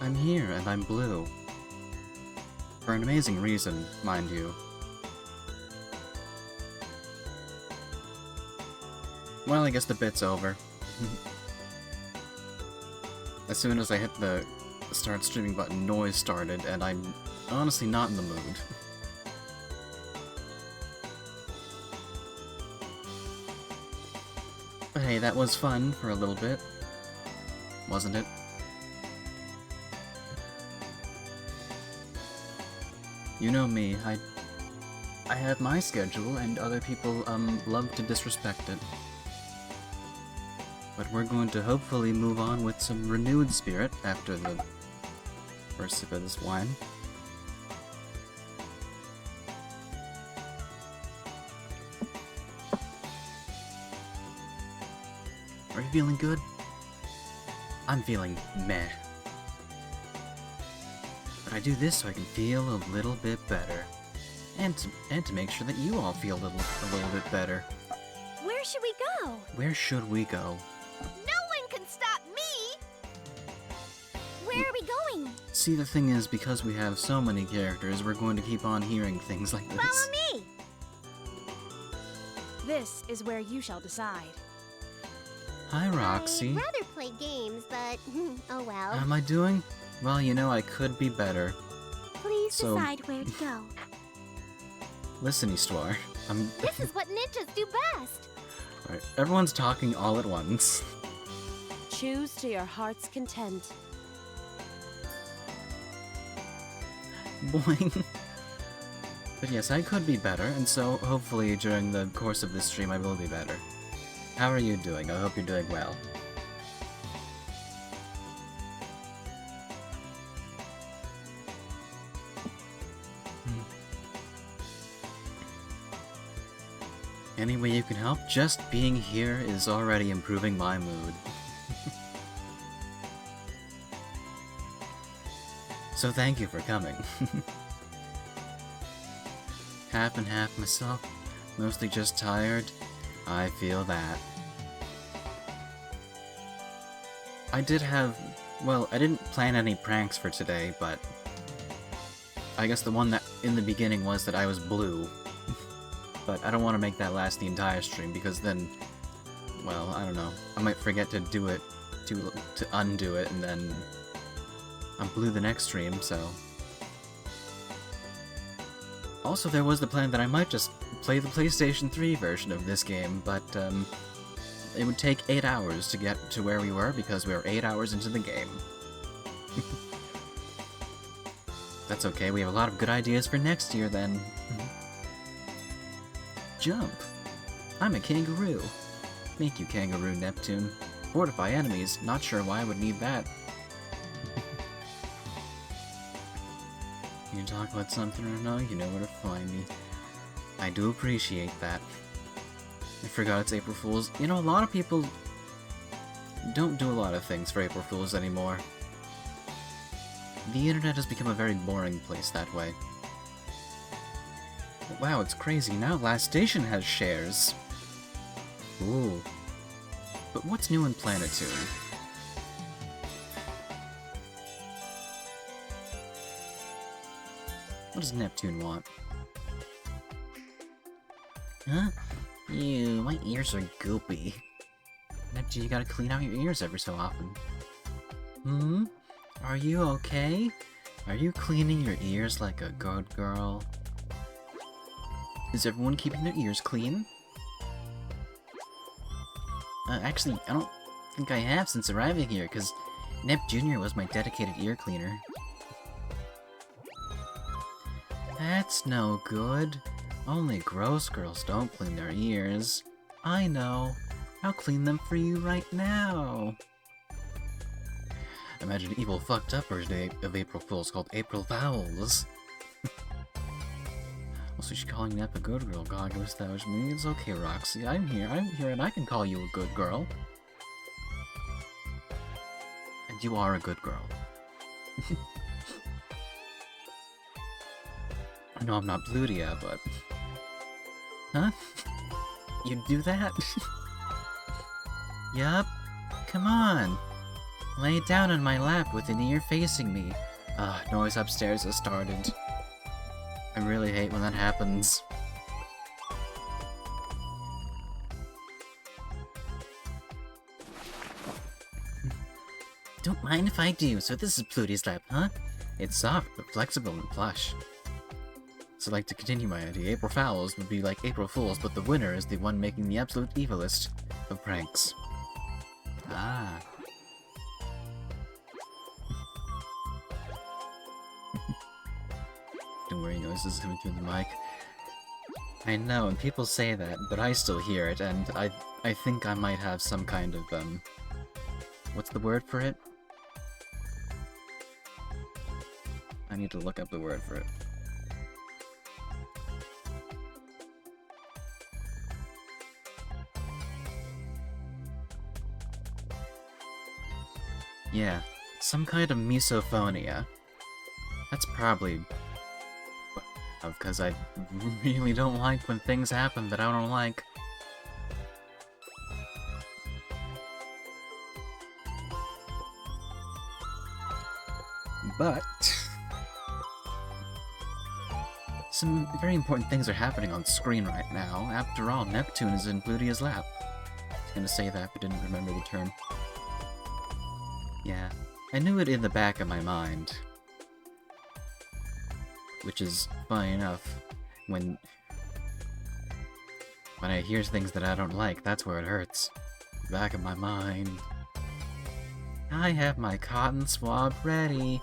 I'm here, and I'm blue. For an amazing reason, mind you. Well, I guess the bit's over. As soon as I hit the start streaming button, noise started, and I'm honestly not in the mood. But hey, that was fun for a little bit. Wasn't it? You know me, I have my schedule, and other people, love to disrespect it. But we're going to hopefully move on with some renewed spirit after the first sip of this wine. Are you feeling good? I'm feeling meh. But I do this so I can feel a little bit better. And to make sure that you all feel a little bit better. Where should we go? Where should we go? No one can stop me! Where are we going? See, the thing is, because we have so many characters, we're going to keep on hearing things like this. Follow me! This is where you shall decide. Hi, Roxy. I'd rather play games, but oh well. How am I doing? Well, you know, I could be better. Please decide where to go. Listen, Histoire. This is what ninjas do best. Alright, everyone's talking all at once. Choose to your heart's content. Boing. But yes, I could be better, and so hopefully during the course of this stream I will be better. How are you doing? I hope you're doing well. Any way you can help? Just being here is already improving my mood. So thank you for coming. Half and half myself, mostly just tired. I feel that. I did have... well, I didn't plan any pranks for today, but... I guess the one that in the beginning was that I was blue. But I don't want to make that last the entire stream, because then... well, I don't know. I might forget to do it, to undo it, and then... I'm blue the next stream, so... Also, there was the plan that I might just play the PlayStation 3 version of this game, but, it would take 8 hours to get to where we were, because we were 8 hours into the game. That's okay, we have a lot of good ideas for next year, then. Jump! I'm a kangaroo. Thank you, Kangaroo Neptune. Fortify enemies, not sure why I would need that. You talk about something or no, you know where to find me. I do appreciate that. I forgot it's April Fool's. You know, a lot of people don't do a lot of things for April Fool's anymore. The internet has become a very boring place that way. Wow, it's crazy. Now Last Station has shares. Ooh. But what's new in Planetoon? What does Neptune want? Huh? Ew, my ears are goopy. Neptune, you gotta clean out your ears every so often. Hmm? Are you okay? Are you cleaning your ears like a good girl? Is everyone keeping their ears clean? Actually, I don't think I have since arriving here, because Nep Jr. was my dedicated ear cleaner. That's no good. Only gross girls don't clean their ears. I know. I'll clean them for you right now. Imagine an evil fucked up version of April Fools called April Fowls. Also, she's calling Nep a good girl. God, I guess that was me. It's okay, Roxy. I'm here, and I can call you a good girl. And you are a good girl. I know I'm not Blutia, but... Huh? You'd do that? Yup. Come on. Lay down on my lap with an ear facing me. Noise upstairs has started. I really hate when that happens. Don't mind if I do. So this is Plutie's lap, huh? It's soft, but flexible and plush. So like to continue my idea, April Fowls would be like April Fools, but the winner is the one making the absolute evilest of pranks. Ah. Don't worry, noises coming through the mic. I know, and people say that, but I still hear it, and I think I might have some kind of, what's the word for it? I need to look up the word for it. Yeah, some kind of misophonia. That's probably because I really don't like when things happen that I don't like. But some very important things are happening on screen right now. After all, Neptune is in Plutia's lap. I was gonna say that, but didn't remember the term. Yeah, I knew it in the back of my mind. Which is funny enough, when I hear things that I don't like, that's where it hurts. Back of my mind. I have my cotton swab ready.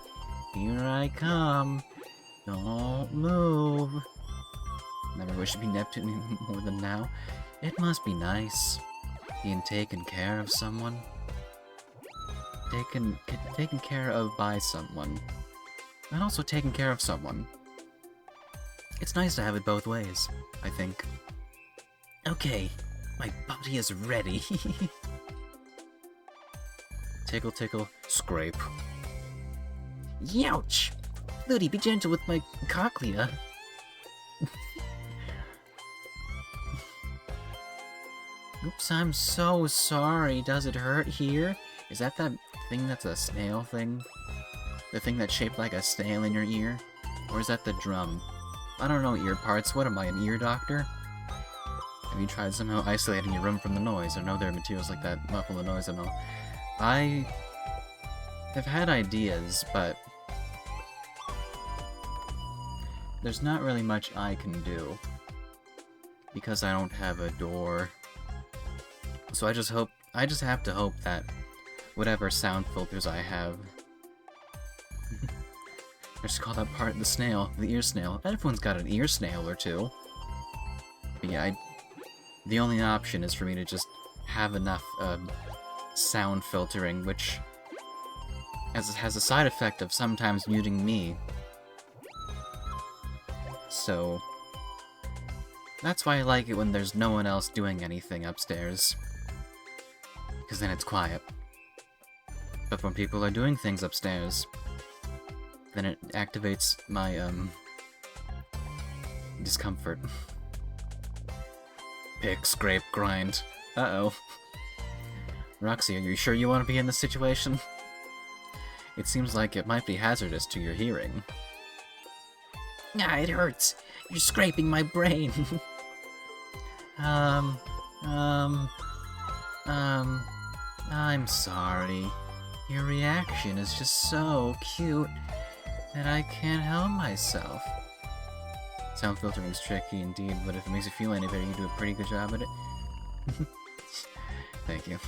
Here I come. Don't move. Never wish to be Neptune more than now. It must be nice, being taken care of someone. Taken care of by someone. And also taken care of someone. It's nice to have it both ways, I think. Okay, my body is ready. Tickle, tickle, scrape. Youch! Ludi, be gentle with my cochlea. Oops, I'm so sorry. Does it hurt here? Is that thing that's a snail thing? The thing that's shaped like a snail in your ear? Or is that the drum? I don't know ear parts. What am I, an ear doctor? Have you tried somehow isolating your room from the noise? I know there are materials like that muffle the noise and all. I have had ideas, but there's not really much I can do. Because I don't have a door. So I just have to hope that whatever sound filters I have. I just call that part the snail, the ear snail. Everyone's got an ear snail or two. But yeah, the only option is for me to just have enough sound filtering, which has a side effect of sometimes muting me. So that's why I like it when there's no one else doing anything upstairs. Because then it's quiet. But when people are doing things upstairs, then it activates my, discomfort. Pick, scrape, grind. Uh-oh. Roxy, are you sure you want to be in this situation? It seems like it might be hazardous to your hearing. Ah, it hurts. You're scraping my brain. I'm sorry. Your reaction is just so cute that I can't help myself. Sound filtering's tricky indeed, but if it makes you feel any better, you do a pretty good job at it. Thank you.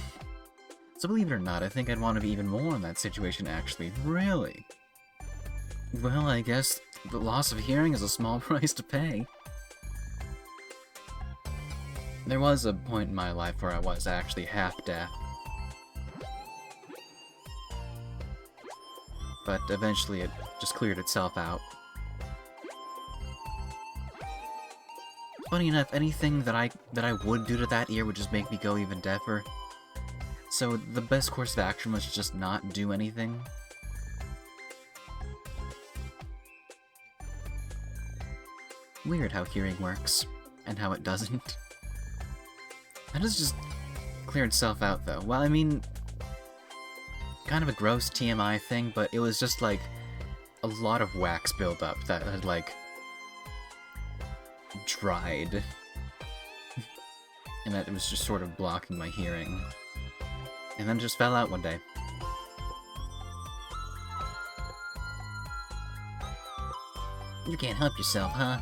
So believe it or not, I think I'd want to be even more in that situation, actually. Really? Well, I guess the loss of hearing is a small price to pay. There was a point in my life where I was actually half-deaf. But eventually it just cleared itself out. Funny enough, anything that I would do to that ear would just make me go even deafer. So the best course of action was just not do anything. Weird how hearing works, and how it doesn't. That has just cleared itself out though. Well, I mean, kind of a gross TMI thing, but it was just like a lot of wax buildup that had like dried. And that it was just sort of blocking my hearing. And then just fell out one day. You can't help yourself, huh?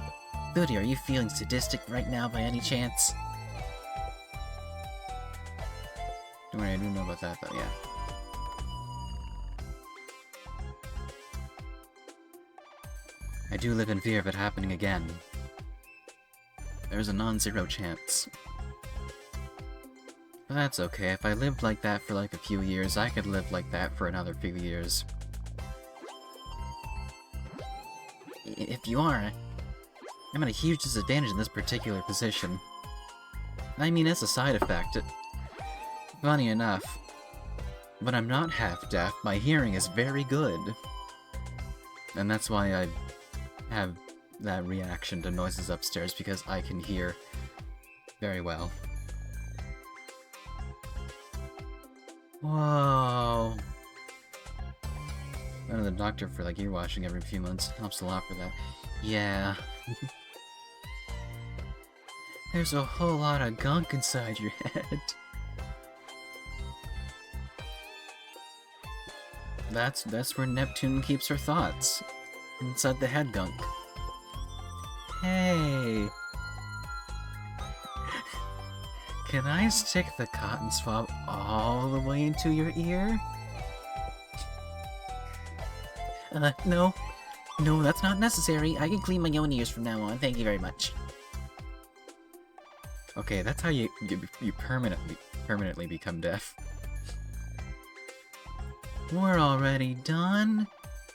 Goody, are you feeling sadistic right now by any chance? Don't worry, I do know about that though, yeah. I do live in fear of it happening again. There's a non-zero chance. But that's okay, if I lived like that for like a few years, I could live like that for another few years. If you are, I'm at a huge disadvantage in this particular position. I mean, it's a side effect. Funny enough, when I'm not half-deaf, my hearing is very good. And that's why I have that reaction to noises upstairs, because I can hear very well. Whoa. I go to the doctor for like ear washing every few months. Helps a lot for that. Yeah. There's a whole lot of gunk inside your head. That's where Neptune keeps her thoughts. Inside the head gunk. Hey. Can I stick the cotton swab all the way into your ear? No. No, that's not necessary. I can clean my own ears from now on. Thank you very much. Okay, that's how you permanently become deaf. We're already done?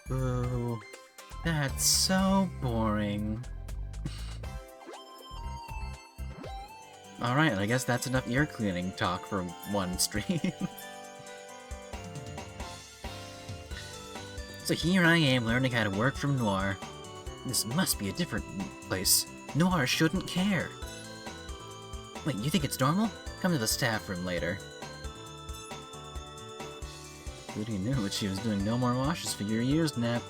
Ooh, that's so boring. Alright, I guess that's enough ear cleaning talk for one stream. So here I am learning how to work from Noire. This must be a different place. Noire shouldn't care. Wait, you think it's normal? Come to the staff room later. Goody knew what she was doing. No more washes for your ears, Nep.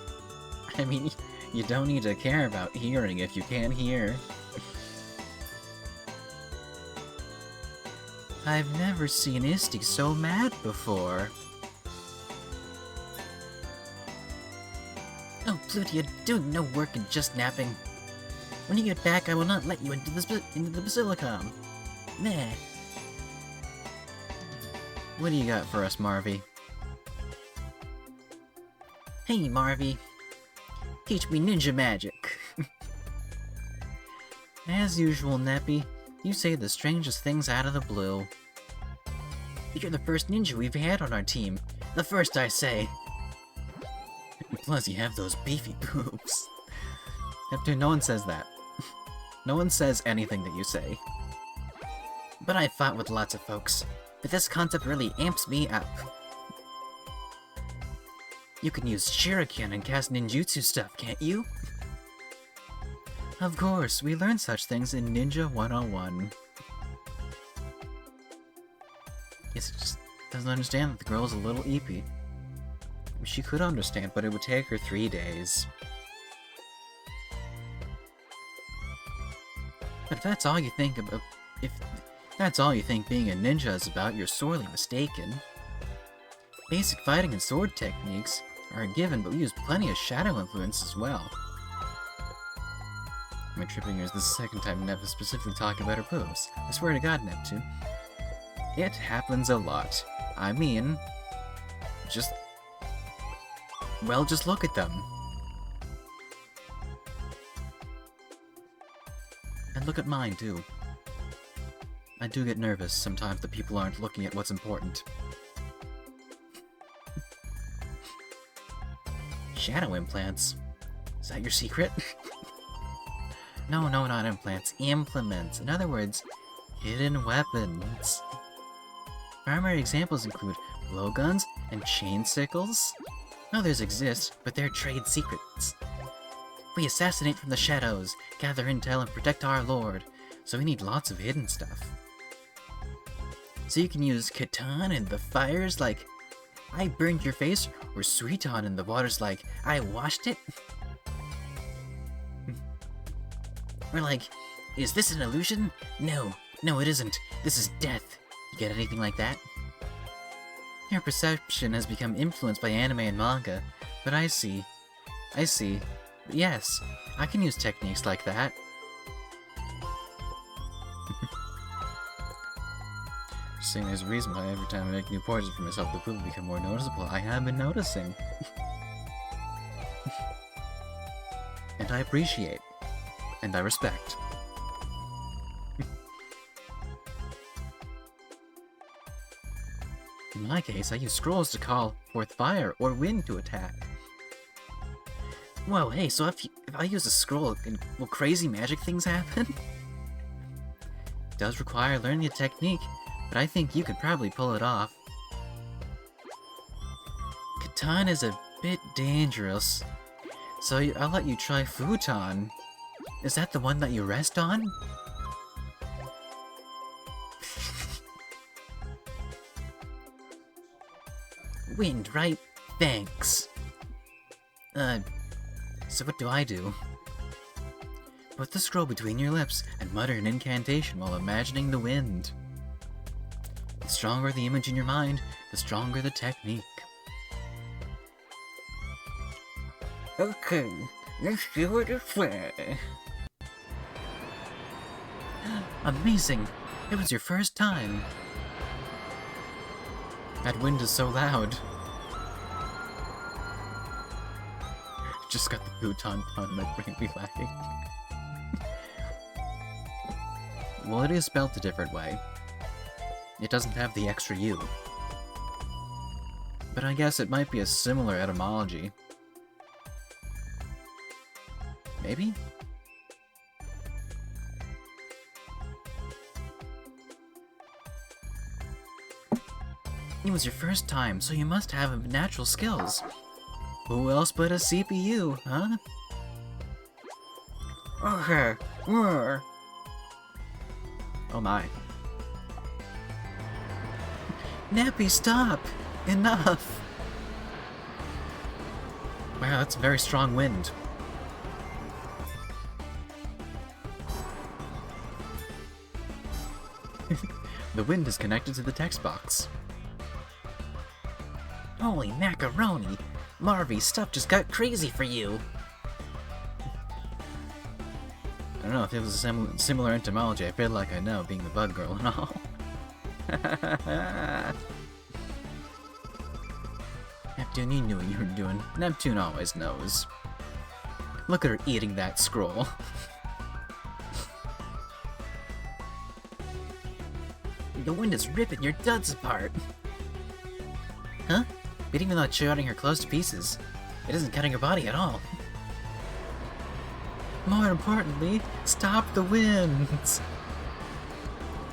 I mean, you don't need to care about hearing if you can't hear. I've never seen Isty so mad before. Oh, Plutia, doing no work and just napping. When you get back, I will not let you into the Basilicom. Meh. What do you got for us, Marvy? Hey, Marvy. Teach me ninja magic. As usual, Neppy, you say the strangest things out of the blue. You're the first ninja we've had on our team. The first, I say. Plus, you have those beefy boobs. Neptune, no one says that. No one says anything that you say. But I've fought with lots of folks. But this concept really amps me up. You can use shuriken and cast ninjutsu stuff, can't you? Of course, we learn such things in Ninja 101. Guess it just doesn't understand that the girl's a little eepy. She could understand, but it would take her 3 days. But if that's all you think about, if that's all you think being a ninja is about, you're sorely mistaken. Basic fighting and sword techniques are a given, but we use plenty of shadow influence as well. My tripping ears, this is the second time Nep is specifically talking about her boobs. I swear to God, Neptune. It happens a lot. I mean, just look at them. And look at mine, too. I do get nervous sometimes that people aren't looking at what's important. Shadow implants? Is that your secret? No, not implants. Implements. In other words, hidden weapons. Primary examples include blowguns and chain sickles. Others exist, but they're trade secrets. We assassinate from the shadows, gather intel, and protect our lord, so we need lots of hidden stuff. So you can use Catan and the fires like I burned your face, or Suiton and the water's like, I washed it? Or like, is this an illusion? No, no it isn't. This is death. You get anything like that? Your perception has become influenced by anime and manga, but I see. But yes, I can use techniques like that. Saying there's a reason why every time I make new portraits for myself, the poop become more noticeable. I have been noticing. And I appreciate. And I respect. In my case, I use scrolls to call forth fire or wind to attack. Whoa, hey, so if I use a scroll, will crazy magic things happen? It does require learning a technique, but I think you could probably pull it off. Katana is a bit dangerous, so I'll let you try Futon. Is that the one that you rest on? Wind, right? Thanks. So what do I do? Put the scroll between your lips and mutter an incantation while imagining the wind. The stronger the image in your mind, the stronger the technique. Okay, let's do it this way. Amazing! It was your first time! That wind is so loud. Just got the futon pun, my brain be lacking. Well, it is spelled a different way. It doesn't have the extra U. But I guess it might be a similar etymology. Maybe? It was your first time, so you must have natural skills. Who else but a CPU, huh? Okay. Oh my. Nappy, stop! Enough! Wow, that's a very strong wind. The wind is connected to the text box. Holy macaroni! Marvy, stuff just got crazy for you! I don't know if it was a similar etymology. I feel like I know, being the bug girl and all. Neptune, you knew what you were doing. Neptune always knows. Look at her eating that scroll. The wind is ripping your duds apart. Huh? But even though it's shredding her clothes to pieces, it isn't cutting her body at all. More importantly, stop the winds!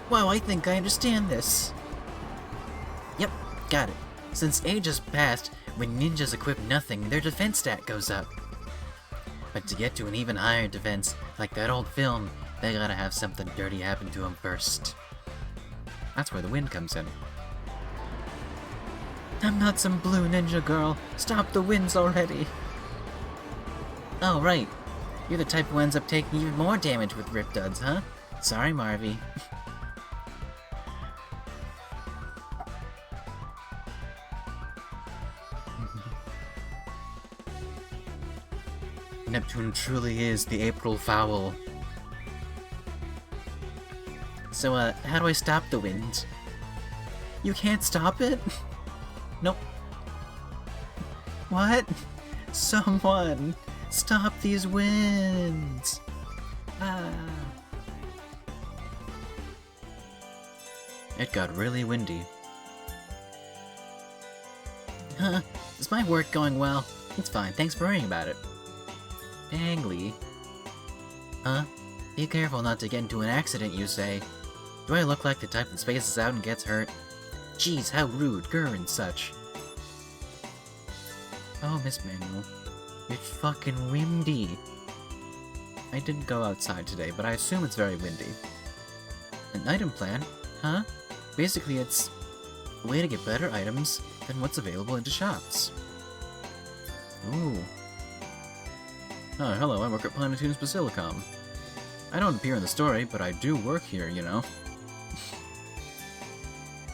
Wow, I think I understand this. Yep, got it. Since ages past, when ninjas equip nothing, their defense stat goes up. But to get to an even higher defense, like that old film, they gotta have something dirty happen to them first. That's where the wind comes in. I'm not some blue ninja girl. Stop the winds already. Oh, right. You're the type who ends up taking even more damage with Rip Duds, huh? Sorry, Marvy. Neptune truly is the April Fowl. So, how do I stop the wind? You can't stop it? Nope. What? Someone! Stop these winds! Ah. It got really windy. Huh? Is my work going well? It's fine, thanks for worrying about it. Dangly. Huh? Be careful not to get into an accident, you say. Do I look like the type that spaces out and gets hurt? Jeez, how rude, grr and such. Oh, Miss Manuel. It's fucking windy. I didn't go outside today, but I assume it's very windy. An item plan? Huh? Basically it's... A way to get better items than what's available into shops. Ooh. Oh, hello, I work at Planetoon's Basilicom. I don't appear in the story, but I do work here, you know.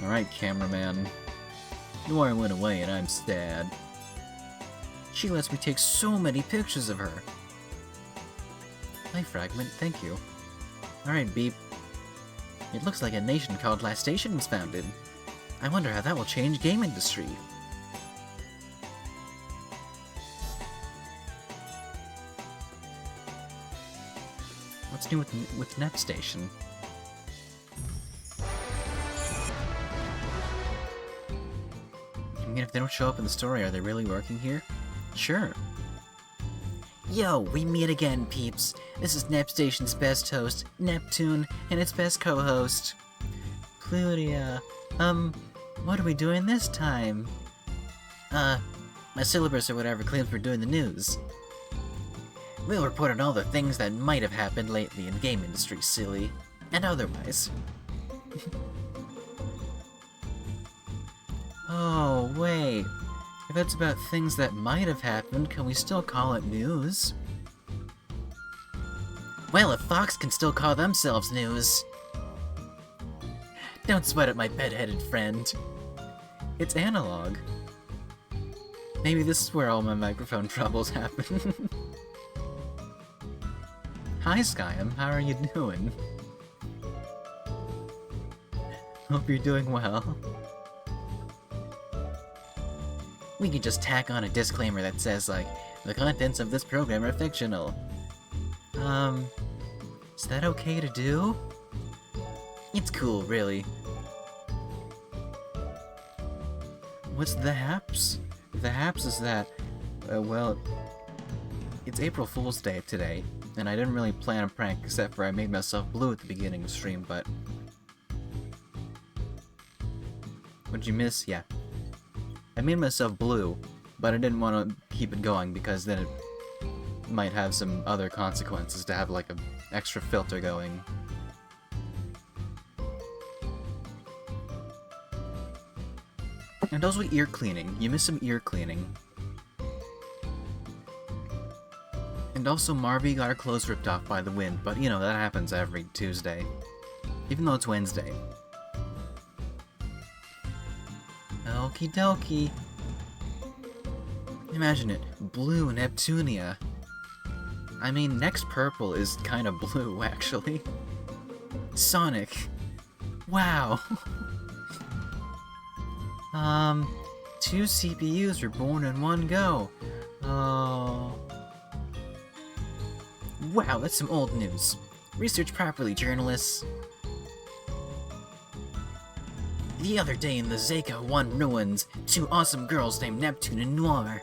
Alright, cameraman. Noire went away and I'm sad. She lets me take so many pictures of her. Hi, Fragment, thank you. Alright, Beep. It looks like a nation called Last Station was founded. I wonder how that will change game industry. What's new with Net Station? I mean, if they don't show up in the story, are they really working here? Sure. Yo, we meet again, peeps. This is Nep Station's best host, Neptune, and its best co-host, Plutia. What are we doing this time? My syllabus or whatever claims we're doing the news. We'll report on all the things that might have happened lately in the game industry, silly. And otherwise. Oh, wait. If it's about things that might have happened, can we still call it news? Well, if Fox can still call themselves news. Don't sweat it, my bed-headed friend. It's analog. Maybe this is where all my microphone troubles happen. Hi, Skyam. How are you doing? Hope you're doing well. We could just tack on a disclaimer that says, like, the contents of this program are fictional. Is that okay to do? It's cool, really. What's the haps? The haps is that, well, it's April Fool's Day today, and I didn't really plan a prank except for I made myself blue at the beginning of the stream, but... What'd you miss? Yeah. I made myself blue, but I didn't want to keep it going because then it might have some other consequences to have like an extra filter going. And also ear cleaning. You missed some ear cleaning. And also Marvy got her clothes ripped off by the wind, but you know, that happens every Tuesday. Even though it's Wednesday. Okie dokie. Imagine it, blue Neptunia. I mean, next purple is kind of blue, actually. Sonic. Wow. 2 CPUs were born in one go. Oh. Wow, that's some old news. Research properly, journalists. The other day in the Zeka 1 ruins, 2 awesome girls named Neptune and Noire.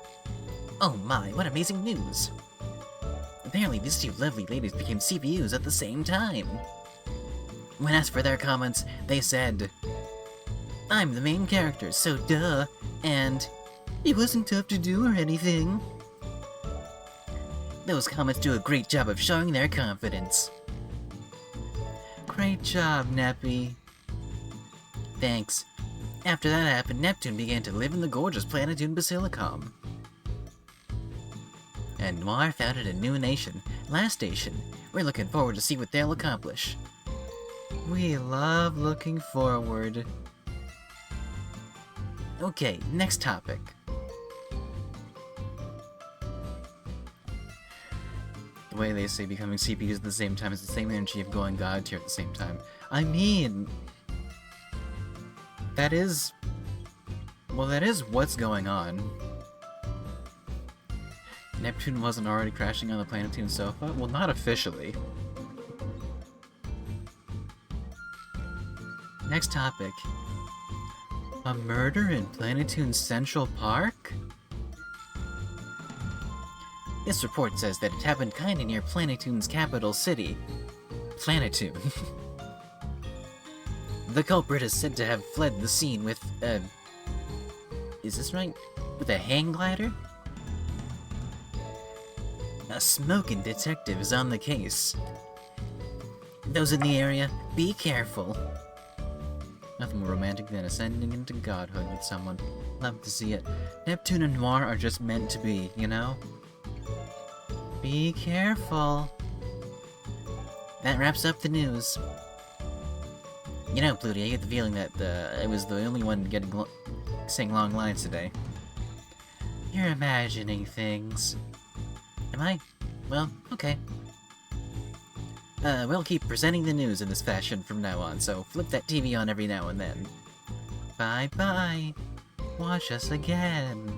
Oh my, what amazing news. Apparently these 2 lovely ladies became CPUs at the same time. When asked for their comments, they said, I'm the main character, so duh, and it wasn't tough to do or anything. Those comments do a great job of showing their confidence. Great job, Neppy. Thanks. After that happened, Neptune began to live in the gorgeous Planetoon Basilicom. And Noire founded a new nation, Last Station. We're looking forward to see what they'll accomplish. We love looking forward. Okay, next topic. The way they say becoming CPUs at the same time is the same energy of going God tier at the same time. I mean... That is... Well, that is what's going on. Neptune wasn't already crashing on the Planetoon sofa? Well, not officially. Next topic. A murder in Planetoon Central Park? This report says that it happened kinda near Planetoon's capital city. Planetoon. The culprit is said to have fled the scene with, is this right? With a hang glider? A smoking detective is on the case. Those in the area, be careful. Nothing more romantic than ascending into godhood with someone. Love to see it. Neptune and Noire are just meant to be, you know? Be careful. That wraps up the news. You know, Pluty, I get the feeling that I was the only one saying long lines today. You're imagining things. Am I? Well, okay. We'll keep presenting the news in this fashion from now on, so flip that TV on every now and then. Bye-bye. Watch us again.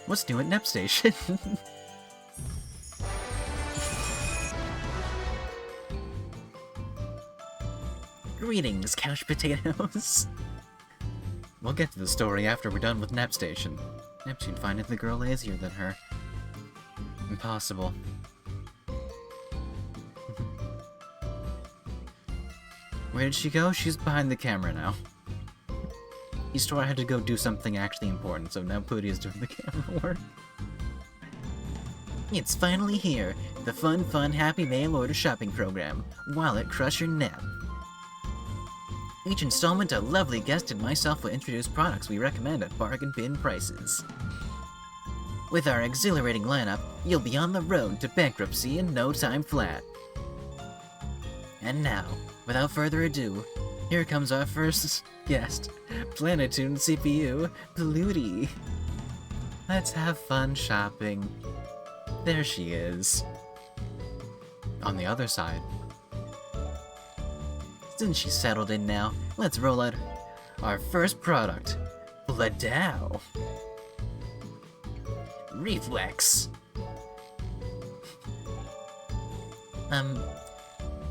What's new at Nep Station? Greetings, couch potatoes. We'll get to the story after we're done with Nep Station. Neptune finding the girl lazier than her. Impossible. Where did she go? She's behind the camera now. He swore I had to go do something actually important, so now Pooty is doing the camera work. It's finally here. The fun, happy mail order shopping program. Wallet Crusher Nep. Each installment, a lovely guest and myself will introduce products we recommend at bargain bin prices. With our exhilarating lineup, you'll be on the road to bankruptcy in no time flat. And now, without further ado, here comes our first guest, Planetoon CPU, Pluty. Let's have fun shopping. There she is. On the other side. Since she's settled in now, let's roll out our first product, Bladow. Reflex.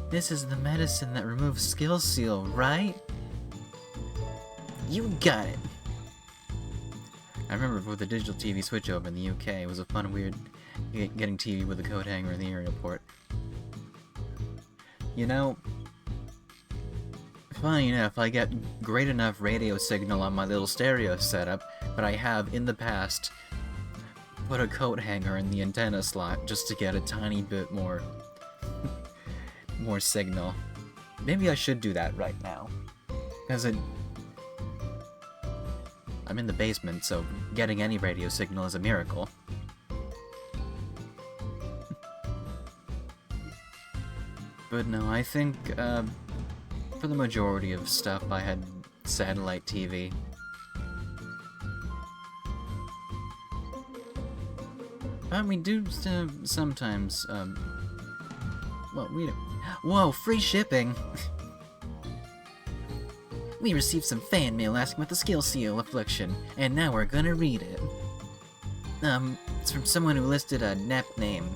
This is the medicine that removes skill seal, right? You got it. I remember before the digital TV switchover in the UK, it was a fun, weird getting TV with a coat hanger in the aerial port. You know, funny enough, I get great enough radio signal on my little stereo setup, but I have, in the past, put a coat hanger in the antenna slot just to get a tiny bit more more signal. Maybe I should do that right now. Because I'm in the basement, so getting any radio signal is a miracle. But no, I think, for the majority of stuff, I had satellite TV. We do sometimes, well, whoa, free shipping! We received some fan mail asking about the skill seal affliction, and now we're gonna read it. It's from someone who listed a Nep name.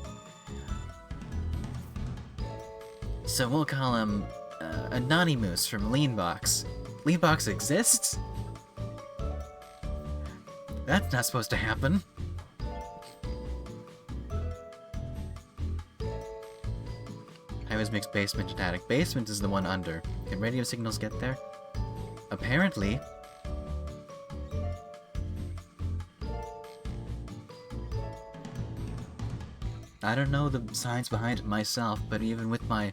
So we'll call him, Anonymous from Leanbox. Leanbox exists? That's not supposed to happen. I always mix basement and attic. Basement is the one under. Can radio signals get there? Apparently. I don't know the science behind it myself, but even with my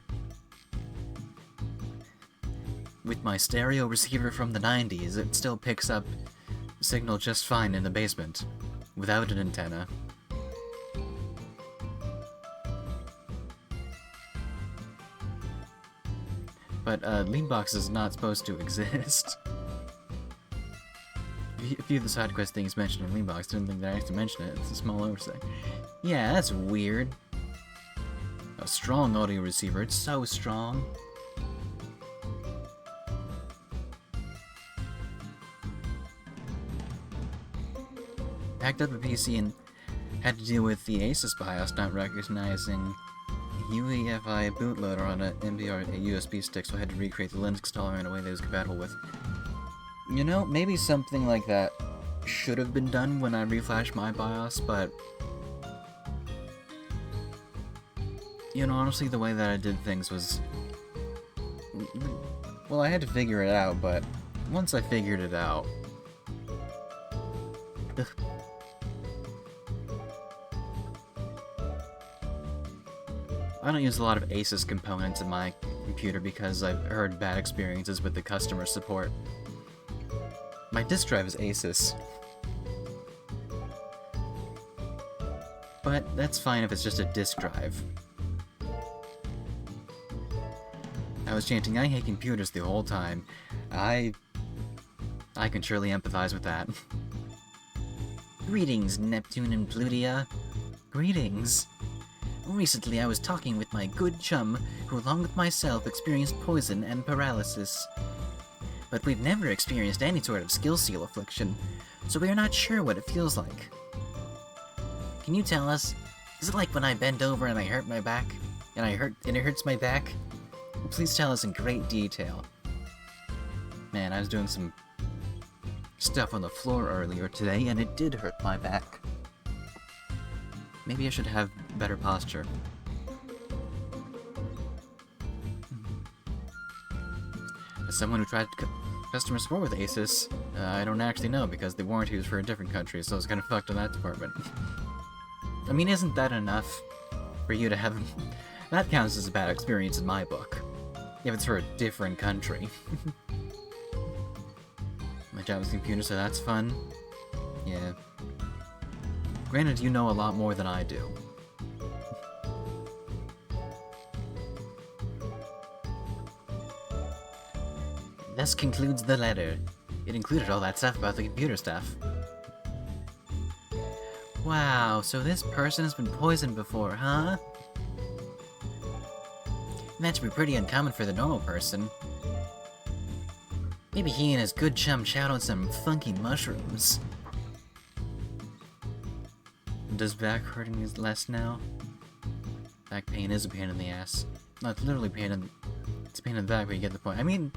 stereo receiver from the 90s, it still picks up signal just fine in the basement, without an antenna. But, Leanbox is not supposed to exist. A few of the side quest things mentioned in Leanbox didn't think that I had to mention it. It's a small oversight. Yeah, that's weird. A strong audio receiver. It's so strong. Hacked up a PC and had to deal with the Asus BIOS not recognizing UEFI bootloader on an MBR USB stick, so I had to recreate the Linux installer in a way that it was compatible with. You know, maybe something like that should have been done when I reflashed my BIOS, but you know, honestly, the way that I did things was, well, I had to figure it out, but once I figured it out, ugh. I don't use a lot of Asus components in my computer because I've heard bad experiences with the customer support. My disk drive is Asus. But that's fine if it's just a disk drive. I was chanting, I hate computers the whole time. I can surely empathize with that. Greetings, Neptune and Plutia. Greetings. Recently I was talking with my good chum, who along with myself experienced poison and paralysis. But we've never experienced any sort of skill seal affliction, so we are not sure what it feels like. Can you tell us, is it like when I bend over and I hurt my back? And it hurts my back? Please tell us in great detail. Man, I was doing some stuff on the floor earlier today, and it did hurt my back. Maybe I should have better posture. As someone who tried customer support with Asus, I don't actually know, because the warranty was for a different country, so I was kind of fucked in that department. I mean, isn't that enough for you to have... That counts as a bad experience in my book. If it's for a different country. My job is computer, so that's fun. Yeah. Granted, you know a lot more than I do. This concludes the letter. It included all that stuff about the computer stuff. Wow, so this person has been poisoned before, huh? That should be pretty uncommon for the normal person. Maybe he and his good chum chowed on some funky mushrooms. Does back hurting is less now? Back pain is a pain in the ass. Not literally pain in... It's a pain in the back, but you get the point. I mean,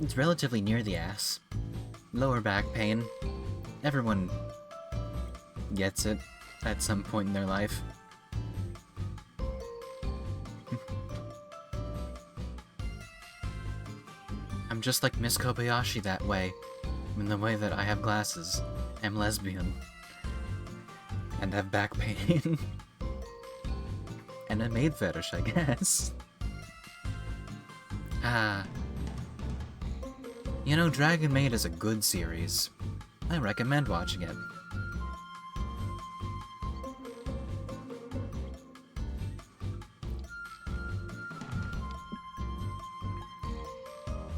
it's relatively near the ass. Lower back pain. Everyone gets it at some point in their life. I'm just like Miss Kobayashi that way. In the way that I have glasses, am lesbian, and have back pain. And a maid fetish, I guess. You know, Dragon Maid is a good series. I recommend watching it.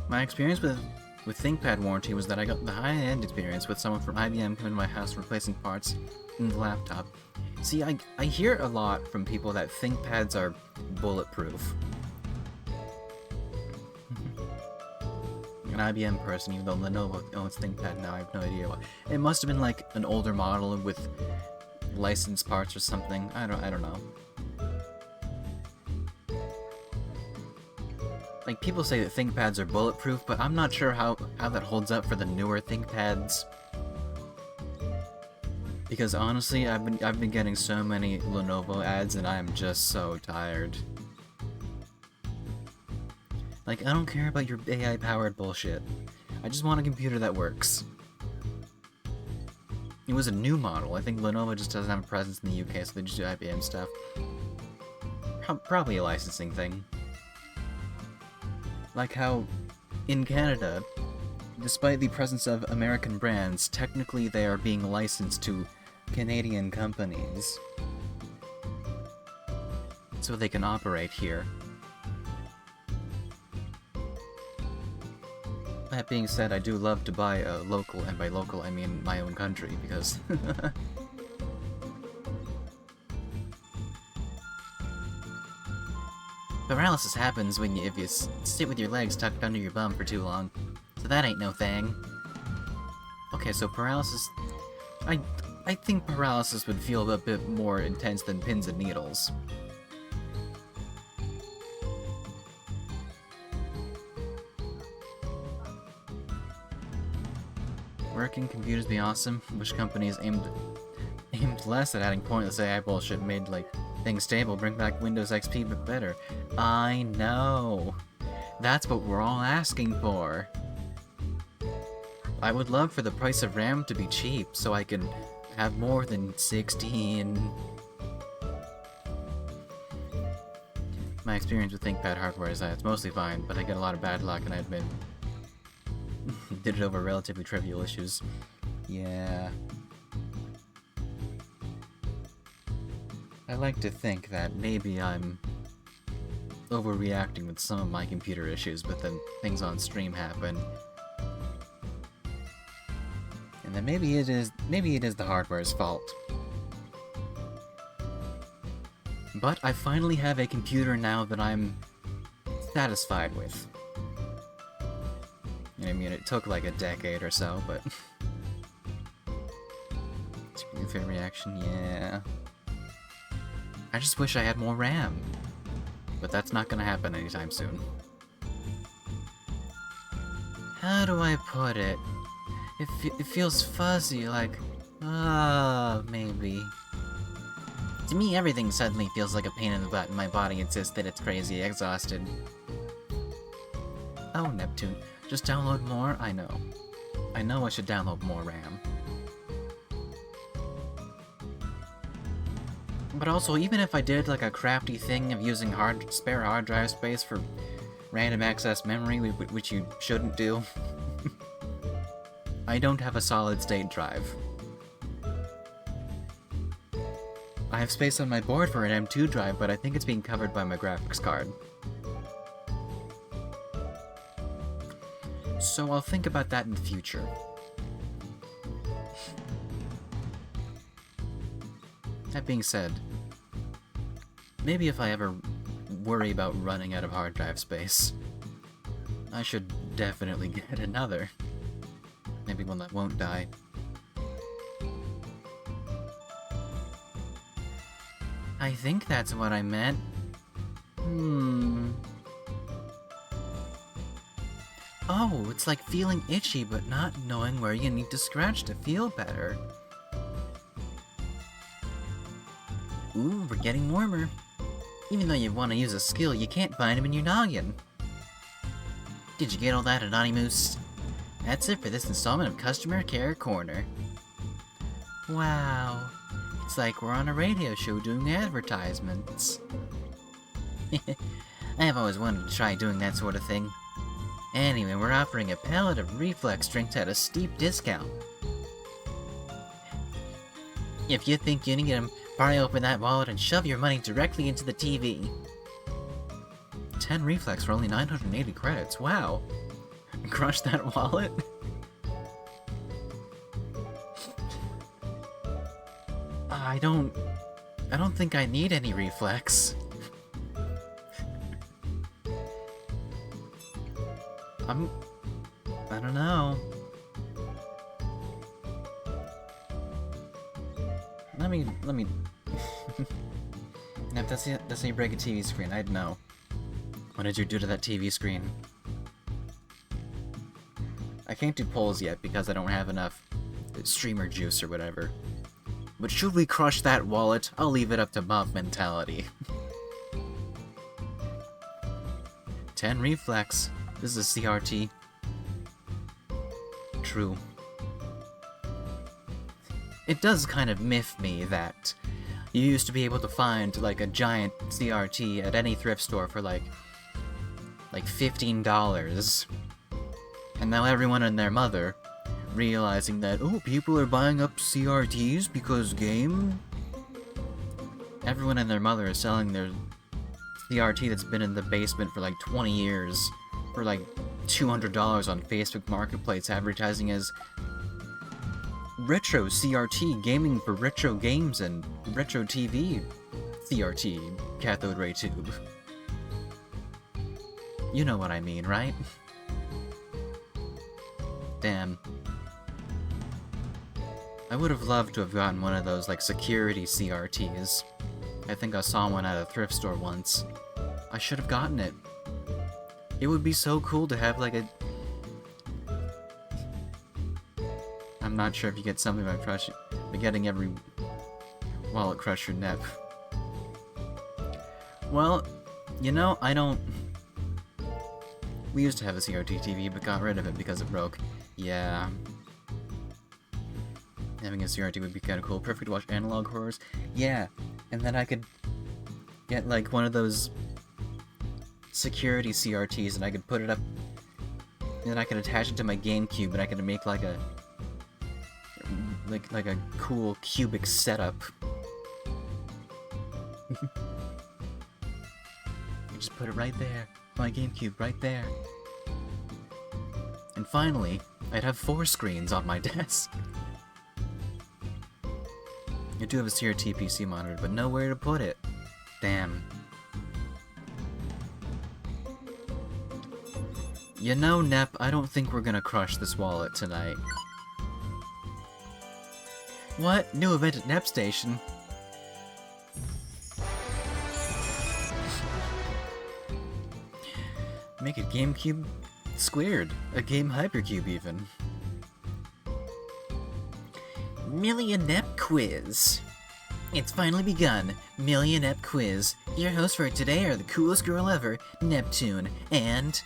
My experience with ThinkPad warranty was that I got the high-end experience with someone from IBM coming to my house replacing parts in the laptop. See, I hear a lot from people that ThinkPads are bulletproof. An IBM person, even though Lenovo owns ThinkPad now, I have no idea why. It must have been like an older model with licensed parts or something. I don't know. Like, people say that ThinkPads are bulletproof, but I'm not sure how that holds up for the newer ThinkPads. Because honestly, I've been getting so many Lenovo ads, and I am just so tired. Like, I don't care about your AI-powered bullshit. I just want a computer that works. It was a new model. I think Lenovo just doesn't have a presence in the UK, so they just do IBM stuff. Probably a licensing thing. Like how, in Canada, despite the presence of American brands, technically they are being licensed to Canadian companies. So they can operate here. That being said, I do love to buy local, and by local I mean my own country, because... Paralysis happens if you sit with your legs tucked under your bum for too long, so that ain't no thing. Okay, so paralysis... I think paralysis would feel a bit more intense than pins and needles. Working computers be awesome. Wish companies aimed less at adding pointless AI bullshit, made like things stable, bring back Windows XP but better. I know. That's what we're all asking for. I would love for the price of RAM to be cheap so I can have more than 16. my experience with ThinkPad hardware is that it's mostly fine, but I get a lot of bad luck, and I admit did it over relatively trivial issues. Yeah. I like to think that maybe I'm overreacting with some of my computer issues, but then things on stream happen. And then maybe it is the hardware's fault. But I finally have a computer now that I'm satisfied with. And I mean, it took like a decade or so, but... Fair reaction, yeah. I just wish I had more RAM. But that's not gonna happen anytime soon. How do I put it? It feels fuzzy, like... maybe. To me, everything suddenly feels like a pain in the butt, and my body insists that it's crazy exhausted. Oh, Neptune. Just download more? I know. I know I should download more RAM. But also, even if I did like a crafty thing of using spare hard drive space for random access memory, which you shouldn't do, I don't have a solid-state drive. I have space on my board for an M2 drive, but I think it's being covered by my graphics card. So I'll think about that in the future. That being said, maybe if I ever worry about running out of hard drive space, I should definitely get another. Maybe one that won't die. I think that's what I meant. Oh, it's like feeling itchy but not knowing where you need to scratch to feel better. Ooh, we're getting warmer. Even though you want to use a skill, you can't find them in your noggin. Did you get all that, Anonymous? That's it for this installment of Customer Care Corner. Wow. It's like we're on a radio show doing advertisements. I have always wanted to try doing that sort of thing. Anyway, we're offering a pallet of reflex drinks at a steep discount. If you think you need them, pry open that wallet and shove your money directly into the TV. 10 reflex for only 980 credits, wow. Crush that wallet? I don't think I need any reflex. I don't know. Let me Now, that's how you break a TV screen, I'd know. What did you do to that TV screen? I can't do polls yet because I don't have enough streamer juice or whatever. But should we crush that wallet? I'll leave it up to mob mentality. 10 reflex. This is a CRT. True. It does kind of miff me that you used to be able to find like a giant CRT at any thrift store for like $15. And now everyone and their mother realizing that, oh, people are buying up CRTs because game? Everyone and their mother is selling their CRT that's been in the basement for like 20 years for like $200 on Facebook Marketplace, advertising as retro CRT gaming for retro games and retro TV CRT cathode ray tube. You know what I mean, right? Damn. I would have loved to have gotten one of those, like, security CRTs. I think I saw one at a thrift store once. I should have gotten it. It would be so cool to have, like, a... I'm not sure if you get something by getting every wallet crusher nep. Well, you know, I don't... We used to have a CRT TV, but got rid of it because it broke. Yeah. Having a CRT would be kinda cool. Perfect to watch analog horrors. Yeah. And then I could get, like, one of those security CRTs, and I could put it up, and then I could attach it to my GameCube, and I could make like a cool cubic setup. Just put it right there, my GameCube right there. And finally, I'd have 4 screens on my desk. I do have a CRT PC monitor, but nowhere to put it. Damn. You know, Nep, I don't think we're gonna crush this wallet tonight. What? New event at Nep Station? Make a GameCube squared. A game hypercube, even. Million Nep Quiz. It's finally begun. Million Nep Quiz. Your hosts for today are the coolest girl ever, Neptune, and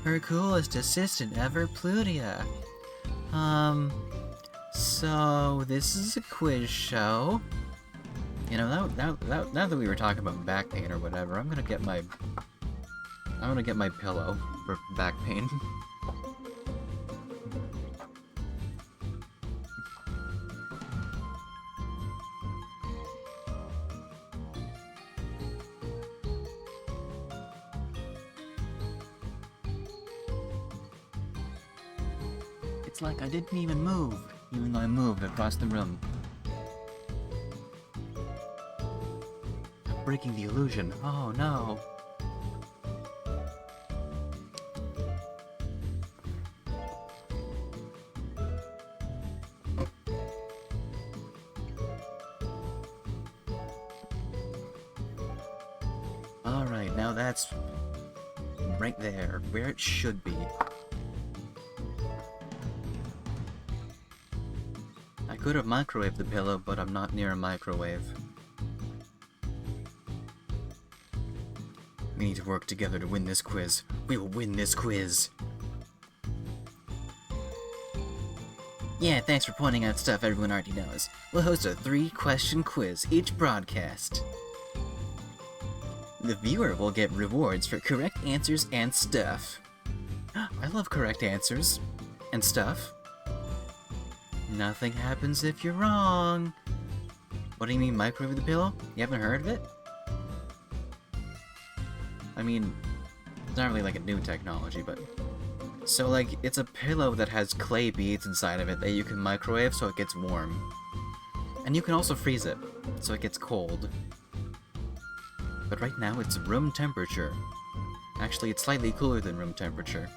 her coolest assistant ever, Plutia. So this is a quiz show. You know, now that we were talking about back pain or whatever, I'm gonna get my pillow for back pain. It's like I didn't even move, even though I moved across the room. I'm breaking the illusion. Oh no. Alright, now that's right there, where it should be. I could have microwaved the pillow, but I'm not near a microwave. We need to work together to win this quiz. We will win this quiz! Yeah, thanks for pointing out stuff everyone already knows. We'll host a 3-question quiz each broadcast. The viewer will get rewards for correct answers and stuff. I love correct answers. And stuff. Nothing happens if you're wrong. What do you mean, microwave the pillow? You haven't heard of it? I mean, it's not really like a new technology, but... So, like, it's a pillow that has clay beads inside of it that you can microwave so it gets warm. And you can also freeze it, so it gets cold. But right now, it's room temperature. Actually, it's slightly cooler than room temperature.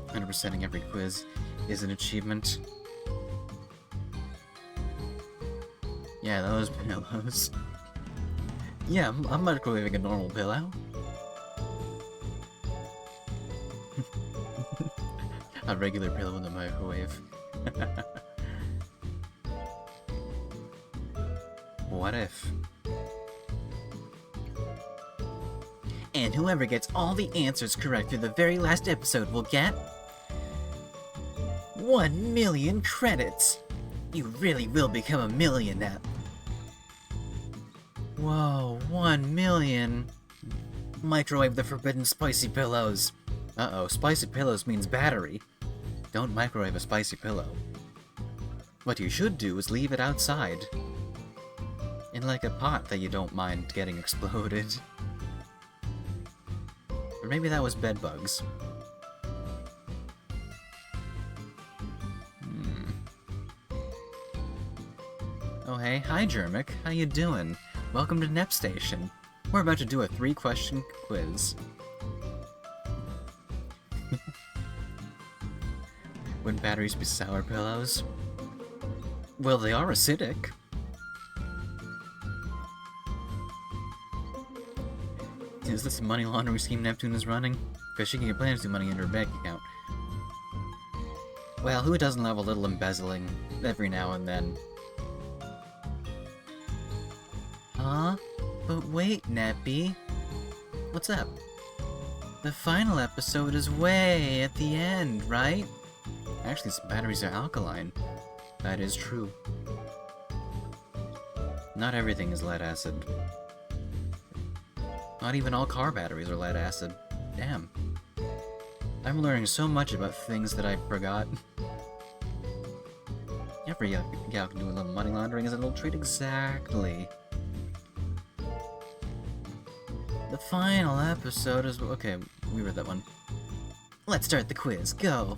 100%ing every quiz is an achievement. Yeah, those pillows. Yeah, I'm microwaving a normal pillow. A regular pillow in the microwave. What if? And whoever gets all the answers correct through the very last episode will get 1 million credits! You really will become a millionaire. Whoa, 1 million! Microwave the forbidden spicy pillows. Uh-oh, spicy pillows means battery. Don't microwave a spicy pillow. What you should do is leave it outside. In like a pot that you don't mind getting exploded. Or maybe that was bed bugs. Oh hey, hi Jermic, how you doing? Welcome to Nep Station. We're about to do a 3-question quiz. Wouldn't batteries be sour pillows? Well, they are acidic. Is this a money laundering scheme Neptune is running? Because she can get plans to money into her bank account. Well, who doesn't love a little embezzling every now and then? Huh? But wait, Neppy. What's up? The final episode is way at the end, right? Actually, some batteries are alkaline. That is true. Not everything is lead acid. Not even all car batteries are lead acid. Damn. I'm learning so much about things that I forgot. Every gal can do a little money laundering as a little treat, exactly. The final episode is... Okay, we read that one. Let's start the quiz, go!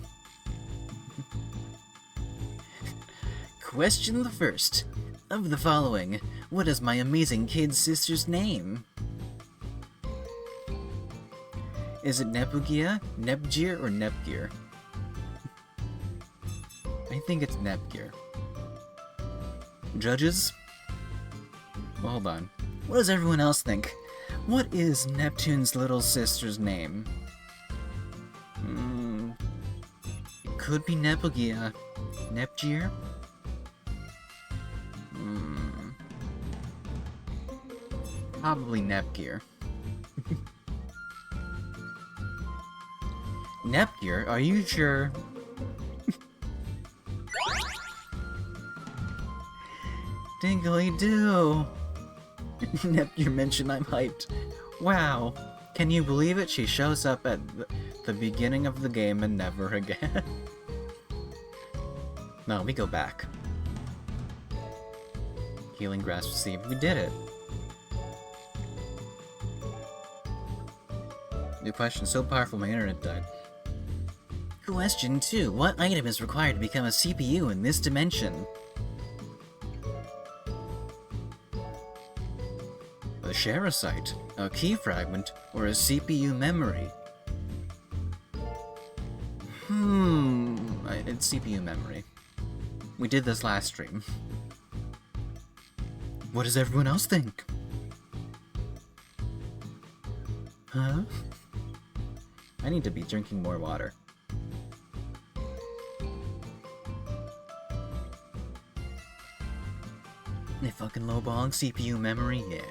Question the first. Of the following, what is my amazing kid sister's name? Is it Nepugia, Nepgear, or Nepgear? I think it's Nepgear. Judges? Well, hold on. What does everyone else think? What is Neptune's little sister's name? It could be Nepugia. Nepgear? Probably Nepgear. Nepgear? Are you sure? Dingly-doo! Nepgear mentioned I'm hyped. Wow! Can you believe it? She shows up at the beginning of the game and never again. No, we go back. Healing Grass received. We did it! New question so powerful my internet died. Question 2. What item is required to become a CPU in this dimension? A Sharasite, a key fragment, or a CPU memory? It's CPU memory. We did this last stream. What does everyone else think? Huh? I need to be drinking more water. They fucking lowballing CPU memory? Yeah.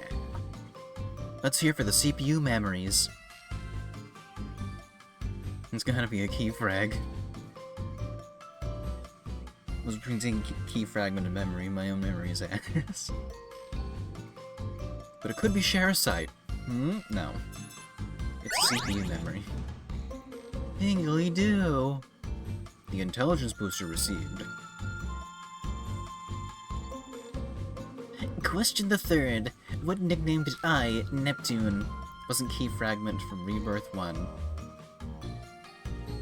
Let's hear for the CPU memories. It's gonna be a key frag. I was printing key fragment of memory, my own memory is ass. But it could be Sharasite. No. It's CPU memory. Dingly-doo! The intelligence booster received. Question the third. What nickname did I, Neptune, wasn't key fragment from Rebirth 1?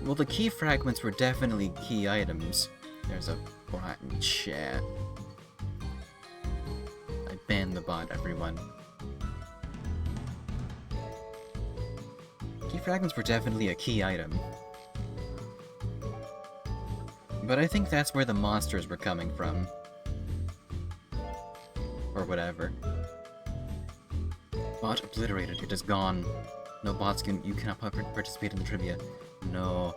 Well, the key fragments were definitely key items. There's a bot in chat. I banned the bot, everyone. Key fragments were definitely a key item. But I think that's where the monsters were coming from. Or whatever. Bot obliterated, it is gone. No bots you cannot participate in the trivia. No.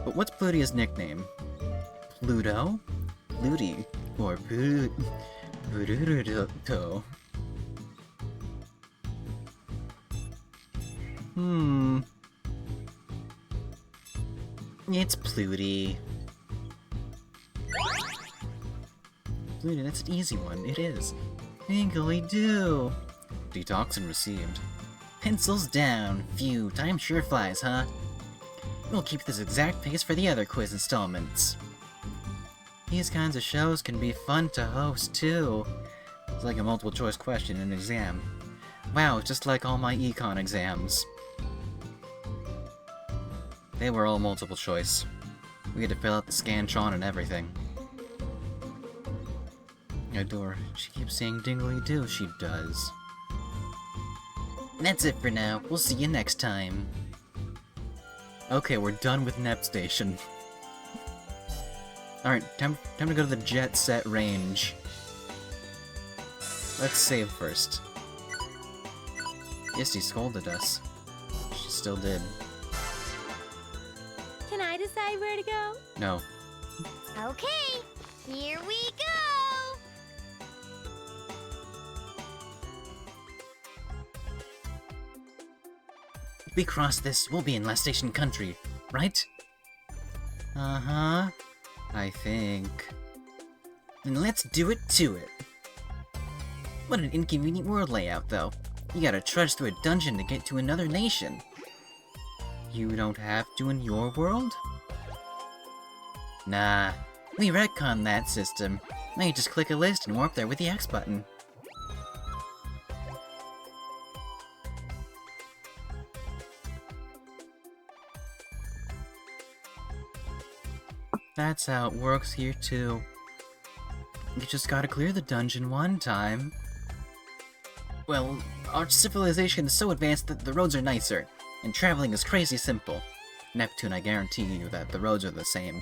But what's Plutia's nickname? Pluto? Pluty? Or Pluto? It's Pluty. Pluty, that's an easy one. It is. Dingly-doo! Detoxin received. Pencils down. Phew, time sure flies, huh? We'll keep this exact pace for the other quiz installments. These kinds of shows can be fun to host, too. It's like a multiple choice question in an exam. Wow, just like all my econ exams. They were all multiple choice. We had to fill out the Scantron and everything. Adore, she keeps saying dingly-doo, she does. That's it for now. We'll see you next time. Okay, we're done with Nep Station. Alright, time to go to the Jet Set range. Let's save first. Yes, he scolded us. She still did. Can I decide where to go? No. Okay, here we go! If we cross this, we'll be in Last Station Country, right? Uh-huh. I think. Then let's do it to it. What an inconvenient world layout, though. You gotta trudge through a dungeon to get to another nation. You don't have to in your world? Nah, we retconned that system. Now you just click a list and warp there with the X button. That's how it works here too. You just gotta clear the dungeon one time. Well, our civilization is so advanced that the roads are nicer, and traveling is crazy simple. Neptune, I guarantee you that the roads are the same.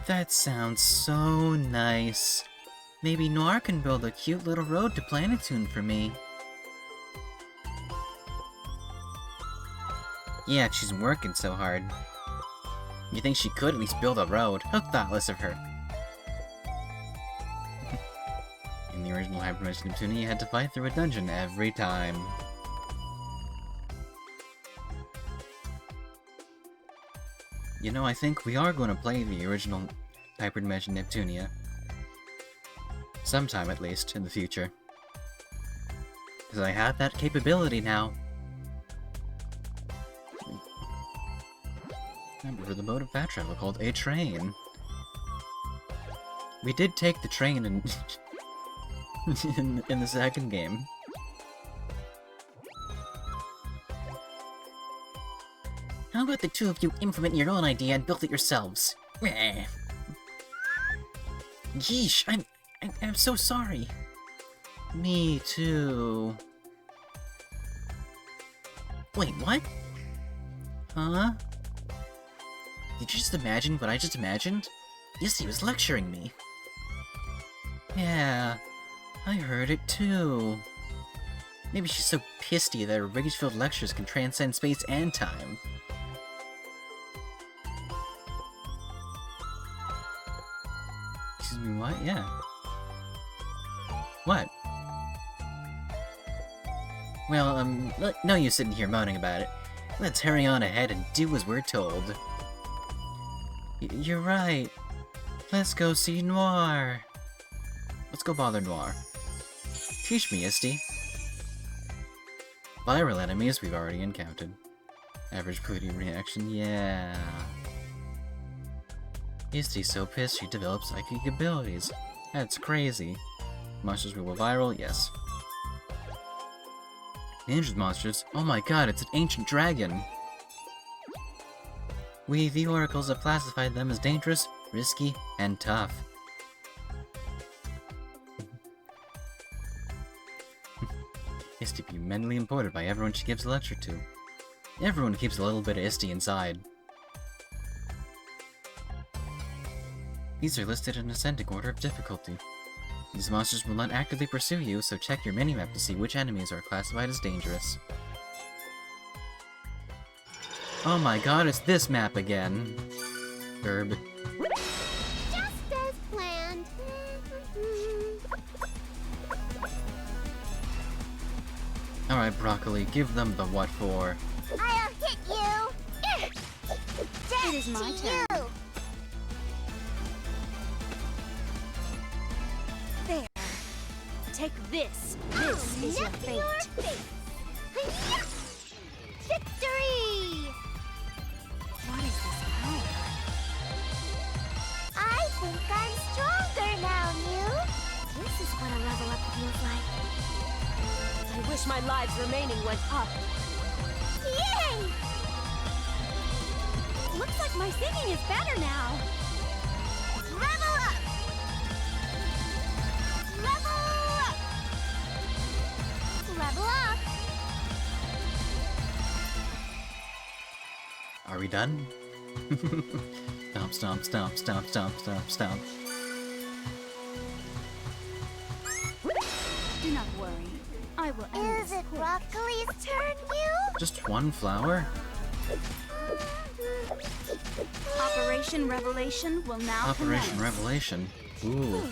That sounds so nice. Maybe Noire can build a cute little road to Planetoon for me. Yeah, if she's working so hard. You think she could at least build a road? How thoughtless of her. In the original Hyperdimension Neptunia, you had to fight through a dungeon every time. You know, I think we are going to play the original Hyperdimension Neptunia. Sometime, at least, in the future. Because I have that capability now. I remember the mode of fast travel called a train. We did take the train in, in the second game. How about the two of you implement your own idea and build it yourselves? Yeesh, I'm so sorry. Me too. Wait, what? Huh? Did you just imagine what I just imagined? Yes, he was lecturing me. Yeah, I heard it too. Maybe she's so pissy that her rage-filled lectures can transcend space and time. Excuse me, what? Yeah. What? Well, no use sitting here moaning about it. Let's hurry on ahead and do as we're told. You're right. Let's go see Noire. Let's go bother Noire. Teach me, Isty. Viral enemies we've already encountered. Average booty reaction, yeah. Isty's so pissed she develops psychic abilities. That's crazy. Monsters will go viral, yes. Ninja monsters? Oh my god, it's an ancient dragon! We, the Oracles, have classified them as dangerous, risky, and tough. Is to be mentally imported by everyone she gives a lecture to. Everyone keeps a little bit of Isty inside. These are listed in ascending order of difficulty. These monsters will not actively pursue you, so check your minimap to see which enemies are classified as dangerous. Oh my god, it's this map again. Herb. Just as planned. Alright, Broccoli, give them the what for. I'll hit you! It is my turn. You. There. Take this. This is your fate. Hi-ya! Victory! What is this power? I think I'm stronger now, Mew. This is what a level up feels like. I wish my lives remaining went up. Yay! Looks like my singing is better now. Level up! Level up! Level up! Are we done? Stomp, stomp, stomp, stomp, stomp, stomp, stomp. Do not worry. I will end Is this it quick. Broccoli's turn, Mew? Just one flower? Operation Revelation will now Operation commence. Revelation. Ooh.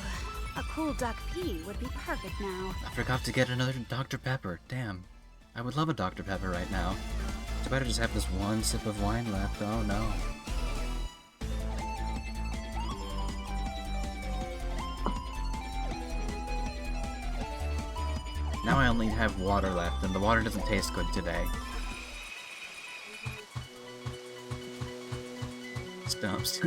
A cool duck pea would be perfect now. I forgot to get another Dr. Pepper. Damn. I would love a Dr. Pepper right now. Too bad I just have this one sip of wine left. Oh no. Now I only have water left, and the water doesn't taste good today. Stumps.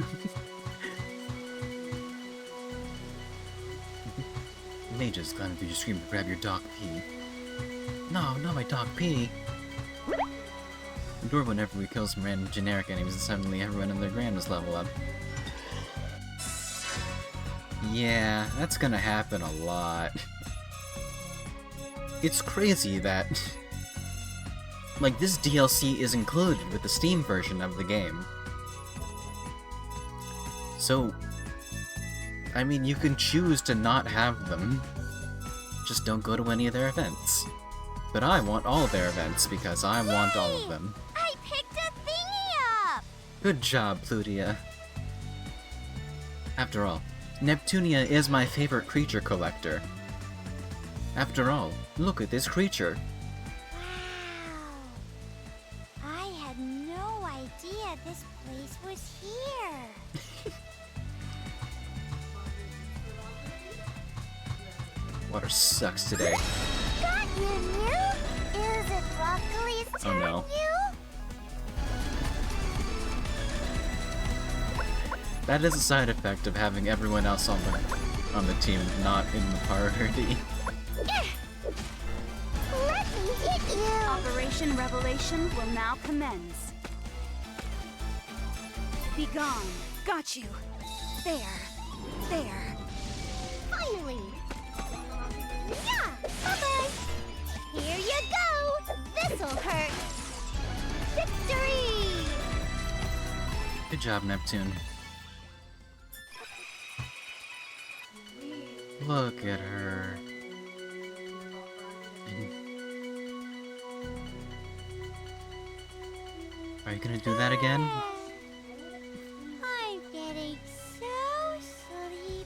Mages gonna do you scream to grab your dog pee. No, not my dog pee! Endure whenever we kill some random generic enemies and suddenly everyone in their grand is level up. Yeah, that's gonna happen a lot. It's crazy that... like, this DLC is included with the Steam version of the game. So... I mean, you can choose to not have them. Just don't go to any of their events. But I want all of their events, because I want all of them. I picked a thingy up! Good job, Plutia. After all, Neptunia is my favorite creature collector. After all, look at this creature. Wow. I had no idea this place was here. Water sucks today. Got you, New? Is it Broccoli's turn, Oh no. That is a side effect of having everyone else on the team not in the party. Let me hit you. Operation Revelation will now commence. Be gone. Got you. There. There. Finally. Yeah. Bye-bye. Here you go. This'll hurt. Victory. Good job, Neptune. Look at her. Are you gonna do that again? I'm getting so sleepy.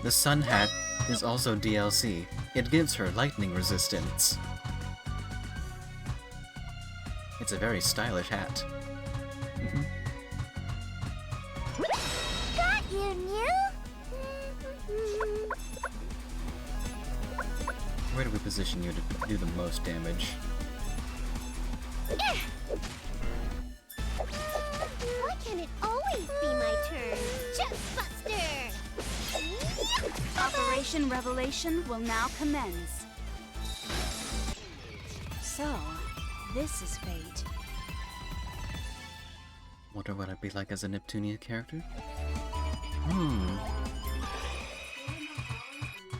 The sun hat is also DLC. It gives her lightning resistance. It's a very stylish hat. Got you, New. Where do we position you to do the most damage? Why can't it always be my turn? Chestbuster! Operation Revelation will now commence. So, this is fate. Wonder what I'd be like as a Neptunia character?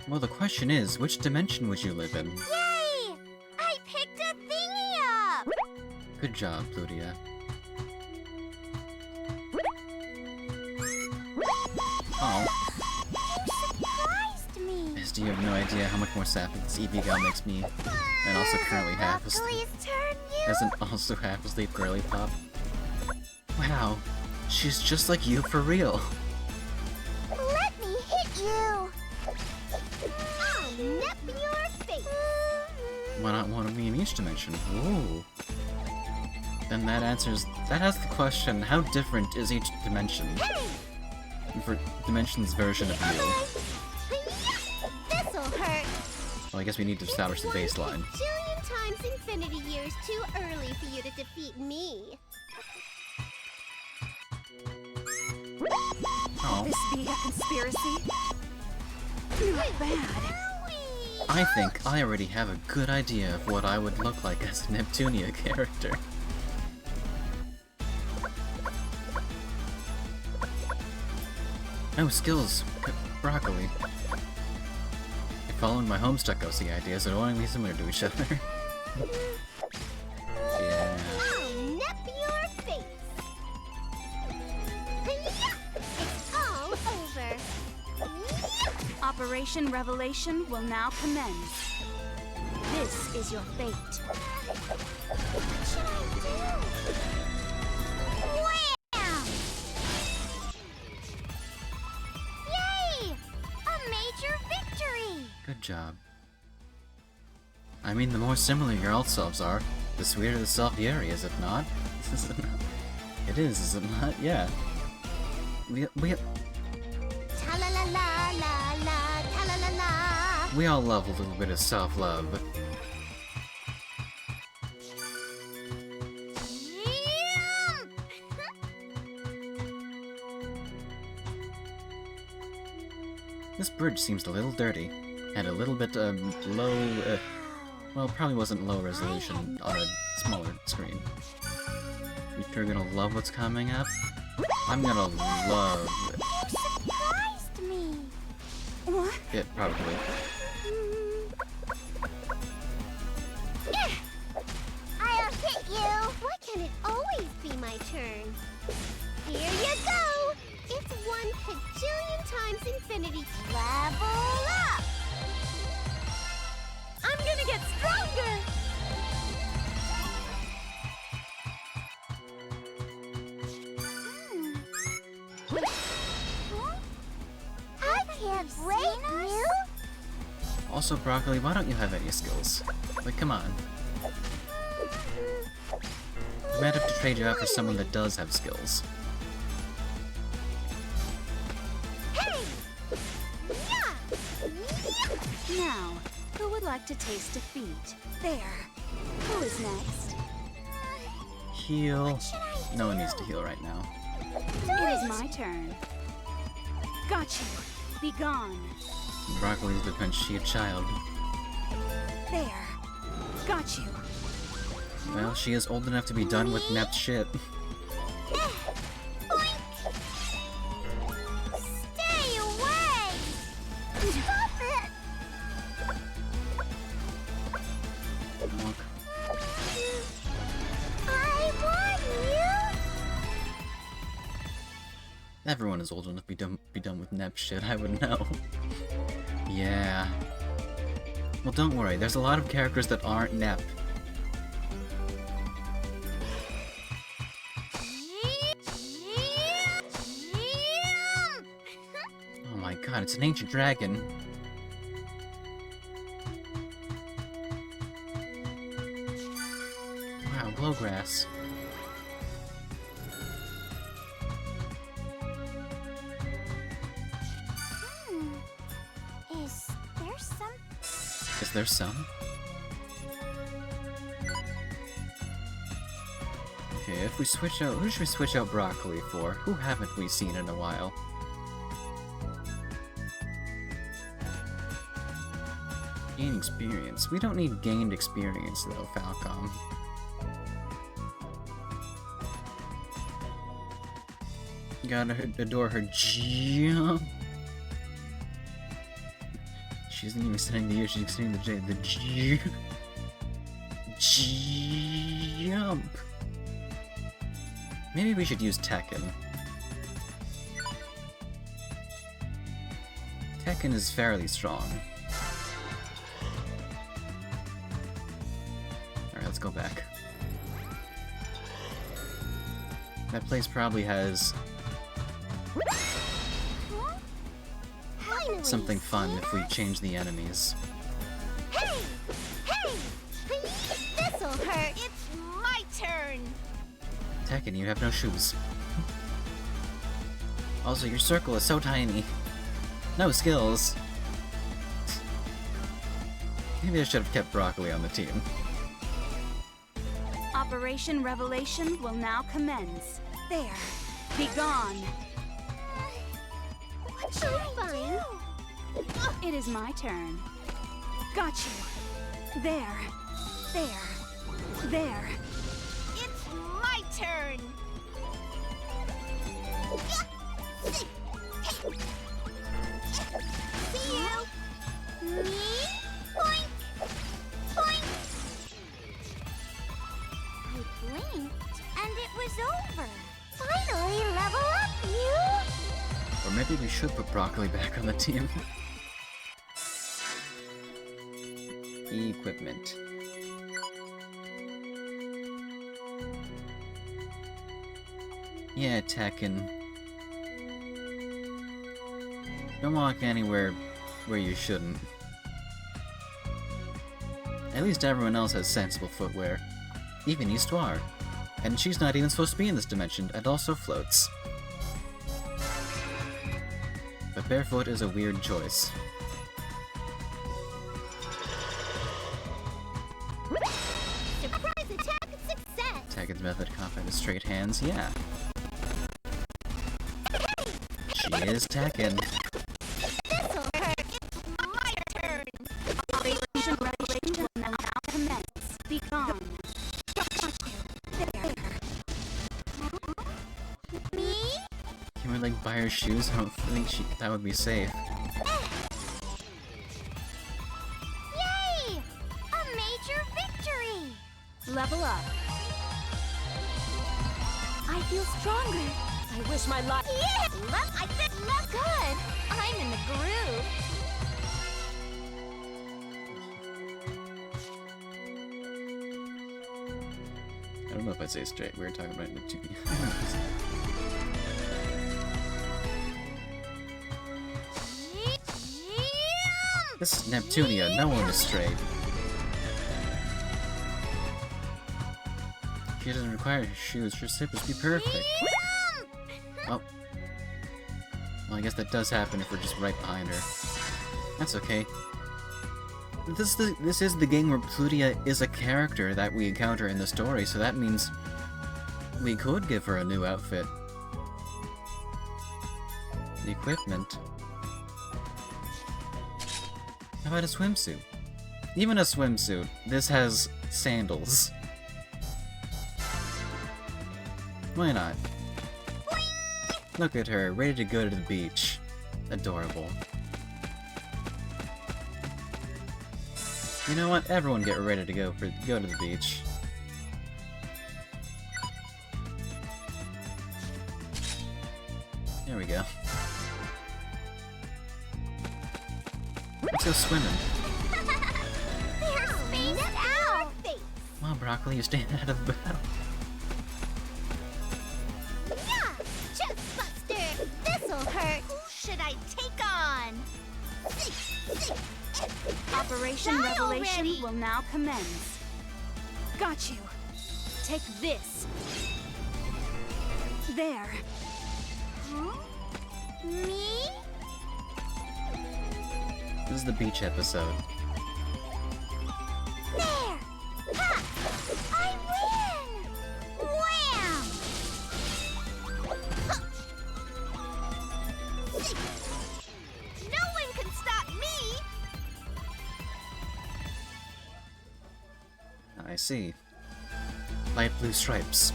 Well, the question is, which dimension would you live in? Yay! I picked a thingy up! Good job, Plutia. Oh, Surprised me. Misty, you have no idea how much more sappy this EV gal makes me. And also currently half asleep. Broccoli's turn, you! As an also half asleep girly pop. Wow, she's just like you for real. Let me hit you. I'll nip your face. Why not one of me in each dimension? Ooh. Then that answers... that has the question, how different is each dimension? For Dimension's version of you. This'll hurt. Well, I guess we need to establish the baseline. Jillion times infinity years too early for you to defeat me. Oh. This be a conspiracy? Not bad. I think I already have a good idea of what I would look like as a Neptunia character. No skills, broccoli. Following my Homestuck OC ideas are annoyingly similar to each other. Yeah. I'll nip your face. It's all over. Operation Revelation will now commence. This is your fate. What should I do? Wham! Yay! A major victory! Good job. I mean, the more similar your alt selves are, the sweeter the self-Yuri is, if not. It is it not? Yeah. We Ta-la-la-la-la-la, ta-la-la-la. We all love a little bit of self-love. This bridge seems a little dirty, and a little bit, low, well, probably wasn't low resolution on a smaller screen. You sure gonna love what's coming up? I'm gonna love it. Surprised me. What? It, probably. I'll hit you. Why can't it always be my turn? Here you go. It's 1 kajillion times infinity. Level up. I'm gonna get stronger. I can't break you. Also, Broccoli, why don't you have any skills? Like, come on. I might have to trade you out for someone that does have skills. Hey! Yeah! Now, who would like to taste defeat? There. Who is next? Heal. No one needs to heal right now. It is my turn. Got you. Be gone. Broccoli's because she a child. There. Got you. Well, she is old enough to be done with Nep's shit. Stay away! Stop it! Look. I want you! Everyone is old enough to be done with Nep's shit, I would know. Yeah. Well, don't worry, there's a lot of characters that aren't Nep. Oh my god, it's an ancient dragon. Wow, glowgrass. Is there some? Is there some? Okay, if we switch out, who should we switch out Broccoli for? Who haven't we seen in a while? Gain experience. We don't need gained experience though, Falcom. Gotta adore her jump. She isn't even saying the U, she's saying the J. The jump. Maybe we should use Tekken. Tekken is fairly strong. Alright, let's go back. That place probably has Finally, something fun if we change the enemies. Hey! Hey! This'll hurt. It's my turn. Tekken, you have no shoes. Also, your circle is so tiny. No skills. Maybe I should have kept Broccoli on the team. Operation Revelation will now commence. There. Be gone. What should I do? It is my turn. Got you. There. There. There. It's my turn. See you. Me? Boink! Boink! I blinked, and it was over. Finally, level up, you! Or maybe we should put Broccoli back on the team. Equipment. Yeah, Tekken. Don't walk anywhere where you shouldn't. At least everyone else has sensible footwear. Even Histoire. And she's not even supposed to be in this dimension, and also floats. But barefoot is a weird choice. Tekken's method caught by the straight hands, yeah. She is Tekken. This'll hurt. It's my turn. Operation Revelation will now commence. Be gone. Me? Can we like buy her shoes? I don't think that would be safe. Yay! A major victory! Level up. I feel stronger. I wish my life. Yeah! I said look good! I'm in the groove. I don't know if I'd say straight. We were talking about Neptunia. This is Neptunia. No one is straight. She doesn't require shoes. Her slip must be perfect. Oh. Well, I guess that does happen if we're just right behind her. That's okay. This is the game where Plutia is a character that we encounter in the story, so that means we could give her a new outfit. The equipment. How about a swimsuit? Even a swimsuit. This has sandals. Why not? Look at her, ready to go to the beach. Adorable. You know what? Everyone get ready to go to the beach. There we go. Let's go swimming. They're spaced out! Come on, Broccoli, you're staying out of the battle. Yeah! Chest Buster! This'll hurt! Who should I take on? Operation Die Revelation already! will now commence. Got you. Take this. There. Huh? Me? This is the beach episode. There! Ha! I win! Wham! No one can stop me! I see. Light blue stripes.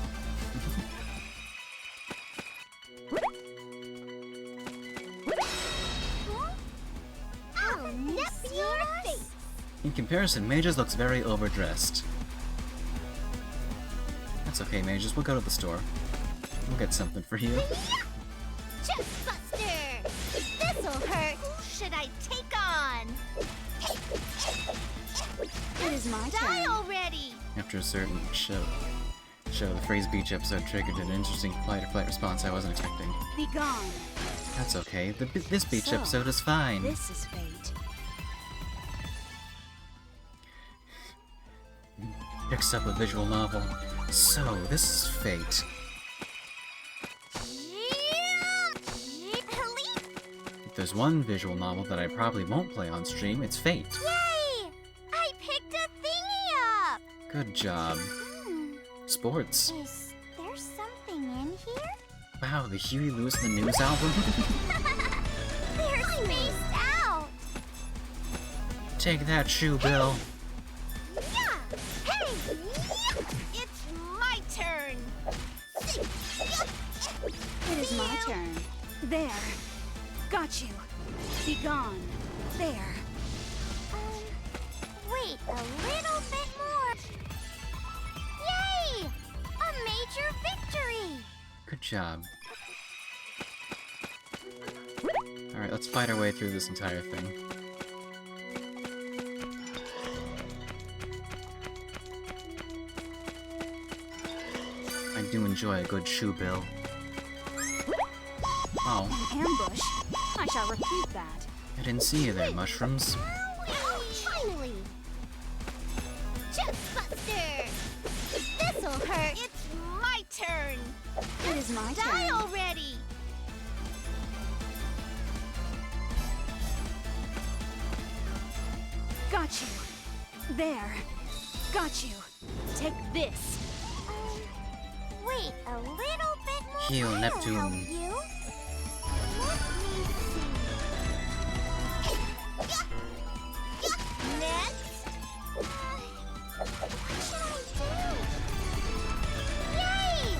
I'll nip your face! In comparison, Mages looks very overdressed. That's okay, Mages. We'll go to the store. We'll get something for you. Chest Buster! This'll hurt! Who should I take on? It is my Die turn. already! After a certain show, the phrase beach episode triggered an interesting fight or flight response I wasn't expecting. Be gone. That's okay. This beach So, episode is fine. This is fate. Picks up a visual novel. So, this is fate. If there's one visual novel that I probably won't play on stream, it's Fate. Yay! I picked a thingy up! Good job. Sports. Is there something in here? Wow, the Huey Lewis in the News album? They're spaced out! Take that, Shoe Bill. Yeah! Hey! It's my turn! It is my turn. There. Got you. Be gone. There. Wait a little bit more. Yay! A major victory! Good job. Alright, let's fight our way through this entire thing. I do enjoy a good Shoe Bill. Oh, An ambush. I shall repeat that. I didn't see you there, mushrooms. Oh, finally! Chest Buster! This'll hurt! It's my turn! It is my Die turn. already! Got you. There. Got you. Take this. Wait, a little bit more. Heal, I'll Neptune. help you. Let me see. Next. What should I do? Yay!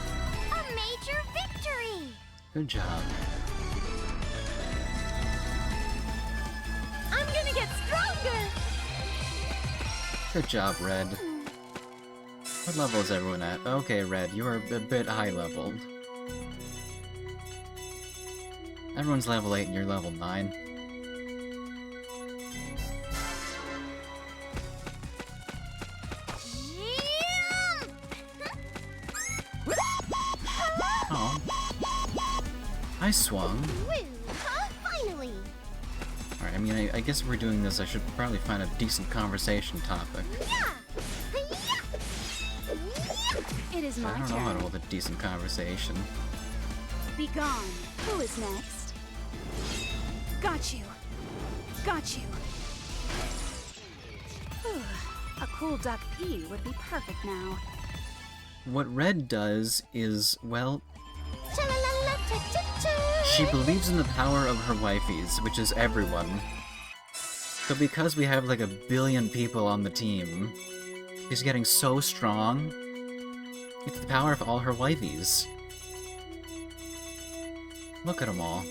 A major victory! Good job. I'm gonna get stronger! Good job, Red. What level is everyone at? Okay, Red, you are a bit high leveled. Everyone's level 8 and you're level 9. Oh. I swung. Woo, huh? Finally! Alright, I mean, I guess if we're doing this, I should probably find a decent conversation topic. Yeah! It is I my don't know how to turn. hold a decent conversation. Be gone. Who is next? Got you. Got you. Whew. A cool duck pee would be perfect now. What Red does is, well, Cha-la-la-la-cha-cha-cha. she believes in the power of her wifeys, which is everyone. So because we have like 1 billion people on the team, she's getting so strong. It's the power of all her wifeys. Look at them all.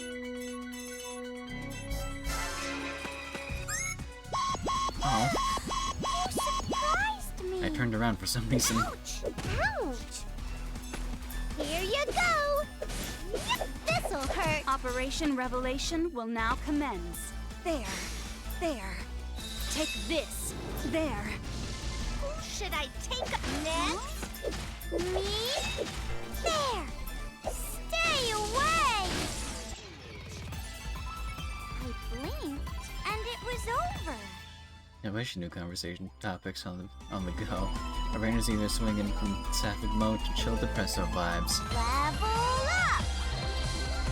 Oh, You surprised me. I turned around for some reason. Ouch! Ouch! Here you go! This'll hurt! Operation Revelation will now commence. There. There. Take this. There. Who should I take next? Me? There! Stay away! I blinked, and it was over. I wish you knew conversation topics on the go. Arena's either swinging from sapphic mode to chill depresso vibes. Level up!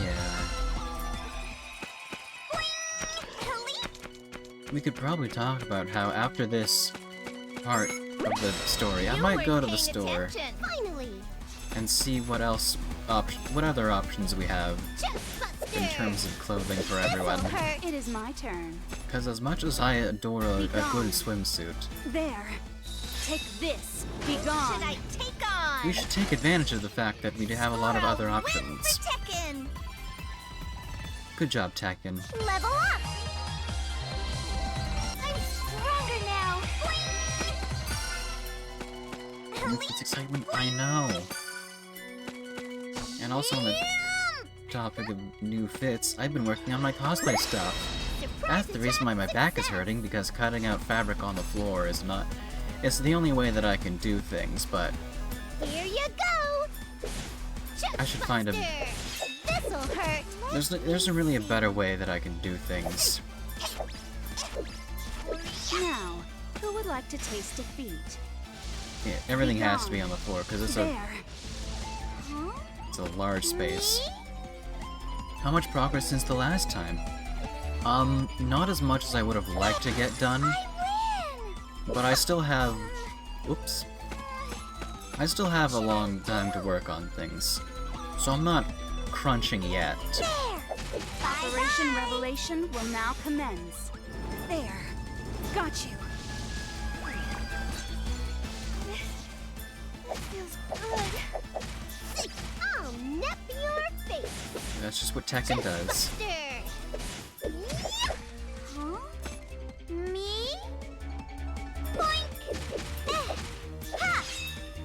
Yeah. We could probably talk about how after this part of the story, I might go to the store Finally! and see what else what other options we have in terms of clothing for everyone. It is my turn. Because as much as I adore a good swimsuit, There. Take this. Be Should gone. I take on? we should take advantage of the fact that we do have a lot of other Win options. for Tekken! Good job, Tekken. Level up! I'm stronger now! It's excitement, I know. And also on the topic of new fits, I've been working on my cosplay stuff. That's the reason why my back is hurting, because cutting out fabric on the floor is not... It's the only way that I can do things, but Here you go! I should find a... This'll hurt! There's really a better way that I can do things. Now, who would like to taste defeat? Yeah, everything has to be on the floor, because it's There. a large space. How much progress since the last time? Not as much as I would have liked to get done, I win! but I still have... Oops. I still have a long time to work on things, so I'm not crunching yet. There! Operation Bye-bye. Revelation will now commence. There. Got you. This feels good. I'll nip your face. That's just what Tekken does. Buster. Huh? Me? Boink. Ha!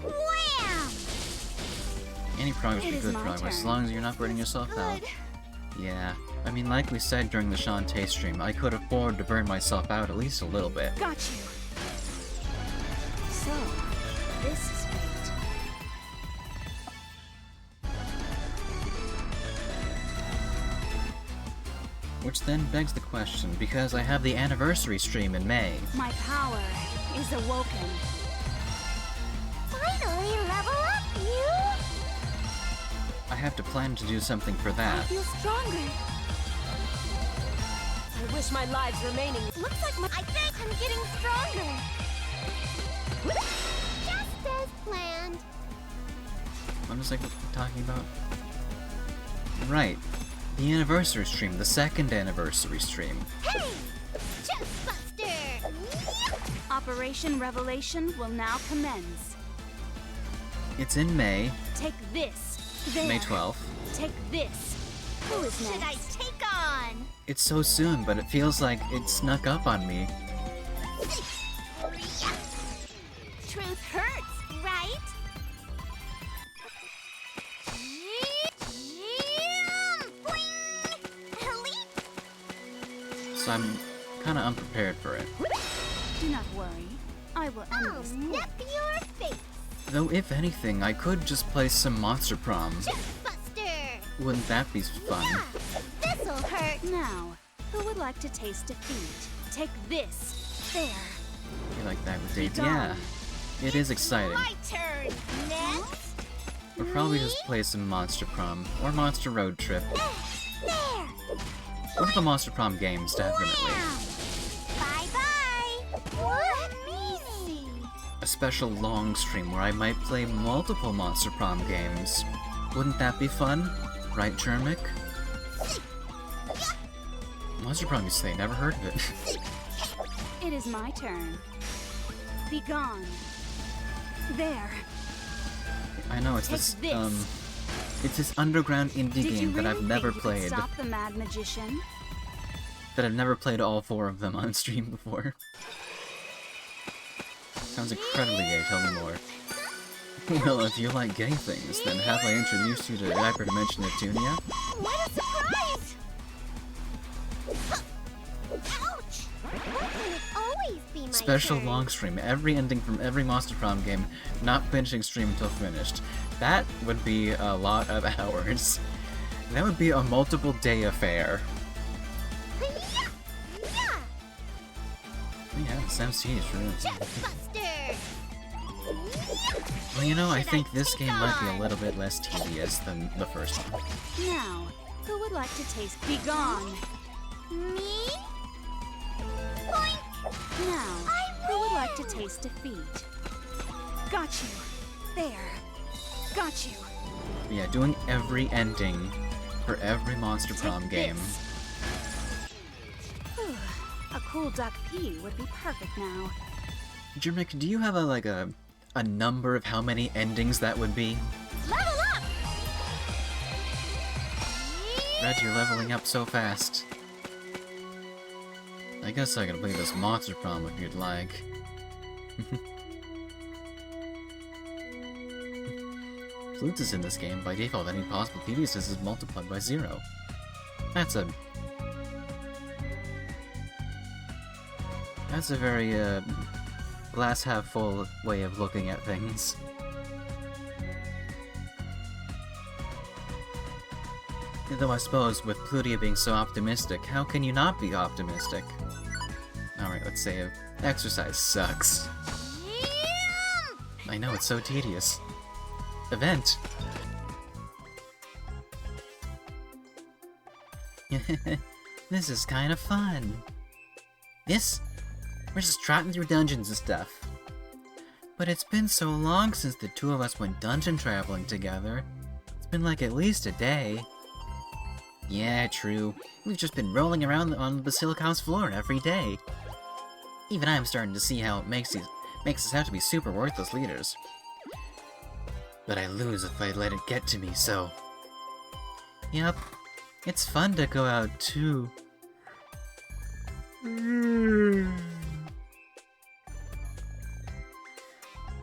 Wham! Any progress It is is good my progress, as turn. long as you're not burning yourself out. Good. Yeah. I mean, like we said during the Shantae stream, I could afford to burn myself out at least a little bit. Got you. So, this is fate. Which then begs the question, because I have the anniversary stream in May. My power is awoken. Finally level up, you! I have to plan to do something for that. Feel stronger. I wish my lives remaining. Looks like I think I'm getting stronger. Just as planned. I'm just like talking about. Right. The anniversary stream, the second anniversary stream. Hey! Chest Buster! Operation Revelation will now commence. It's in May, Take this. There. May 12th. Take this. Who is Should I next? take on? It's so soon, but it feels like it snuck up on me. Truth hurts, right? So I'm kinda unprepared for it. Do not worry. I will end I'll this. nip your face, Though if anything, I could just play some Monster Prom. Chest Buster! Wouldn't that be fun? This'll hurt! Now, who would like to taste defeat? Take this. There. You like that with Dave? Be gone. Yeah. It is exciting. My turn. Next. We'll probably just play some Monster Prom or Monster Road Trip. There! One of the Monster Prom games, definitely. Bye-bye! Let me see. A special long stream where I might play multiple Monster Prom games. Wouldn't that be fun? Right, Jermic? Monster Prom, you say? Never heard of it. It is my turn. Be gone. There. I know, it's Take this, this. it's this underground indie Did you game that really I've never think you could played. stop the Mad Magician? That I've never played all 4 of them on stream before. Sounds incredibly gay, tell me more. Well, if you like gay things, then have I introduced you to Hyperdimension Neptunia? What a surprise! Ouch! Why can it always be my Special turn? long stream, every ending from every Monster Prom game, not finishing stream until finished. That would be a lot of hours. That would be a multiple day affair. Yeah! Yeah! Yeah, sounds tedious, really. Chest Buster! Well, you know, I Should I think this take game might be a on? little bit less tedious than the first one. Now, who would like to taste Be gone? Me? Boink! Now, who would like to taste defeat? Got you. There. Got you. Yeah, doing every ending for every Monster Prom Take game. this. Whew, a cool duck pea would be perfect now. Jermic, do you have a number of how many endings that would be? Level up. Red, you're leveling up so fast. I guess I can play this Monster Prom if you'd like. Flutes is in this game. By default, any possible tediousness is multiplied by 0. That's a very, glass half full way of looking at things. Though I suppose, with Plutia being so optimistic, how can you not be optimistic? Alright, let's say exercise sucks. I know, it's so tedious. Event! This is kind of fun. We're just trotting through dungeons and stuff. But it's been so long since the two of us went dungeon traveling together. It's been like at least a day. Yeah, true. We've just been rolling around on the Basilica's floor every day. Even I'm starting to see how it makes us out to be super worthless leaders. But I lose if I let it get to me, so... Yep. It's fun to go out, too.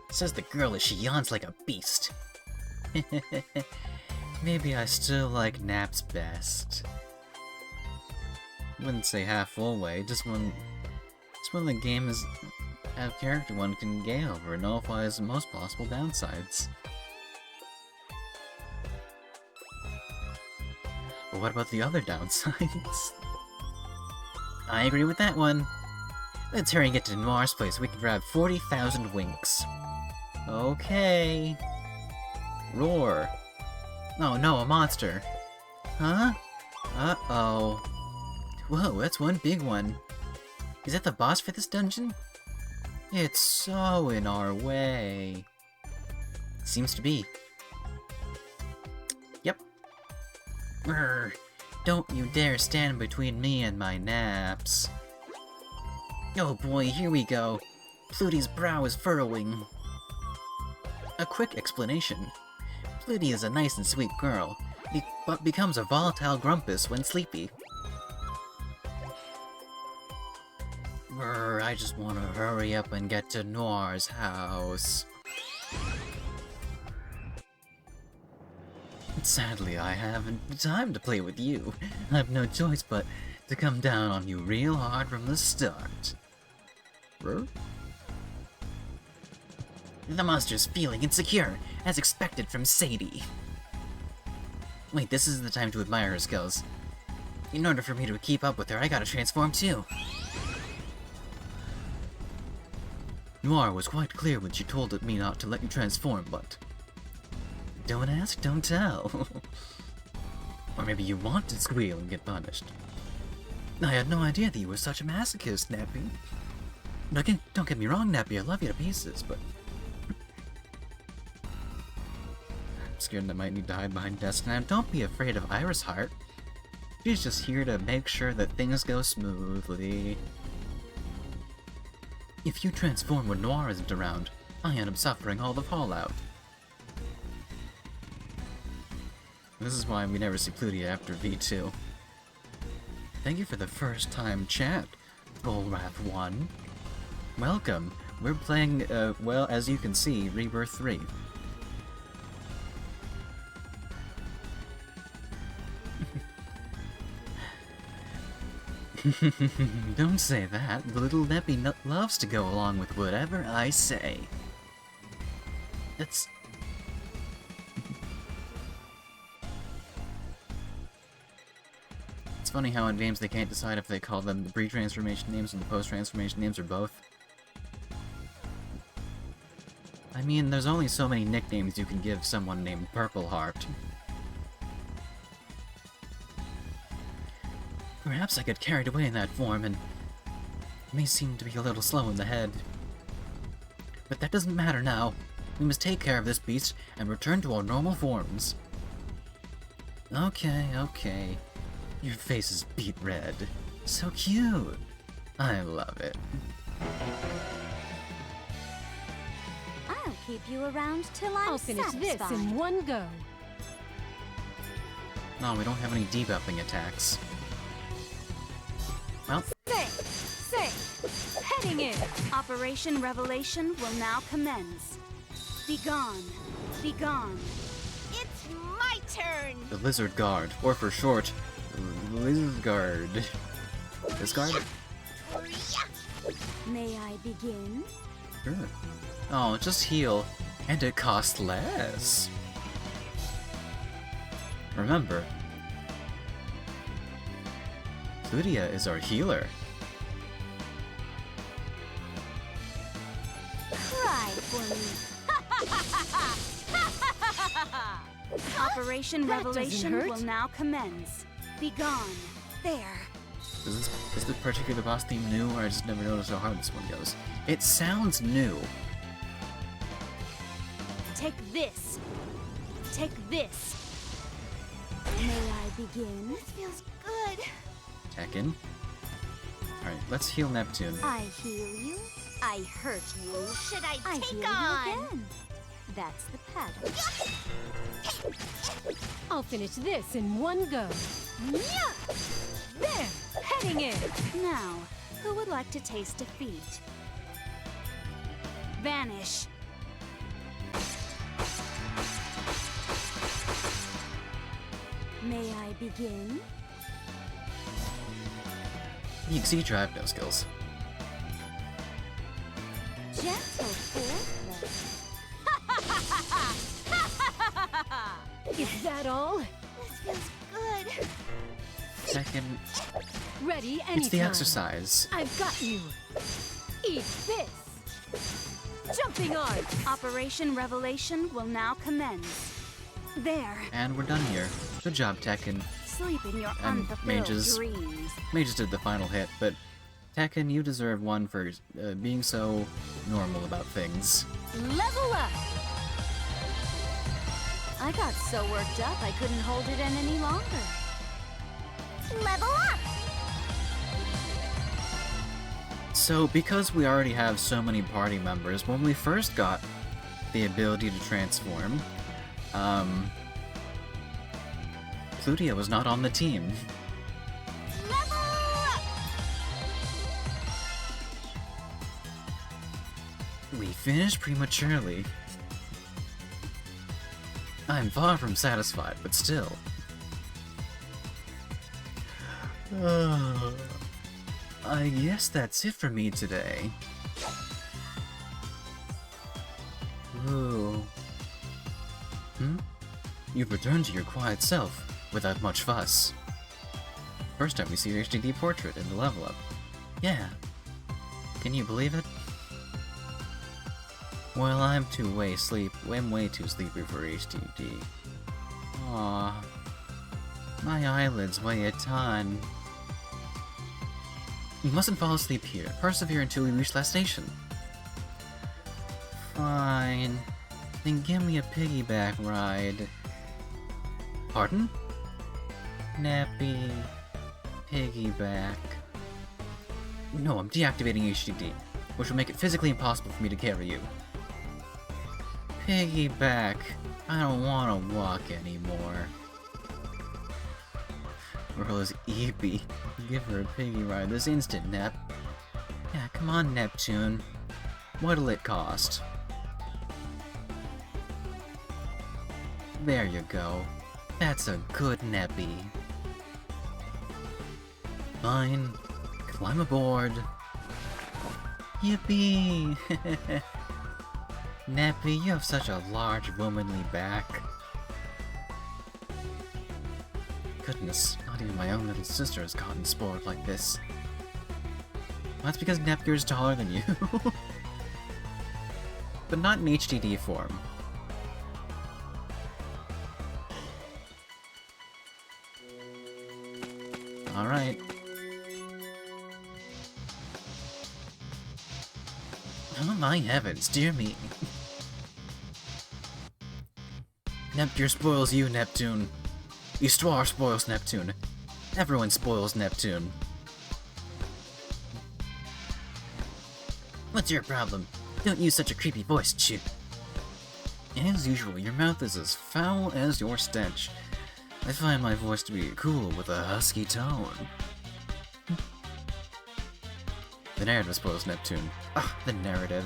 Says the girl as she yawns like a beast. Maybe I still like naps best. Wouldn't say half full way, just when the game is out of character one can gay over and nullifies the most possible downsides. But what about the other downsides? I agree with that one. Let's hurry and get to Noire's place so we can grab 40,000 winks. Okay. Roar. Oh no, a monster. Huh? Uh-oh. Whoa, that's one big one. Is that the boss for this dungeon? It's so in our way. Seems to be. Brr, don't you dare stand between me and my naps. Oh boy, here we go. Plutie's brow is furrowing. A quick explanation. Plutie is a nice and sweet girl, but becomes a volatile grumpus when sleepy. Brr, I just want to hurry up and get to Noire's house. Sadly, I haven't time to play with you. I have no choice but to come down on you real hard from the start. Brr? The monster's feeling insecure, as expected from Sadie. Wait, this is the time to admire her skills. In order for me to keep up with her, I gotta transform too. Noire was quite clear when she told me not to let you transform, but... don't ask, don't tell. Or maybe you want to squeal and get punished. I had no idea that you were such a masochist, Nappy. Don't get me wrong, Nappy, I love you to pieces, but... I'm scared I might need to hide behind desk now. Don't be afraid of Iris Heart. She's just here to make sure that things go smoothly. If you transform when Noire isn't around, I end up suffering all the fallout. This is why we never see Plutie after V2. Thank you for the first time chat, Golrath 1. Welcome. We're playing, well, as you can see, Rebirth 3. Don't say that. The little Neppy loves to go along with whatever I say. It's... It's funny how in games they can't decide if they call them the pre-transformation names or the post-transformation names or both. I mean, there's only so many nicknames you can give someone named Purple Heart. Perhaps I get carried away in that form and may seem to be a little slow in the head. But that doesn't matter now. We must take care of this beast and return to our normal forms. Okay, okay. Your face is beet red. So cute. I love it. I'll keep you around till I'm I'll finish satisfied. this in one go. No, we don't have any debuffing attacks. Well, Say, heading in. Operation Revelation will now commence. Be gone. Be gone. It's my turn. the Lizard Guard, or for short, Lizard Guard. This guard? May I begin? Sure. Oh, just heal, and it costs less. Remember, Lydia is our healer. Cry for me. Operation That doesn't Revelation hurt. will now commence. Be gone. There. Is this particular boss theme new, or I just never noticed how hard this one goes? It sounds new. Take this. Take this. May I begin? This feels good. Tekken. Alright, let's heal Neptune. I heal you. I hurt you. Who should I I take heal on? you again. That's the pattern. I'll finish this in one go. There! Heading in! Now, who would like to taste defeat? Vanish. May I begin? You can see I have no skills. Gentle foreplay. Is that all? This feels good. Tekken, Ready anytime. it's the exercise. I've got you. Eat this. Jumping arm. Operation Revelation will now commence. There. And we're done here. Good job, Tekken. Sleep in your And unfulfilled mages. dreams. Mages did the final hit, but Tekken, you deserve one for being so normal about things. Level up. I got so worked up I couldn't hold it in any longer. Level up! So, because we already have so many party members, when we first got the ability to transform, Plutia was not on the team. Level up! We finished prematurely. I'm far from satisfied, but still. I guess that's it for me today. Ooh. You've returned to your quiet self, without much fuss. First time we see your HDD portrait in the level up. Yeah. Can you believe it? Well, I'm way too sleepy for HDD. Aww. My eyelids weigh a ton. You mustn't fall asleep here. Persevere until we reach that station. Fine. Then give me a piggyback ride. Pardon? Nappy. Piggyback. No, I'm deactivating HDD, which will make it physically impossible for me to carry you. Piggyback. I don't want to walk anymore. Girl is eepy. Give her a piggy ride this instant, Nep. Yeah, come on, Neptune. What'll it cost? There you go. That's a good Neppy. Fine. Climb aboard. Yippee! Neppy, you have such a large womanly back. Goodness, not even my own little sister has gotten spoiled like this. Well, that's because Nepgear's taller than you. But not in HDD form. Alright. Oh my heavens, dear me. Nepgear spoils you, Neptune. Histoire spoils Neptune. Everyone spoils Neptune. What's your problem? Don't use such a creepy voice, Chip. As usual, your mouth is as foul as your stench. I find my voice to be cool with a husky tone. The narrative spoils Neptune. Ugh, the narrative.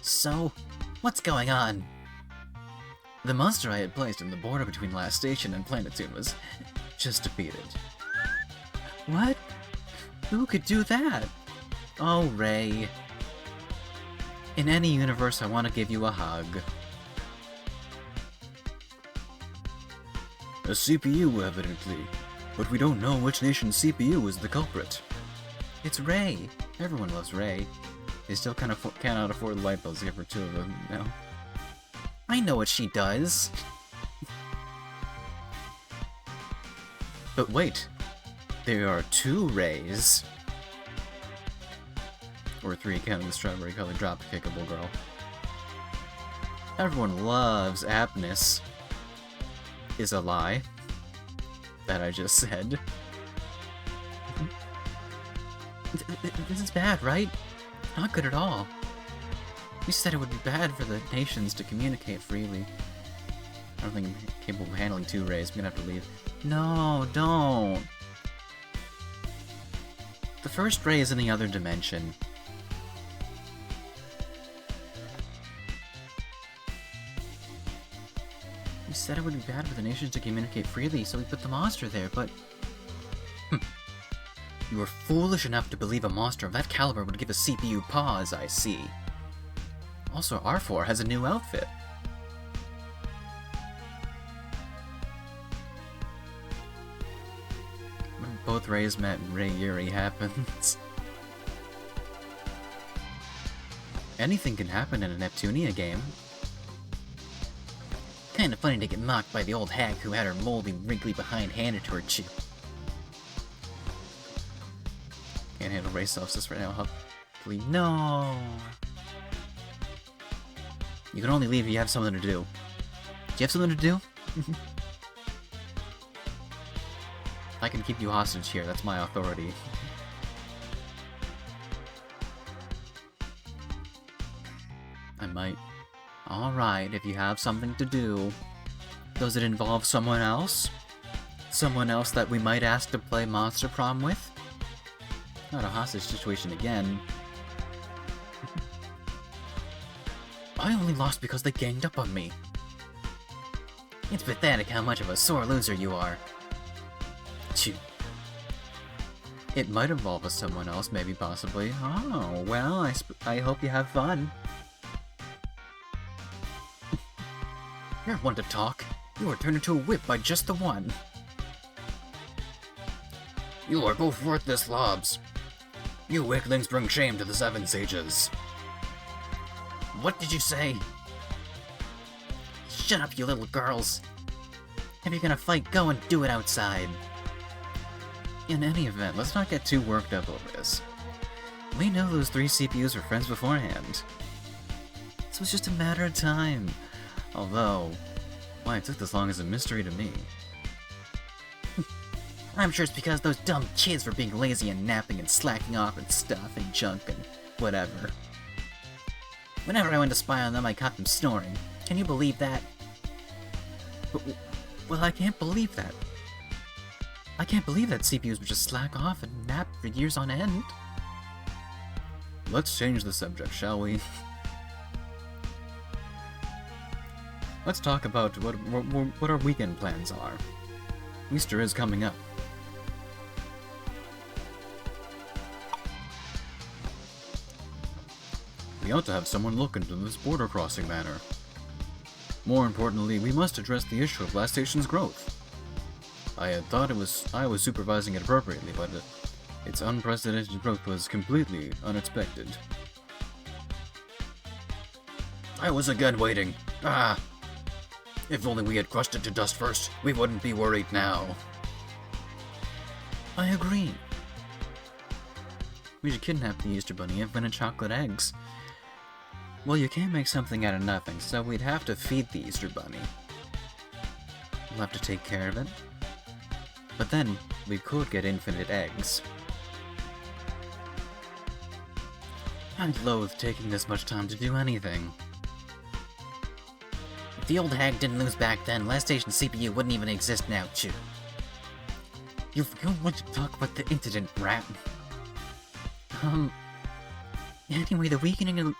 So, what's going on? The monster I had placed in the border between last station and Planetoon was just defeated. What? Who could do that? Oh, Ray. In any universe, I want to give you a hug. A CPU, evidently. But we don't know which nation's CPU is the culprit. It's Ray. Everyone loves Ray. They still cannot afford light bills, give her two of them now. I know what she does. But wait. There are two Rays. Or three, counting the strawberry-colored drop-kickable girl. Everyone loves Apness. Is a lie. That I just said. This is bad, right? Not good at all. You said it would be bad for the nations to communicate freely. I don't think I'm capable of handling two Rays. I'm gonna have to leave. No, don't! The first Ray is in the other dimension. You said it would be bad for the nations to communicate freely, so we put the monster there, but... You were foolish enough to believe a monster of that caliber would give a CPU pause, I see. Also, R4 has a new outfit. When both Rays met, Ray Yuri happens. Anything can happen in a Neptunia game. Kinda funny to get mocked by the old hag who had her moldy, wrinkly behind handed to her cheek. Can't handle Ray Solstice right now, hopefully. No! You can only leave if you have something to do. Do you have something to do? I can keep you hostage here, that's my authority. I might. Alright, if you have something to do. Does it involve someone else? Someone else that we might ask to play Monster Prom with? Not a hostage situation again. I only lost because they ganged up on me. It's pathetic how much of a sore loser you are. Choo. It might involve with someone else, maybe, possibly. Oh, well, I hope you have fun. You're one to talk. You were turned into a whip by just the one. You are both worthless lobs. You weaklings bring shame to the Seven Sages. What did you say? Shut up, you little girls. If you're gonna fight, go and do it outside. In any event, let's not get too worked up over this. We know those 3 CPUs were friends beforehand. This was just a matter of time. Although, why it took this long is a mystery to me. I'm sure it's because those dumb kids were being lazy and napping and slacking off and stuff and junk and whatever. Whenever I went to spy on them, I caught them snoring. Can you believe that? Well, I can't believe that. I can't believe that CPUs would just slack off and nap for years on end. Let's change the subject, shall we? Let's talk about what our weekend plans are. Easter is coming up. We ought to have someone look into this border crossing matter. More importantly, we must address the issue of last station's growth. I had thought I was supervising it appropriately, but its unprecedented growth was completely unexpected. I was again waiting. Ah! If only we had crushed it to dust first, we wouldn't be worried now. I agree. We should kidnap the Easter Bunny and find chocolate eggs. Well, you can't make something out of nothing, so we'd have to feed the Easter Bunny. We'll have to take care of it. But then, we could get infinite eggs. I'd loathe taking this much time to do anything. If the old hag didn't lose back then, last station CPU wouldn't even exist now, Chew. You want to talk about the incident, brat? Anyway, the weakening of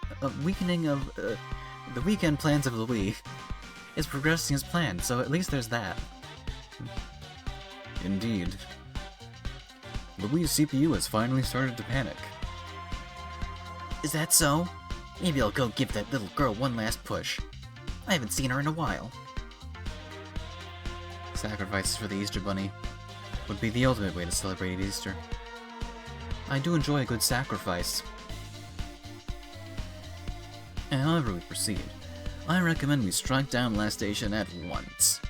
the weekend plans of the Wii is progressing as planned, so at least there's that. Indeed. The Wii's CPU has finally started to panic. Is that so? Maybe I'll go give that little girl one last push. I haven't seen her in a while. Sacrifices for the Easter Bunny would be the ultimate way to celebrate Easter. I do enjoy a good sacrifice. However we proceed, I recommend we strike down last station at once.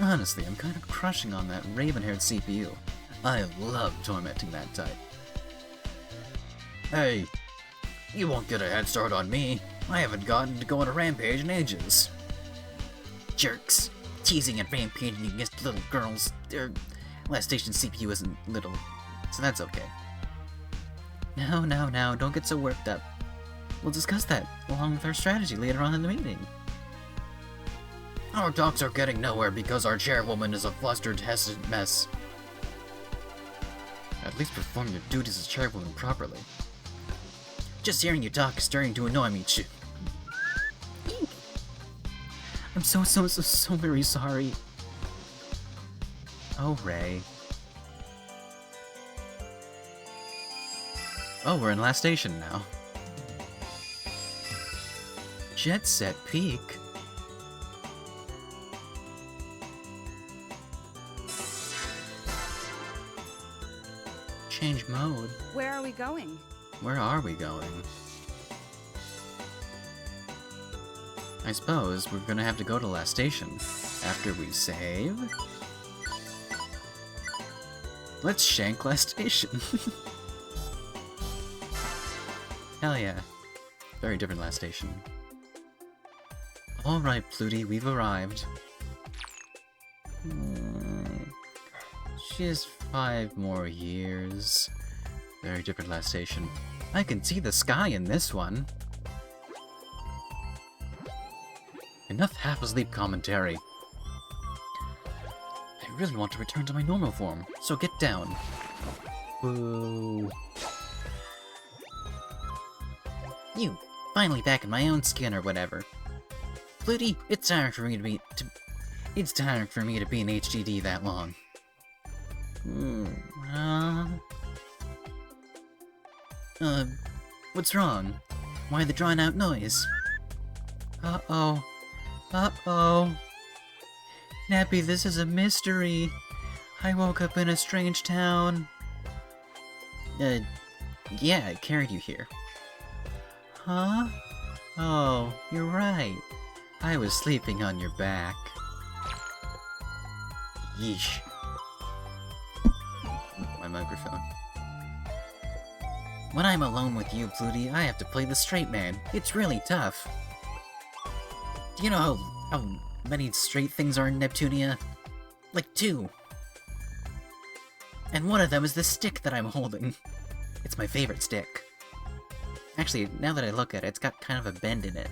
Honestly, I'm kind of crushing on that raven-haired CPU. I love tormenting that type. Hey, you won't get a head start on me. I haven't gotten to go on a rampage in ages. Jerks. Teasing and rampaging against little girls. Last station CPU isn't little, so that's okay. Now, don't get so worked up. We'll discuss that, along with our strategy later on in the meeting. Our talks are getting nowhere because our chairwoman is a flustered, hesitant mess. At least perform your duties as chairwoman properly. Just hearing you talk is starting to annoy me, Chew. I'm so very sorry. Oh, Ray. Oh, we're in last station now. Jet Set Peak. Change mode. Where are we going? Where are we going? I suppose we're gonna have to go to last station after we save. Let's shank last station. Hell yeah. Very different last station. Alright, Pluty, we've arrived. She has 5 more years. Very different last station. I can see the sky in this one. Enough half-asleep commentary. I really want to return to my normal form, so get down. Boo. You, finally back in my own skin or whatever. Pluty, it's time for me to be in HDD that long. What's wrong? Why the drawn-out noise? Uh-oh. Uh-oh. Nappy, this is a mystery. I woke up in a strange town. Yeah, I carried you here. Huh? Oh, you're right. I was sleeping on your back. Yeesh. My microphone. When I'm alone with you, Pluty, I have to play the straight man. It's really tough. Do you know how many straight things are in Neptunia? Like 2. And one of them is the stick that I'm holding. It's my favorite stick. Actually, now that I look at it, it's got kind of a bend in it.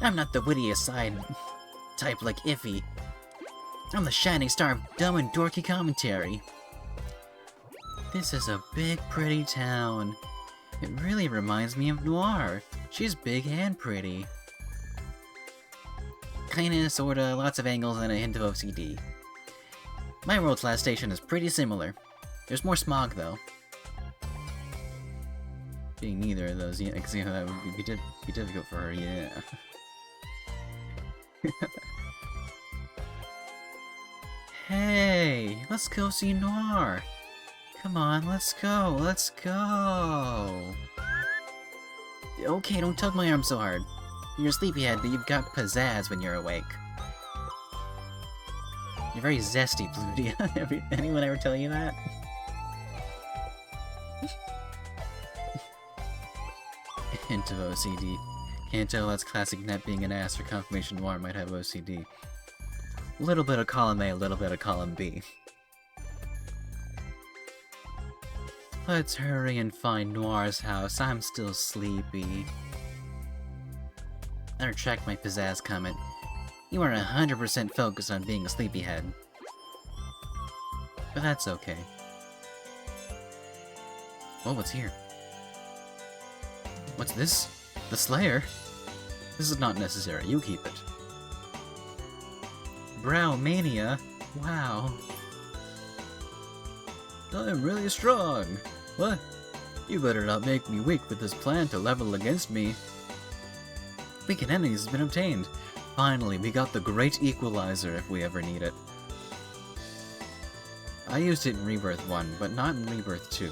I'm not the witty aside type like Iffy. I'm the shining star of dumb and dorky commentary. This is a big, pretty town. It really reminds me of Noire. She's big and pretty. Kinda, sorta, lots of angles and a hint of OCD. My world's last station is pretty similar. There's more smog, though. Being neither of those, yeah, because, you know, that would be difficult for her, yeah. Hey, let's go see Noire. Come on, let's go, let's go. Okay, don't tug my arm so hard. You're a sleepyhead, but you've got pizzazz when you're awake. You're very zesty, Pluty. Anyone ever tell you that? Hint of OCD. Can't tell that's classic Net being an ass, or confirmation Noire might have OCD. Little bit of column A, little bit of column B. Let's hurry and find Noire's house. I'm still sleepy. I retract my pizzazz comment. You are 100% focused on being a sleepyhead. But that's okay. Oh, what's here? What's this? The Slayer? This is not necessary. You keep it. Brow Mania? Wow. I'm really strong. What? You better not make me weak with this plan to level against me. Weakened enemies has been obtained. Finally, we got the Great Equalizer if we ever need it. I used it in Rebirth 1, but not in Rebirth 2.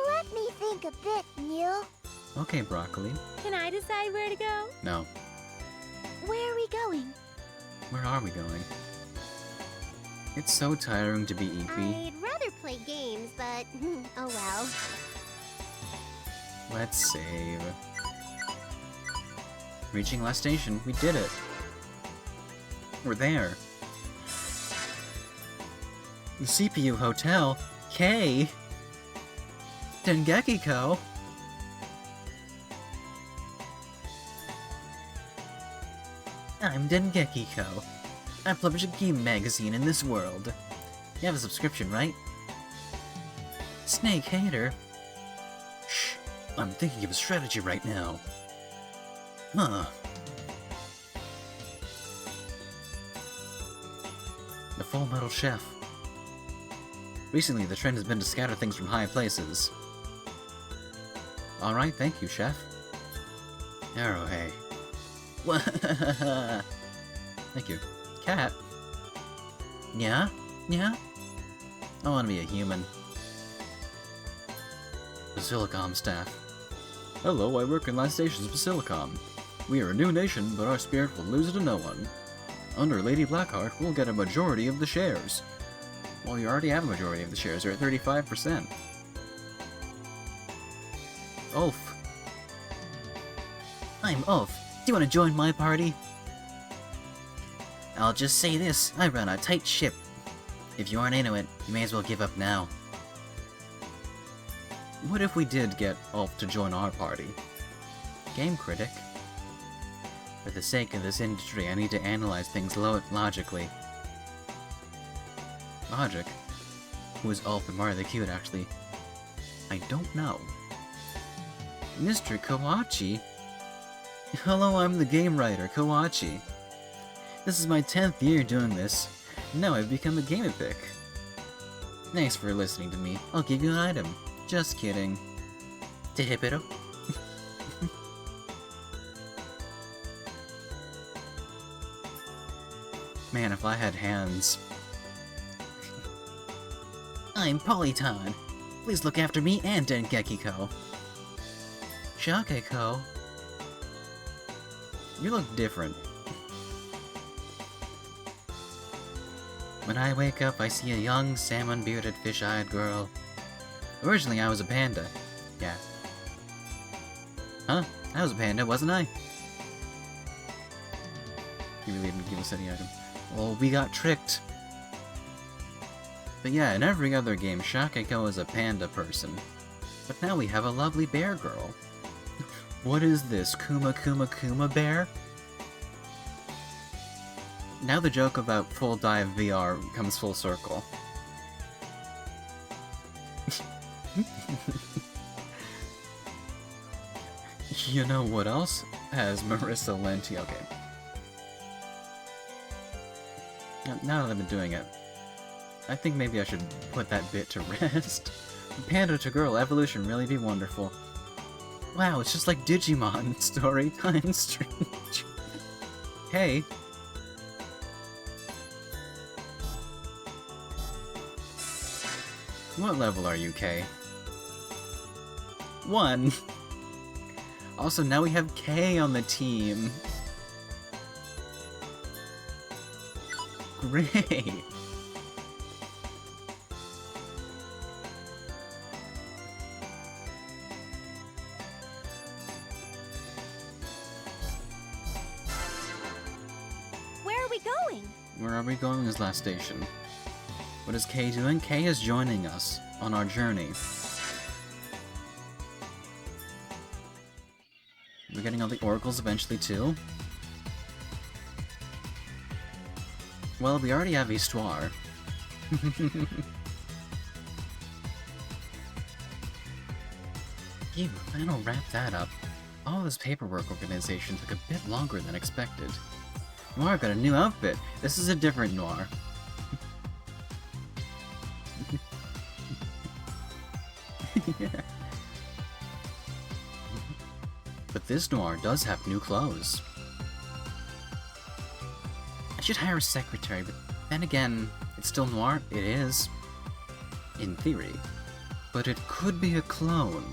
Let me think a bit, Neil. Okay, Broccoli. Can I decide where to go? No. Where are we going? Where are we going? It's so tiring to be Eepy. I'd rather play games, but oh well. Let's save. Reaching last station, we did it. We're there. The CPU Hotel, K. Dengeki-ko. I'm Dengeki-ko. I publish a game magazine in this world. You have a subscription, right? Snake Hater. Shh, I'm thinking of a strategy right now. Huh. The Full Metal Chef. Recently, the trend has been to scatter things from high places. Alright, thank you, Chef. Arrowhay. Thank you. Cat? Yeah? Yeah? I want to be a human. Basilicom staff. Hello, I work in Last Station's Basilicom. We are a new nation, but our spirit will lose it to no one. Under Lady Blackheart, we'll get a majority of the shares. Well, you already have a majority of the shares. You're at 35%. Ulf. I'm Ulf. Do you want to join my party? I'll just say this. I run a tight ship. If you aren't into it, you may as well give up now. What if we did get Ulf to join our party? Game critic. For the sake of this industry, I need to analyze things logically. Logic? Who is Ulf and Mario the Cute, actually? I don't know. Mr. Kawachi? Hello, I'm the game writer, Kawachi. This is my 10th year doing this. Now I've become a game epic. Thanks for listening to me. I'll give you an item. Just kidding. Tehipito. Man, if I had hands. I'm Polyton. Please look after me and Dengeki-ko. Shake-ko. You look different. When I wake up, I see a young, salmon-bearded, fish-eyed girl. Originally, I was a panda. Yeah. Huh? I was a panda, wasn't I? He really didn't give us any item. Well, we got tricked. But yeah, in every other game, Shake-ko is a panda person. But now we have a lovely bear girl. What is this, Kuma Kuma Kuma bear? Now the joke about full dive VR comes full circle. You know what else has Marissa Lenti? Okay. Now that I've been doing it, I think maybe I should put that bit to rest. Panda to girl, evolution really be wonderful. Wow, it's just like Digimon story time strange. Hey. What level are you, Kay? 1. Also, now we have Kay on the team. Great. Where are we going? Where are we going is last station. What is Kay doing? Kay is joining us on our journey. We're getting all the oracles eventually too. Well, we already have Histoire. Phew, I'll wrap that up. All this paperwork organization took a bit longer than expected. Noire got a new outfit. This is a different Noire. Yeah. But this Noire does have new clothes. I should hire a secretary, but then again, it's still Noire. It is. In theory. But it could be a clone.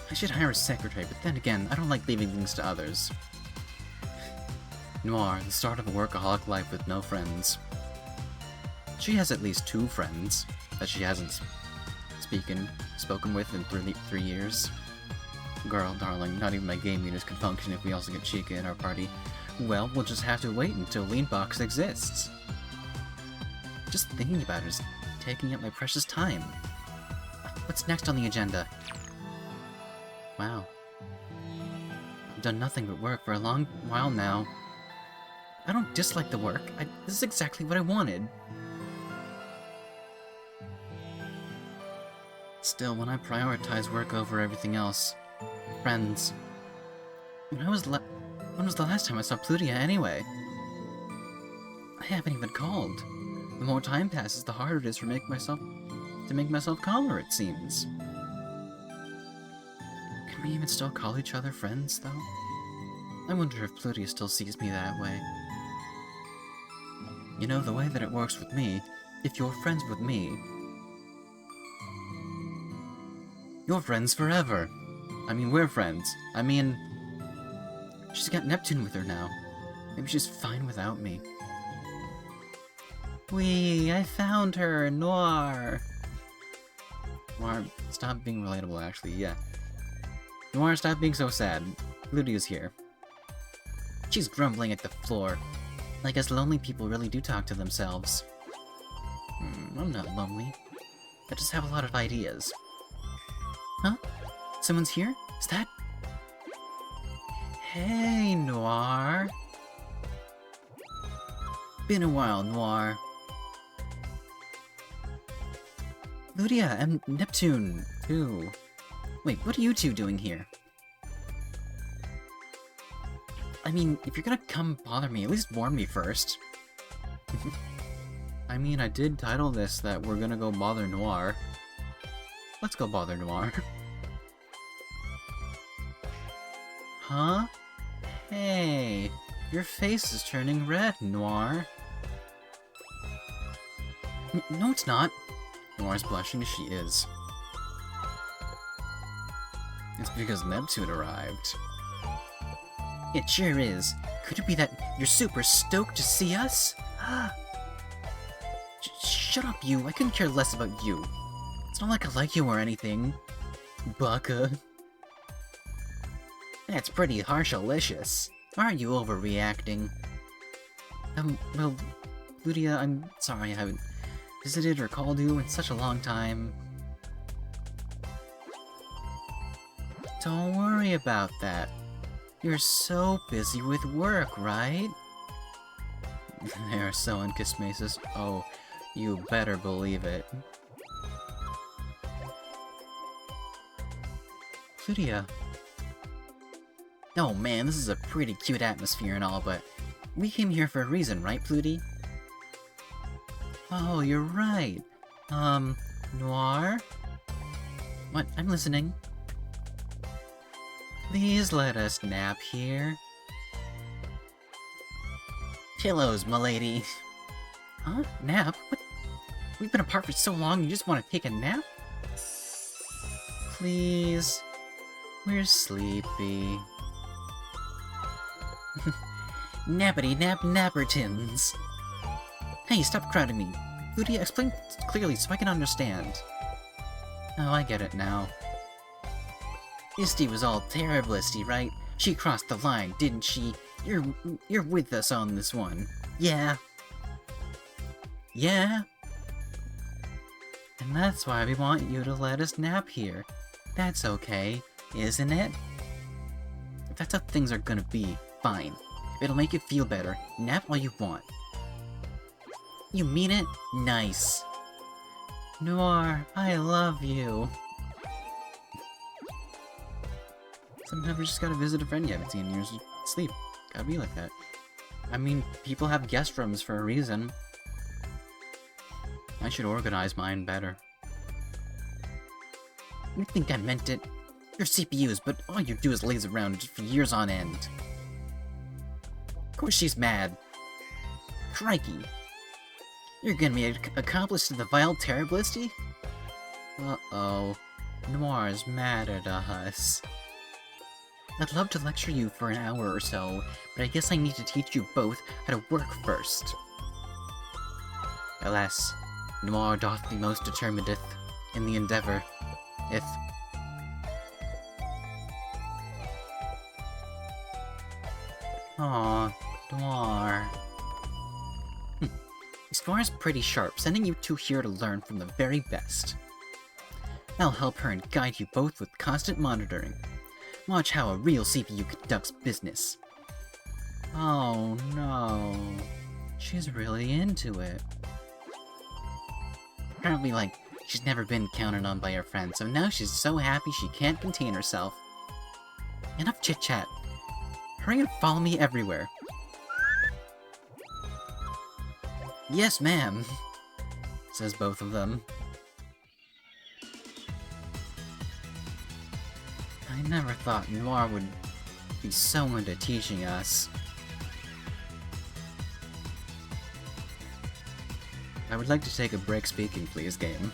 I should hire a secretary, but then again, I don't like leaving things to others. Noire, the start of a workaholic life with no friends. She has at least 2 friends that she hasn't spoken with in 3 years. Girl, darling, not even my game meters can function if we also get Chica in our party. Well, we'll just have to wait until Leanbox exists. Just thinking about it is taking up my precious time. What's next on the agenda? Wow. I've done nothing but work for a long while now. I don't dislike the work. This is exactly what I wanted. Still, when I prioritize work over everything else... Friends... When was the last time I saw Plutia anyway? I haven't even called. The more time passes, the harder it is to make myself call her, it seems. Can we even still call each other friends, though? I wonder if Plutia still sees me that way. You know, the way that it works with me, if you're friends with me, you're friends forever. I mean, we're friends. I mean, she's got Neptune with her now. Maybe she's fine without me. Whee! I found her! Noire! Noire, stop being relatable, actually, yeah. Noire, stop being so sad. Ludia's here. She's grumbling at the floor. Like us lonely people really do talk to themselves. I'm not lonely. I just have a lot of ideas. Huh? Someone's here? Is that... Hey, Noire! Been a while, Noire. Ludia and Neptune, too. Wait, what are you two doing here? I mean, if you're gonna come bother me, at least warn me first. I mean, I did title this that we're gonna go bother Noire. Let's go bother Noire. Huh? Hey, your face is turning red, Noire. No, it's not. Noire's blushing, she is. It's because Neptune arrived. It sure is. Could it be that you're super stoked to see us? Shut up, you. I couldn't care less about you. It's not like I like you or anything. Baka. That's pretty harsh-alicious. Aren't you overreacting? Well, Ludia, I'm sorry I haven't visited or called you in such a long time. Don't worry about that. You're so busy with work, right? They are so unkissmaces. Oh, you better believe it. Ludia. Oh man, this is a pretty cute atmosphere and all, but we came here for a reason, right, Pluty? Oh, you're right. Noire? What? I'm listening. Please let us nap here. Pillows, milady. Huh? Nap? What? We've been apart for so long, you just want to take a nap? Please. We're sleepy. Nappity nap nappertins. Hey, stop crowding me. Ludia, explain clearly so I can understand. Oh, I get it now. Misty was all terriblisty, right? She crossed the line, didn't she? You're with us on this one. Yeah. Yeah? And that's why we want you to let us nap here. That's okay, isn't it? If that's how things are gonna be, fine. If it'll make you feel better, nap all you want. You mean it? Nice. Noire, I love you. Sometimes you just gotta visit a friend you haven't seen in years. Sleep. Gotta be like that. I mean, people have guest rooms for a reason. I should organize mine better. You think I meant it? You're CPUs, but all you do is laze around for years on end. Of course she's mad. Crikey. You're gonna be accomplice to the vile terriblisty? Uh-oh. Noire's mad at us. I'd love to lecture you for an hour or so, but I guess I need to teach you both how to work first. Alas, Noire doth be most determinedeth in the endeavor, if... Aw, Noire. Noire's pretty sharp, sending you two here to learn from the very best. I'll help her and guide you both with constant monitoring. Watch how a real CPU conducts business. Oh no. She's really into it. Probably like, she's never been counted on by her friends, so now she's so happy she can't contain herself. Enough chit-chat. Hurry and follow me everywhere. Yes, ma'am, says both of them. I never thought Noire would be so into teaching us. I would like to take a break speaking, please, game.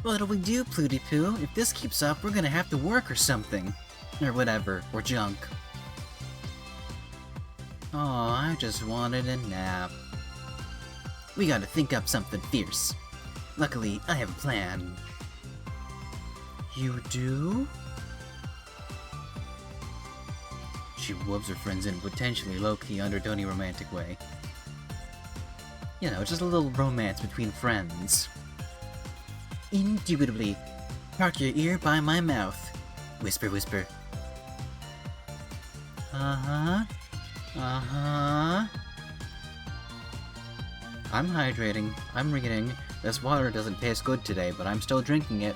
What'll we do, Plooty Poo? If this keeps up, we're gonna have to work or something. Or whatever, or junk. Oh, I just wanted a nap. We gotta think up something fierce. Luckily, I have a plan. You do? She whoops her friends in a potentially low-key, undertone romantic way. You know, just a little romance between friends. Indubitably. Park your ear by my mouth. Whisper, whisper. Uh-huh. Uh-huh. I'm hydrating. I'm reading. This water doesn't taste good today, but I'm still drinking it.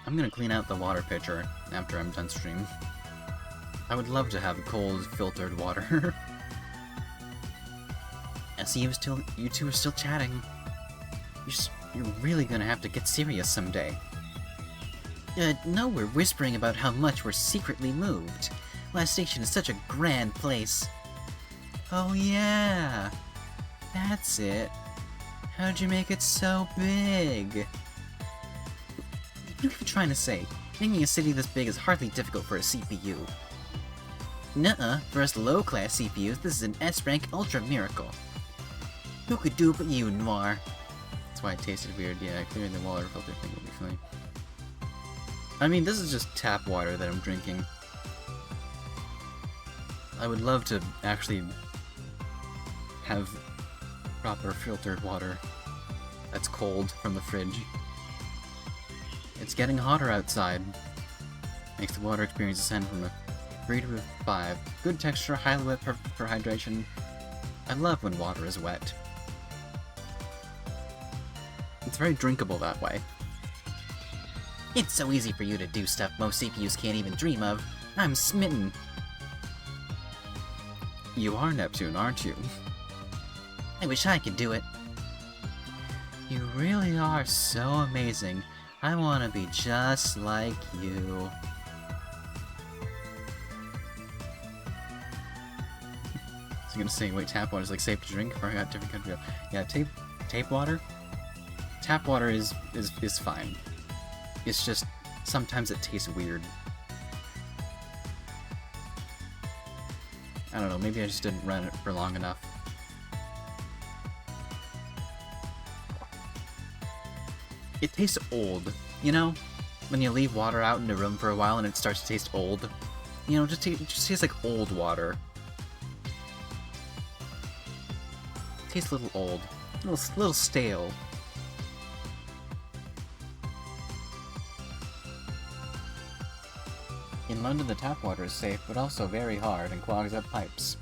I'm gonna clean out the water pitcher after I'm done stream. I would love to have cold, filtered water. I see you two are still chatting. You're really gonna have to get serious someday. No, we're whispering about how much we're secretly moved. Last Station is such a grand place. Oh yeah! That's it. How'd you make it so big? What are you trying to say? Making a city this big is hardly difficult for a CPU. Nuh-uh, for us low-class CPUs, this is an S-rank ultra miracle. Who could do it but you, Noire? That's why it tasted weird. Yeah, clearing the water filter thing will be funny. I mean, this is just tap water that I'm drinking. I would love to actually have proper filtered water that's cold from the fridge. It's getting hotter outside. Makes the water experience ascend from a 3 to a 5. Good texture, highly wet for hydration. I love when water is wet. It's very drinkable that way. It's so easy for you to do stuff most CPUs can't even dream of. I'm smitten. You are Neptune, aren't you? I wish I could do it. You really are so amazing. I want to be just like you. I was gonna say, wait, tap water is like safe to drink? Or I got different country. Yeah, tape water? Tap water is fine. It's just, sometimes it tastes weird. I don't know, maybe I just didn't run it for long enough. It tastes old, you know? When you leave water out in the room for a while and it starts to taste old. You know, it just tastes like old water. It tastes a little old. A little stale. In London, the tap water is safe, but also very hard and clogs up pipes.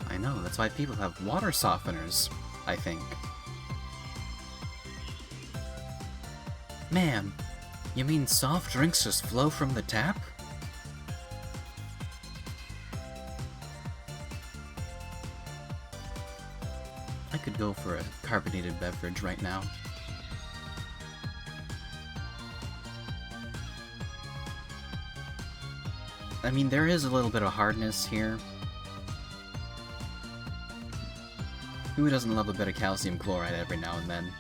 I know, that's why people have water softeners, I think. Ma'am, you mean soft drinks just flow from the tap? I could go for a carbonated beverage right now. I mean, there is a little bit of hardness here. Who doesn't love a bit of calcium chloride every now and then?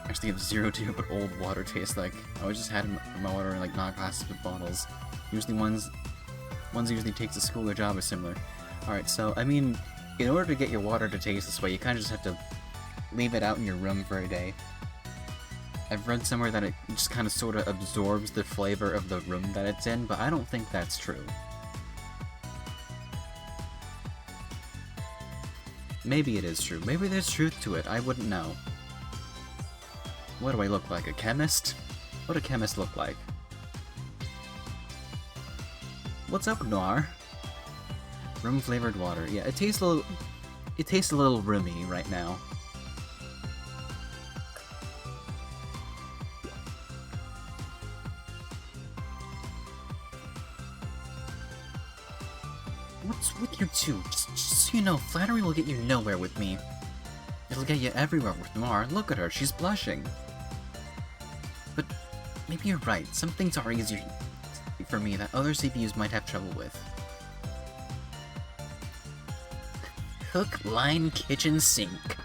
Actually, have zero to what old water tastes like. I always just had my water in like non-plastic bottles. Usually ones usually take to school or job are similar. Alright, so, I mean, in order to get your water to taste this way, you kind of just have to leave it out in your room for a day. I've read somewhere that it just kind of sort of absorbs the flavor of the room that it's in, but I don't think that's true. Maybe it is true. Maybe there's truth to it. I wouldn't know. What do I look like? A chemist? What do chemists look like? What's up, Noire? Room-flavored water. Yeah, it tastes a little roomy right now. What's with you two? Just so you know, flattery will get you nowhere with me. It'll get you everywhere with Noire. Look at her, she's blushing. But maybe you're right. Some things are easier for me that other CPUs might have trouble with. hook, line, kitchen sink.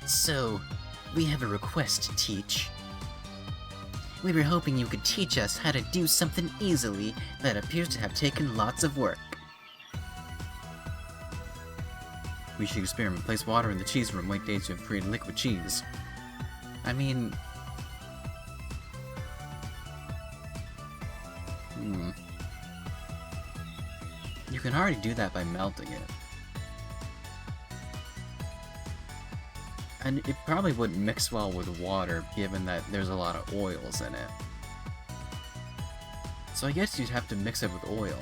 So, we have a request to teach. We were hoping you could teach us how to do something easily that appears to have taken lots of work. We should experiment. Place water in the cheese room. Wait days to have created liquid cheese. I mean... You can already do that by melting it. And it probably wouldn't mix well with water, given that there's a lot of oils in it. So I guess you'd have to mix it with oil.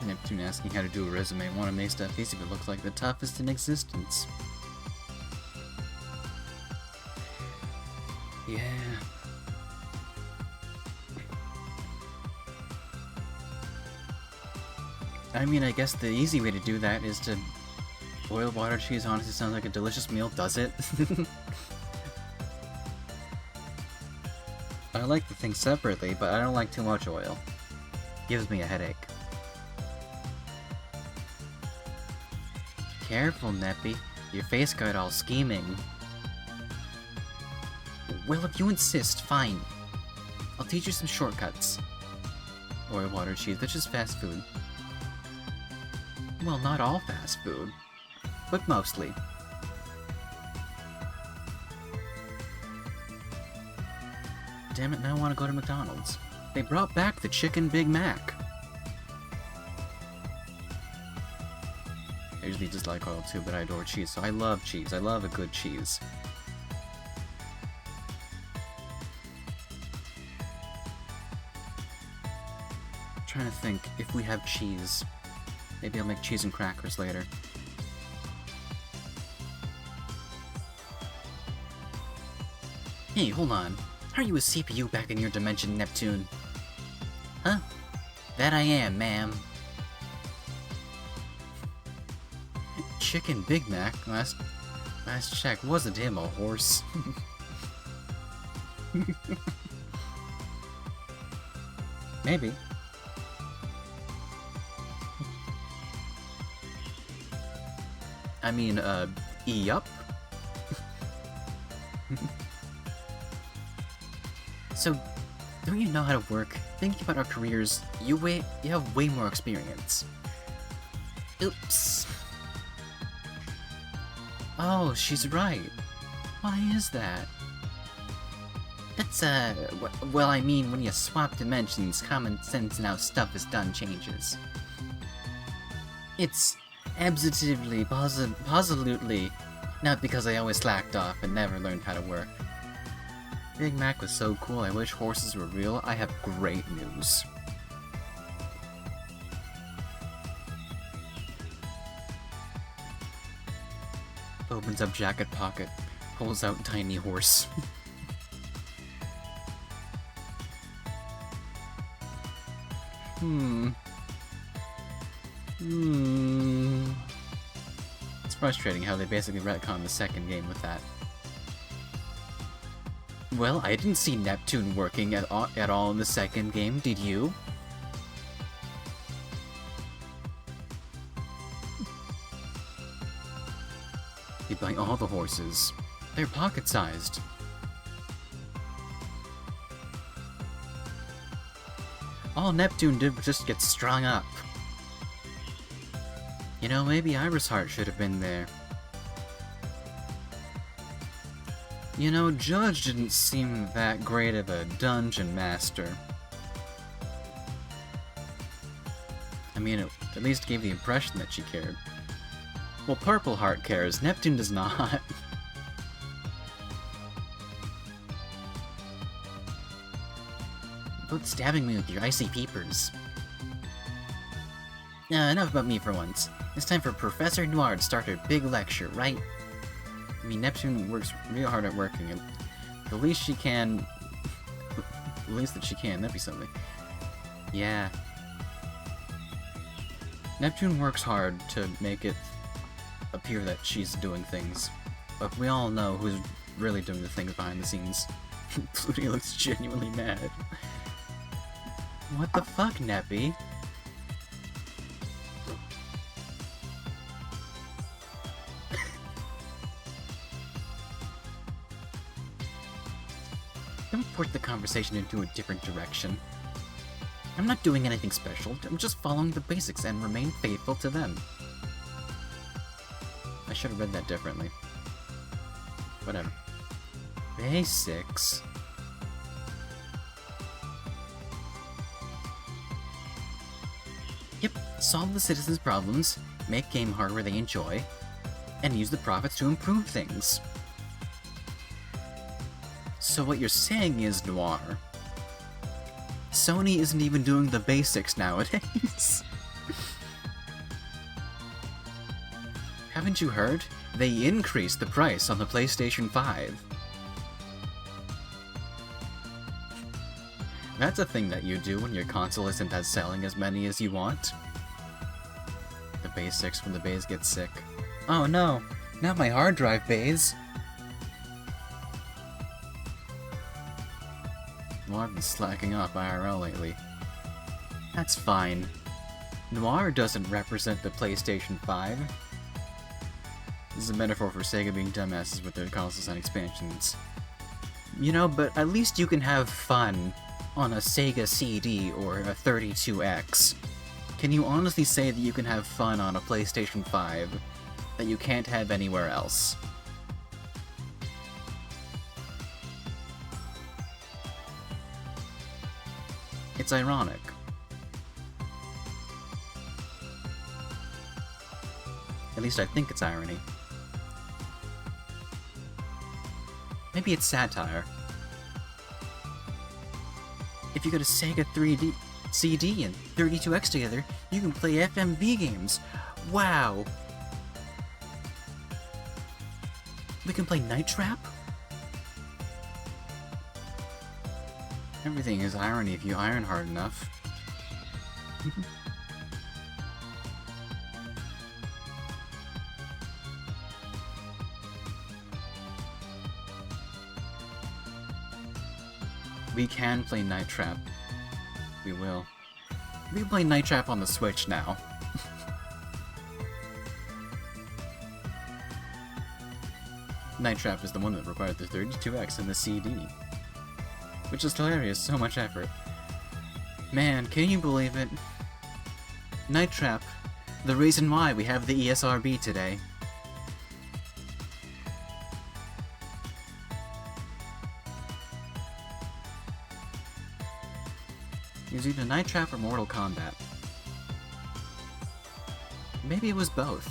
Neptune asking how to do a resume. Want to make stuff easy but looks like the toughest in existence. Yeah. I mean, I guess the easy way to do that is to boil water cheese. Honestly, sounds like a delicious meal, does it? I like the things separately, but I don't like too much oil. Gives me a headache. Careful, Neppy. Your face got all scheming. Well, if you insist, fine. I'll teach you some shortcuts. Oil, water, cheese, that's just fast food. Well, not all fast food, but mostly. Damn it, now I want to go to McDonald's. They brought back the Chicken Big Mac. I usually dislike oil too, but I adore cheese, so I love cheese. I love a good cheese. I'm trying to think if we have cheese. Maybe I'll make cheese and crackers later. Hey, hold on. Are you a CPU back in your dimension, Neptune? Huh? That I am, ma'am. Chicken Big Mac? Last check, wasn't him a horse? Maybe. I mean, yup. So, don't you know how to work? Thinking about our careers, you have way more experience. Oops. Oh, she's right. Why is that? That's, well, I mean, when you swap dimensions, common sense and how stuff is done changes. It's absolutely, positively, not because I always slacked off and never learned how to work. Big Mac was so cool, I wish horses were real. I have great news. Opens up jacket pocket, pulls out tiny horse. It's frustrating how they basically retconned the second game with that. Well, I didn't see Neptune working at all in the second game, did you? You buy all the horses. They're pocket-sized. All Neptune did was just get strung up. You know, maybe Iris Heart should have been there. You know, Judge didn't seem that great of a dungeon master. I mean, it at least gave the impression that she cared. Well, Purple Heart cares, Neptune does not. About stabbing me with your icy peepers. Enough about me for once. It's time for Professor Noire to start her big lecture, right? I mean, Neptune works real hard at working, and the least she can... the least that she can, that'd be something. Yeah. Neptune works hard to make it appear that she's doing things. But we all know who's really doing the things behind the scenes. Flutie looks genuinely mad. What the fuck, Neppy? Don't port the conversation into a different direction. I'm not doing anything special, I'm just following the basics and remain faithful to them. I should have read that differently. Whatever. Basics? Yep, solve the citizens' problems, make game hardware they enjoy, and use the profits to improve things. So what you're saying is, Noire, Sony isn't even doing the basics nowadays. Haven't you heard? They increased the price on the PlayStation 5. That's a thing that you do when your console isn't as selling as many as you want. The basics when the bays get sick. Oh no, not my hard drive bays. Well, I've been slacking off IRL lately. That's fine. Noire doesn't represent the PlayStation 5. This is a metaphor for Sega being dumbasses with their consoles and expansions. You know, but at least you can have fun on a Sega CD or a 32X. Can you honestly say that you can have fun on a PlayStation 5 that you can't have anywhere else? It's ironic. At least I think it's irony. Maybe it's satire. If you get a Sega 3D CD and 32X together, you can play FMV games. Wow! We can play Night Trap? Everything is irony if you iron hard enough. We can play Night Trap. We will. We can play Night Trap on the Switch now. Night Trap is the one that required the 32X and the CD. Which is hilarious, so much effort. Man, can you believe it? Night Trap, the reason why we have the ESRB today. It was either Night Trap or Mortal Kombat. Maybe it was both.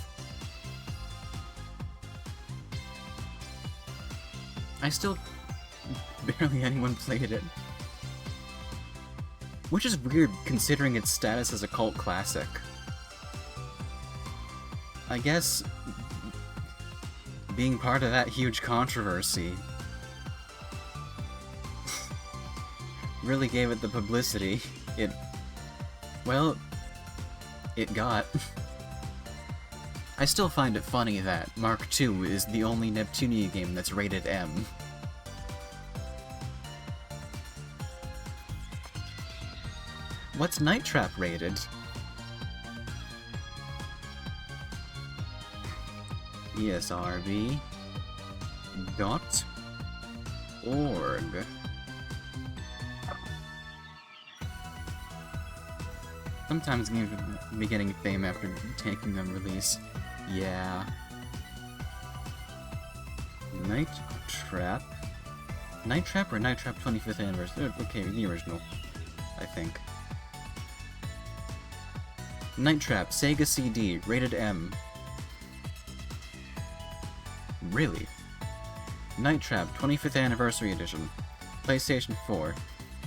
Barely anyone played it. Which is weird considering its status as a cult classic. I guess being part of that huge controversy really gave it the publicity it got. I still find it funny that Mark II is the only Neptunia game that's rated M. What's Night Trap rated? ESRB.org. Sometimes games will be getting fame after taking a release. Yeah. Night Trap? Night Trap or Night Trap 25th Anniversary? Okay, the original, I think. Night Trap, Sega CD, rated M. Really? Night Trap, 25th Anniversary Edition. PlayStation 4,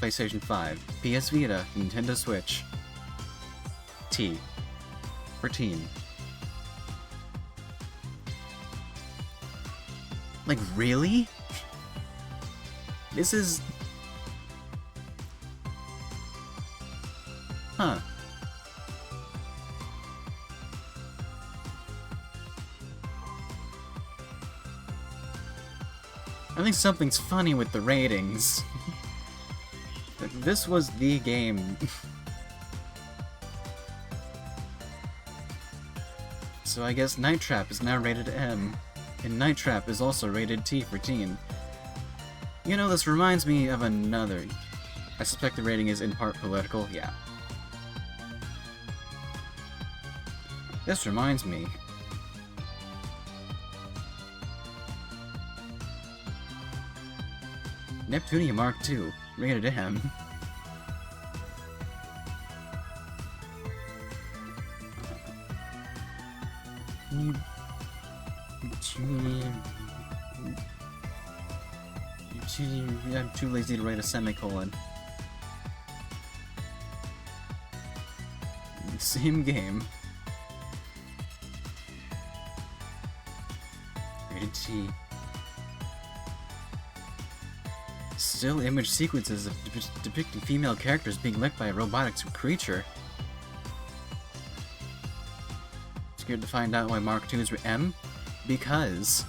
PlayStation 5, PS Vita, Nintendo Switch. T. For teen. Like, really? This is... Huh. I think something's funny with the ratings. This was the game. So I guess Night Trap is now rated M, and Night Trap is also rated T for teen. You know, this reminds me of another. I suspect the rating is in part political, yeah. This reminds me. Neptunia Mark II, rated M. I'm too lazy to write a semicolon. Same game. Rated T. Still image sequences of depicting female characters being licked by a robotic creature. Scared to find out why Mark II is M? Because...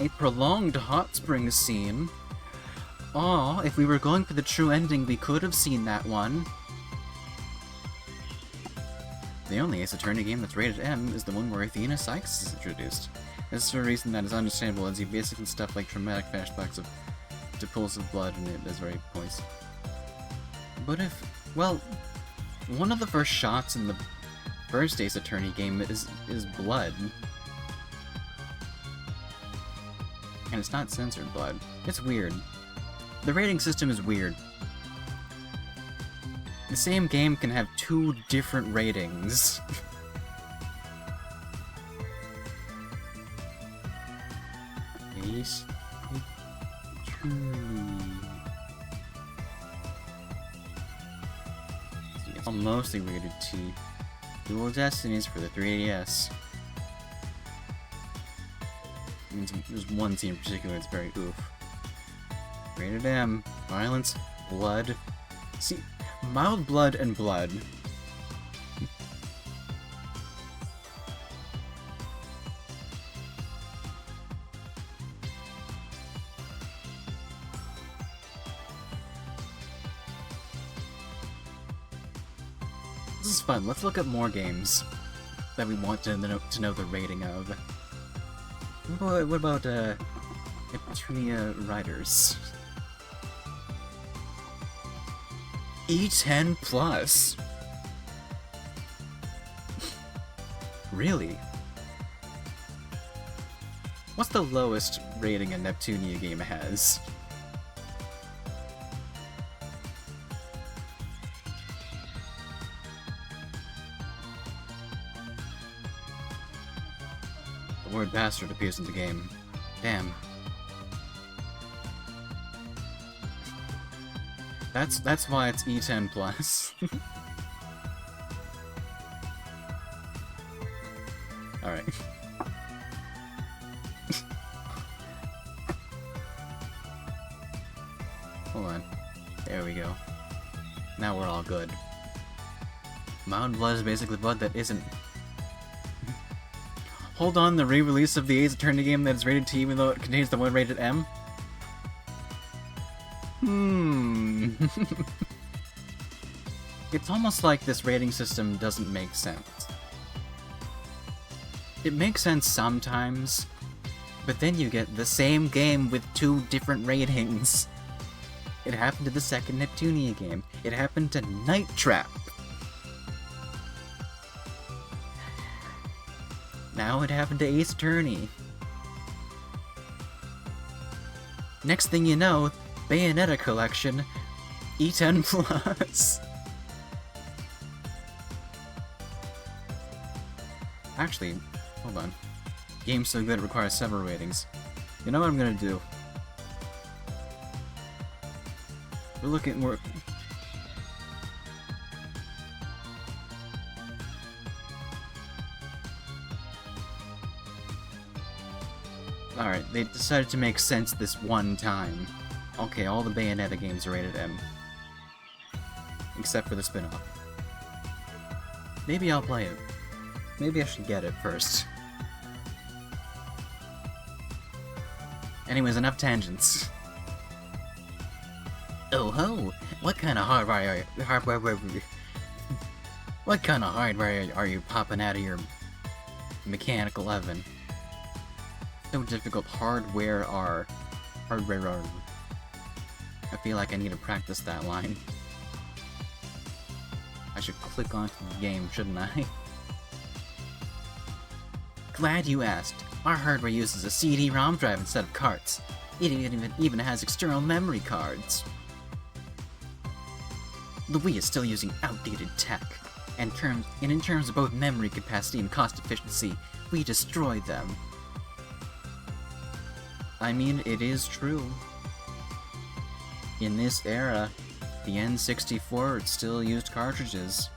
a prolonged hot spring scene. Aw, if we were going for the true ending, we could have seen that one. The only Ace Attorney game that's rated M is the one where Athena Sykes is introduced. This is for a reason that is understandable, as you basically stuff like traumatic flashbacks to pools of blood, and it is very poised. But if... well, one of the first shots in the first Ace Attorney game is blood. And it's not censored blood. It's weird. The rating system is weird. The same game can have two different ratings. Ace Attorney. It's all mostly rated T. Dual Destinies for the 3DS. There's one scene in particular that's very oof. Rated M. Violence. Blood. See, mild blood and blood. This is fun. Let's look at more games that we want to know the rating of. What about Neptunia Riders? E10 plus. Really? What's the lowest rating a Neptunia game has? The word bastard appears in the game. Damn. That's why it's E10 plus. Alright. Hold on. There we go. Now we're all good. Mild blood is basically blood that isn't. Hold on, the re-release of the Ace Attorney game that is rated T even though it contains the one rated M? It's almost like this rating system doesn't make sense. It makes sense sometimes, but then you get the same game with two different ratings. It happened to the second Neptunia game. It happened to Night Trap. Now it happened to Ace Attorney. Next thing you know, Bayonetta collection, E10 plus. Actually, hold on. Game's so good it requires several ratings. You know what I'm gonna do? We're Alright, they decided to make sense this one time. Okay, all the Bayonetta games are rated M. except for the spin-off. Maybe I'll play it. Maybe I should get it first. Anyways, enough tangents. Oh ho! What kind of hardware what kind of hardware are you popping out of your mechanical oven? So difficult. Hardware are. I feel like I need to practice that line. I should click onto the game, shouldn't I? Glad you asked. Our hardware uses a CD-ROM drive instead of carts. It even has external memory cards. The Wii is still using outdated tech, and in terms of both memory capacity and cost efficiency, we destroy them. I mean, it is true. In this era, the N64 still used cartridges.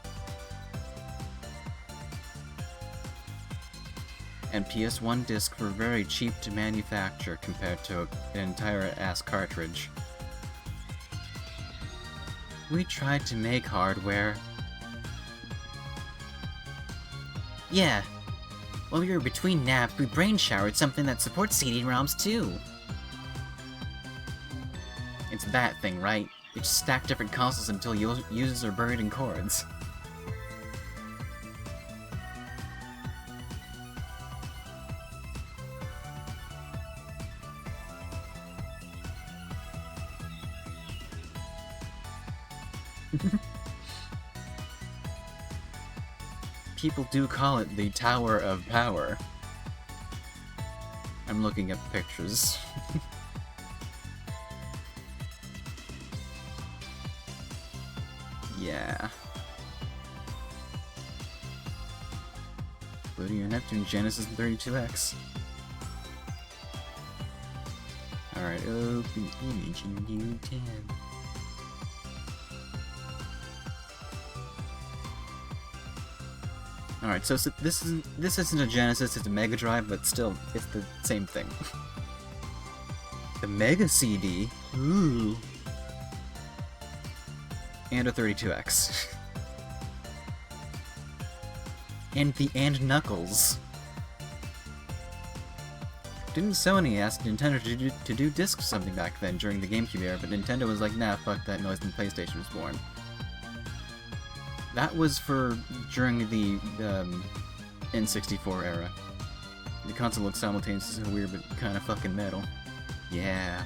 And PS1 discs were very cheap to manufacture compared to an entire-ass cartridge. We tried to make hardware. Yeah. While we were between naps, we brain-showered something that supports CD-ROMs too. It's that thing, right? You just stack different consoles until users are buried in cords. People do call it the Tower of Power. I'm looking at pictures. Yeah. Pluto, Neptune, Genesis, and 32X. Alright, open image in new tab. Alright, so this isn't a Genesis, it's a Mega Drive, but still, it's the same thing. The Mega CD? Ooh. And a 32X. And Knuckles. Didn't Sony ask Nintendo to do discs or something back then during the GameCube era, but Nintendo was like, nah, fuck that noise when PlayStation was born. That was for during the N64 era. The console looks simultaneously weird, but kind of fucking metal. Yeah.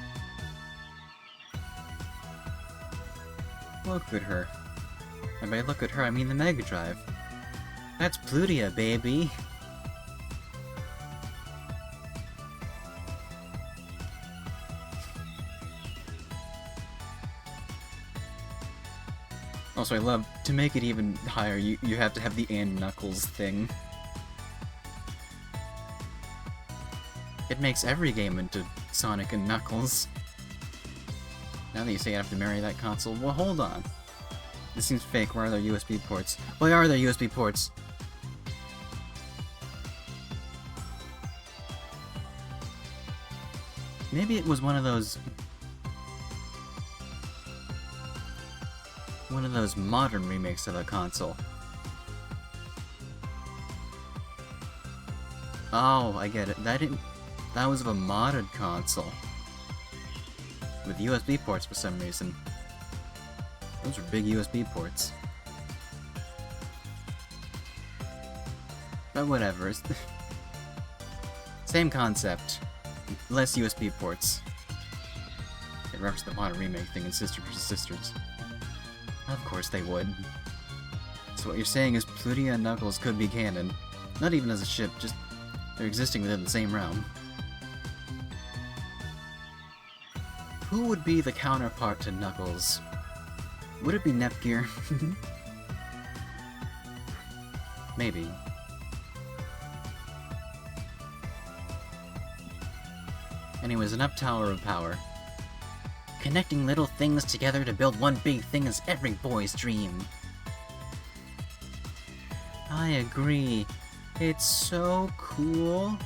Look at her. And by look at her, I mean the Mega Drive. That's Plutia, baby! Also, I love, to make it even higher, you have to have the and Knuckles thing. It makes every game into Sonic and Knuckles. Now that you say I have to marry that console, well, hold on. This seems fake. Where are their USB ports? Why are there USB ports? Maybe it was one of those modern remakes of the console. Oh, I get it. That was of a modded console. With USB ports for some reason. Those are big USB ports. But whatever. Same concept. Less USB ports. It referenced the modern remake thing in Sister vs. Sisters. Of course they would. So what you're saying is Plutia and Knuckles could be canon. Not even as a ship, just they're existing within the same realm. Who would be the counterpart to Knuckles? Would it be Nepgear? Maybe. Anyways, enough Tower of Power. Connecting little things together to build one big thing is every boy's dream. I agree. It's so cool.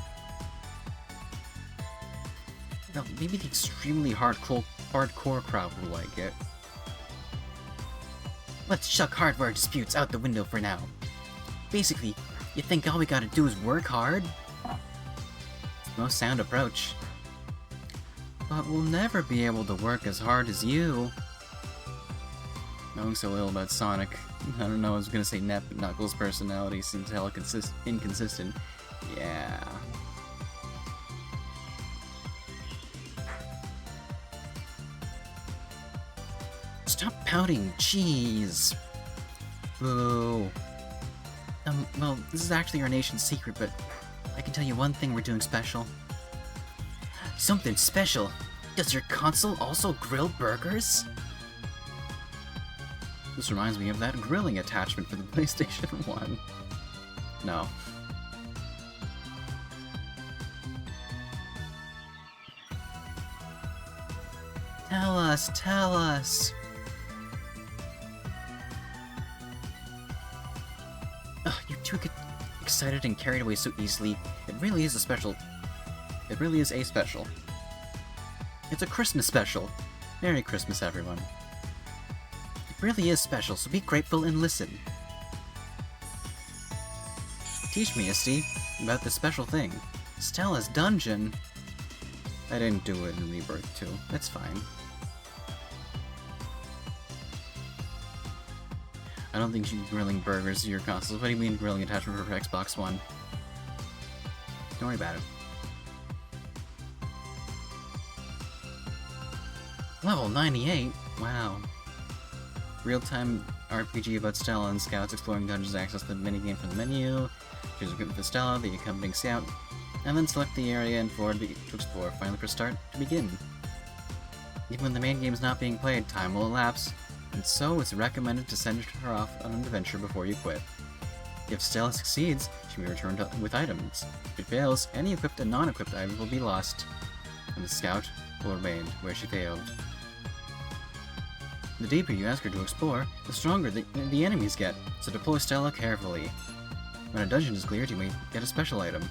Now, maybe the extremely hardcore crowd will like it. Let's chuck hardware disputes out the window for now. Basically, you think all we gotta do is work hard? It's the most sound approach. But we'll never be able to work as hard as you. Knowing so little about Sonic, I don't know, I was gonna say Nep, but Knuckles' personality seems hella inconsistent. Yeah. Stop pouting, jeez. Boo. Well, this is actually our nation's secret, but I can tell you one thing we're doing special. Something special? Does your console also grill burgers? This reminds me of that grilling attachment for the PlayStation 1. No. Tell us, tell us! Ugh, you two get excited and carried away so easily. It really is a special. It really is a special. It's a Christmas special. Merry Christmas, everyone. It really is special, so be grateful and listen. Teach me, Misty, about this special thing. Stella's dungeon. I didn't do it in Rebirth 2. That's fine. I don't think she's grilling burgers to your consoles. What do you mean grilling attachment for Xbox One? Don't worry about it. Level 98? Wow. Real-time RPG about Stella and Scouts exploring dungeons, access the minigame from the menu, choose equipment for Stella, the accompanying Scout, and then select the area and forward to explore. Finally press start to begin. Even when the main game is not being played, time will elapse, and so it's recommended to send her off on an adventure before you quit. If Stella succeeds, she may return with items. If it fails, any equipped and non-equipped items will be lost, and the Scout will remain where she failed. The deeper you ask her to explore, the stronger the enemies get, so deploy Stella carefully. When a dungeon is cleared, you may get a special item.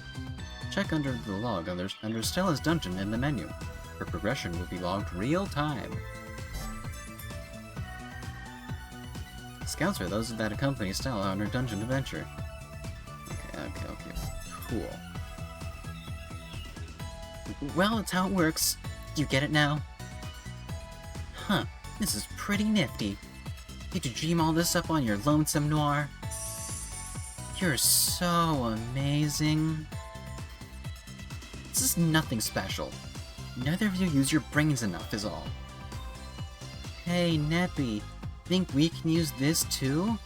Check under the log under Stella's dungeon in the menu. Her progression will be logged real time. Scouts are those that accompany Stella on her dungeon adventure. Okay. Cool. Well, it's how it works. Do you get it now? Huh. This is pretty nifty. Did you dream all this up on your lonesome, Noire? You're so amazing. This is nothing special. Neither of you use your brains enough is all. Hey, Neppy, think we can use this too?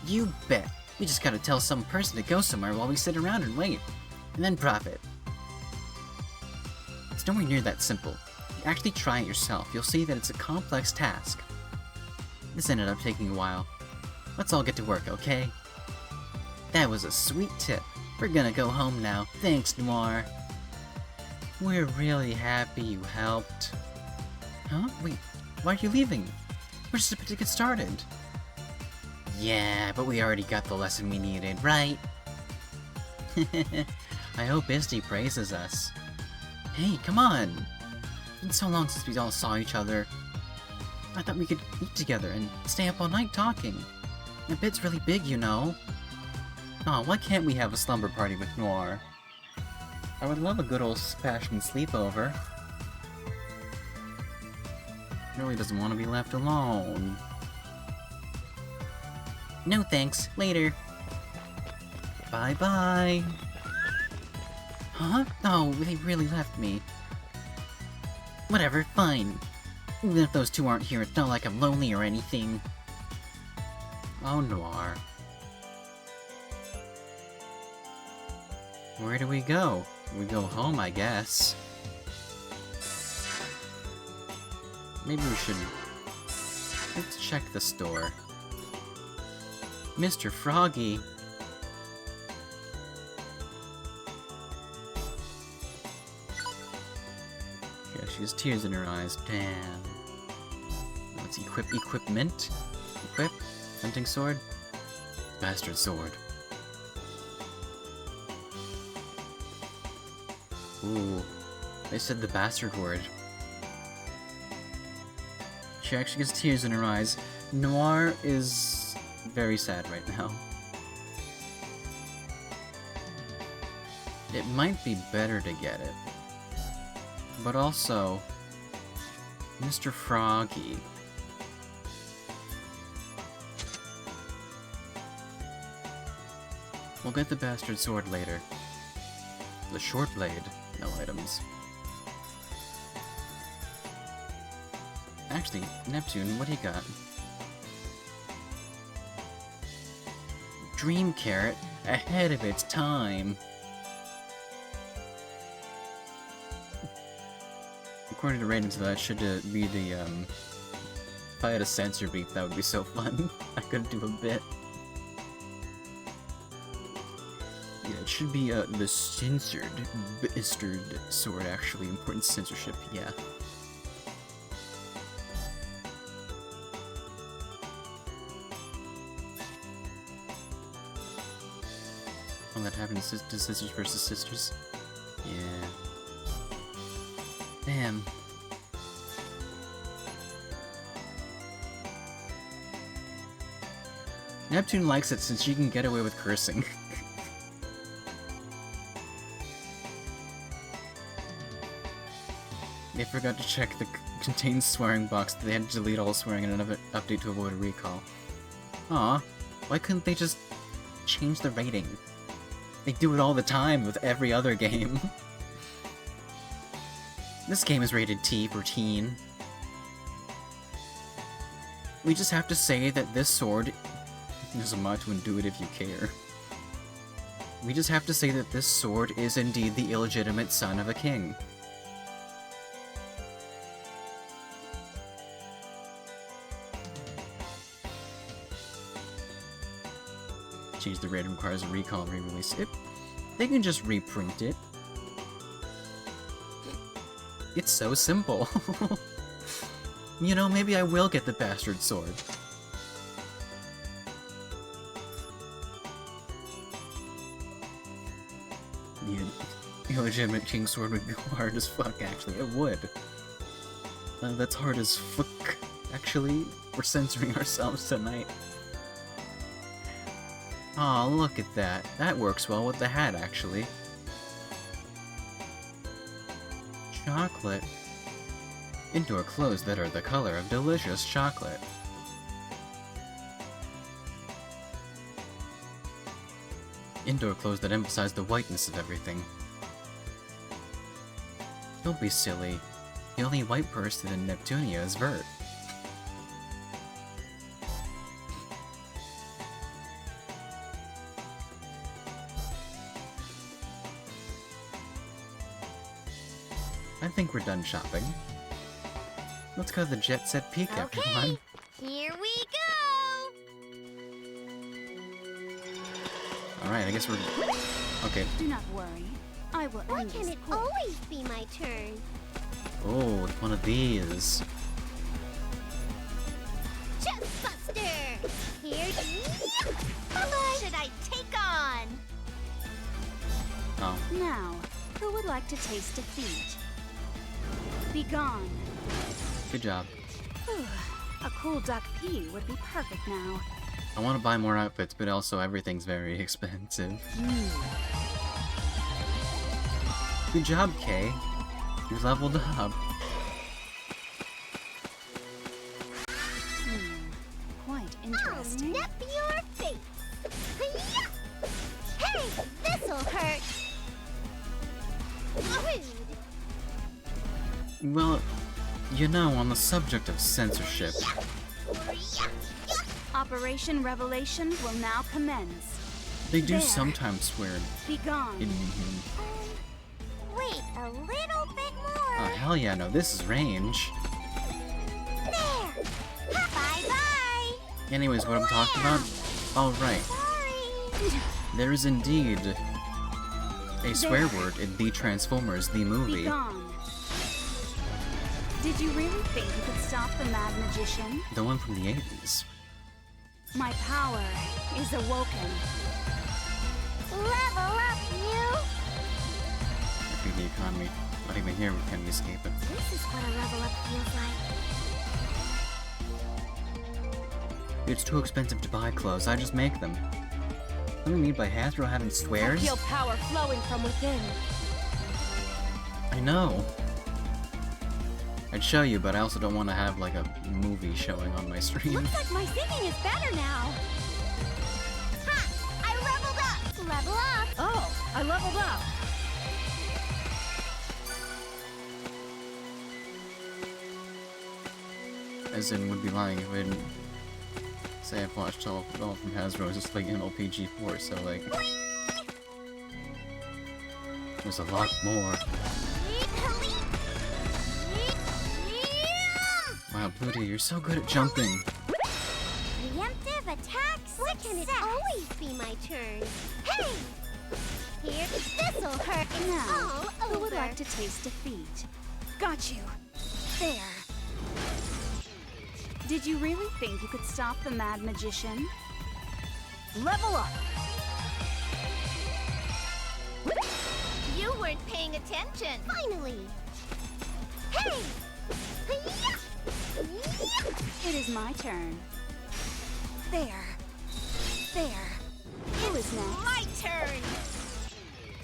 You bet. We just gotta tell some person to go somewhere while we sit around and wait. And then profit. It's nowhere near that simple. If you actually try it yourself, you'll see that it's a complex task. This ended up taking a while. Let's all get to work, okay? That was a sweet tip. We're gonna go home now. Thanks, Noire. We're really happy you helped. Huh? Wait, why are you leaving? We're just about to get started. Yeah, but we already got the lesson we needed, right? I hope Misty praises us. Hey, come on! It's been so long since we all saw each other. I thought we could eat together and stay up all night talking. The bed's really big, you know. Aw, why can't we have a slumber party with Noire? I would love a good old-fashioned sleepover. Really doesn't want to be left alone. No thanks, later. Bye-bye. Huh? Oh, they really left me. Whatever, fine. Even if those two aren't here, it's not like I'm lonely or anything. Oh, Noire. Where do we go? We go home, I guess. Maybe we should... Let's check the store. Mr. Froggy! Yeah, she has tears in her eyes. Damn. Let's equipment. Equip. Hunting sword. Bastard sword. Ooh. I said the bastard word. She actually gets tears in her eyes. Noire is very sad right now. It might be better to get it. But also, Mr. Froggy. We'll get the bastard sword later. The short blade, no items. Actually, Neptune, what do you got? Dream Carrot, ahead of its time. According to ratings, that should be the, if I had a censor beat, that would be so fun. I could do a bit. Yeah, it should be, the censored, bastard sword, actually. Important censorship, yeah. Oh, that happened to Sisters versus Sisters? Yeah. Damn. Neptune likes it since she can get away with cursing. They forgot to check the contains swearing box. They had to delete all swearing in another update to avoid a recall. Aw, why couldn't they just change the rating? They do it all the time with every other game. This game is rated T for teen. We just have to say that this sword... There's a mod to undo it if you care. We just have to say that this sword is indeed the illegitimate son of a king. Change the rating requires a recall and re-release it. They can just reprint it. It's so simple. You know, maybe I will get the bastard sword. The illegitimate king sword would be hard as fuck, actually. It would. That's hard as fuck, actually. We're censoring ourselves tonight. Aw, look at that. That works well with the hat, actually. Chocolate. Indoor clothes that are the color of delicious chocolate. Indoor clothes that emphasize the whiteness of everything. Don't be silly. The only white person in Neptunia is Vert. I think we're done shopping. Let's go to the Jet Set Peak, everyone. Here we go! Alright, I guess we're... Okay. Do not worry. I will Why end can this it course. always be my turn? Oh, one of these. Chest Buster! Here Bye-bye! Should I take on? Oh. Now, who would like to taste defeat? Be gone. Good job. A cool duck pea would be perfect now. I want to buy more outfits, but also everything's very expensive. Good job, Kay. You leveled up. Quite interesting. I'll nip your face! Hi-ya! Hey, this'll hurt! Rude! Well, you know, on the subject of censorship... Operation Revelation will now commence. They do There. sometimes swear Be gone. in... Wait a little bit more! Oh, hell yeah, no, this is range. There! Bye-bye! Anyways, what I'm talking about? Alright, Sorry! there is indeed a swear word in The Transformers, the Be movie. gone. Did you really think you could stop the Mad Magician? The one from the 80s. My power is awoken. Level up, you! I think the economy, not even here can we escape it. This is what a level up feels like. It's too expensive to buy clothes, I just make them. What do you mean by Hasbro having I swears? feel power flowing from within. I know. I'd show you, but I also don't want to have like a movie showing on my stream. Looks like my singing is better now. Ha! I leveled up! Level up. Oh, I leveled up. As in, would be lying if I didn't say I've watched all from Hasbro. It's just like MLPG4, so like... There's a lot more. Wow, Pluto, you're so good at jumping. Preemptive attack. Why can it always be my turn? Hey! Here, this'll hurt. It's Now, all who would over. like to taste defeat? Got you. There. Did you really think you could stop the Mad Magician? Level up. You weren't paying attention. Finally. Hey! Hi-ya! Yeah! It is my turn. There. There. Who is next? My turn.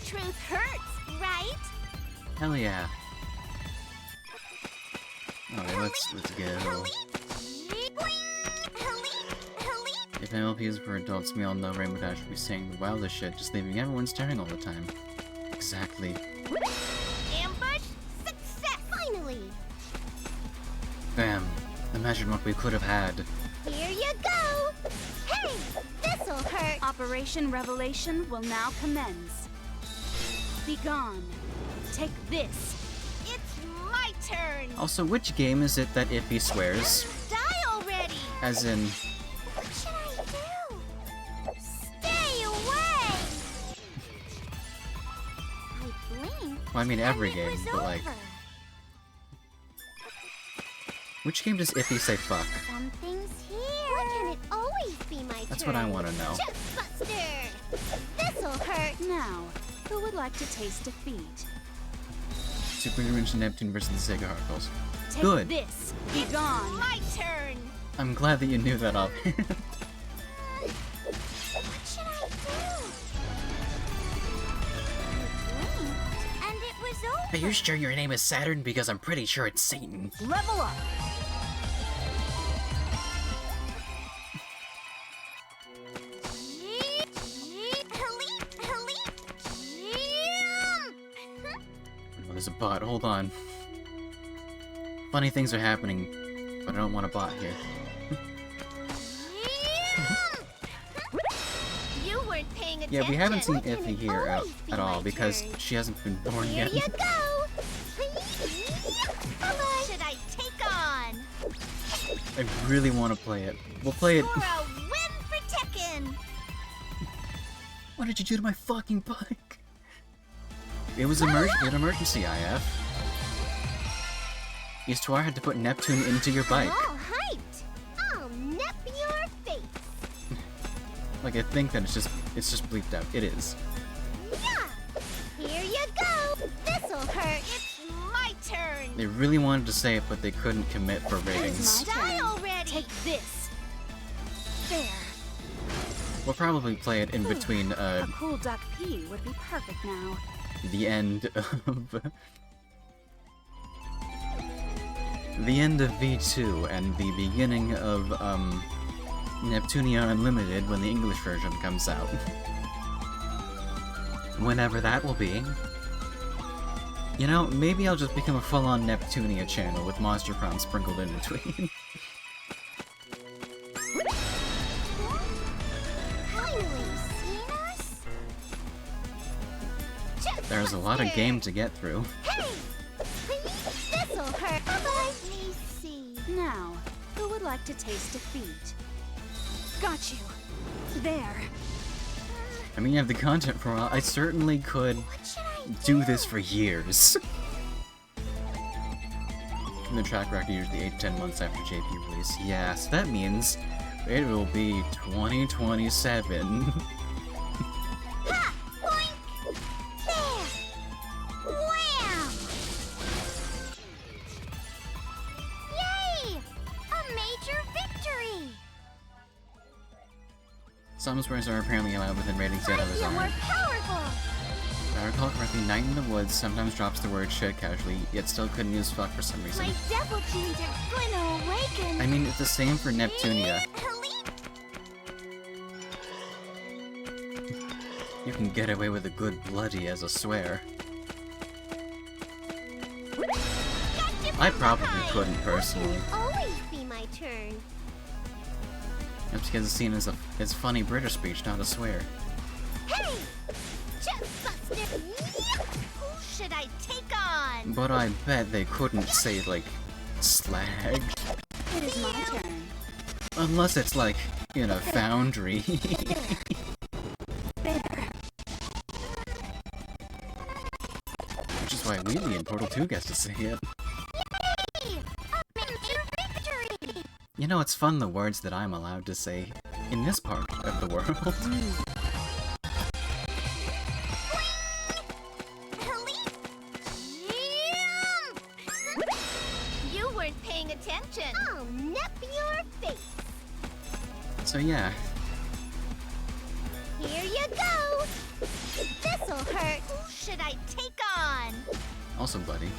Truth hurts, right? Hell yeah. Alright, let's go. If MLP is for adults, we all know Rainbow Dash will be saying the wildest shit, just leaving everyone staring all the time. Exactly. Ambush success. Finally. Bam. Imagine what we could have had. Here you go. Hey! This'll hurt. Operation Revelation will now commence. Be gone. Take this. It's my turn. Also, which game is it that Iffy swears? Die already. As in... What should I do? Stay away! I blinked. Well, I mean every and it game, was but like... over. Which game does Iffy say fuck? Something's here. Why can it always be my That's turn? what I want to know. Chestbuster! This'll hurt. Now, who would like to taste defeat? Super Hero Neptune versus the Sega Hardballs. Take Good. this. Be gone. My turn. I'm glad that you knew that off. What should I do? I blinked, and it was over. Are you sure your name is Saturn? Because I'm pretty sure it's Satan. Level up. Oh, there's a bot. Hold on. Funny things are happening, but I don't want a bot here. You weren't paying attention. Yeah, we haven't seen Why can't Iffy it here always be at all my because turn? she hasn't been born Here yet. you go. What should I take on? I really want to play it. We'll play it. For a win for Tekken. What did you do to my fucking bike? It was an emergency, IF. Eastwire had to put Neptune into your bike. All hyped. I'll nip your face. Like, I think that it's just bleeped out. It is. Yeah. Here you go. This'll hurt. It's my turn. They really wanted to say it, but they couldn't commit for It ratings. is my Die turn. already. Take this. There. We'll probably play it in between, A cool duck pee would be perfect now. the end of... the end of V2 and the beginning of, Neptunia Unlimited when the English version comes out. Whenever that will be. You know, maybe I'll just become a full-on Neptunia channel with Monster Prom sprinkled in between. Finally seen us? There's a lot of game to get through. Hey! This'll hurt. Let me see. Now, who would like to taste defeat? Got you. There. I mean, you have the content for a while. I certainly could What should I do this for years. And the track record usually 8 to 10 months after JP release. Yeah, so that means it will be 2027. Ha! Boink! There! Wham! Yay! A major victory! Some swears are apparently allowed within ratings yet I others feel more aren't. powerful. If I recall correctly, Night in the Woods sometimes drops the word shit casually, yet still couldn't use fuck for some reason. My devil genes are going to awaken. I mean, it's the same for Neptunia. You can get away with a good bloody as a swear. I probably couldn't personally. Always be my turn. That's because it's seen as as funny British speech, not a swear. Hey! Chest buster! Who should I take on? But I bet they couldn't say, like, slag. It is my turn. Unless it's like, in a foundry. Which is why Wheelie in Portal 2 gets to say it. Yay! A major victory! You know, it's fun the words that I'm allowed to say in this part of the world. You weren't paying attention. I'll nip your face. So yeah, Here you go. This'll hurt. Who should I take on? also bloody.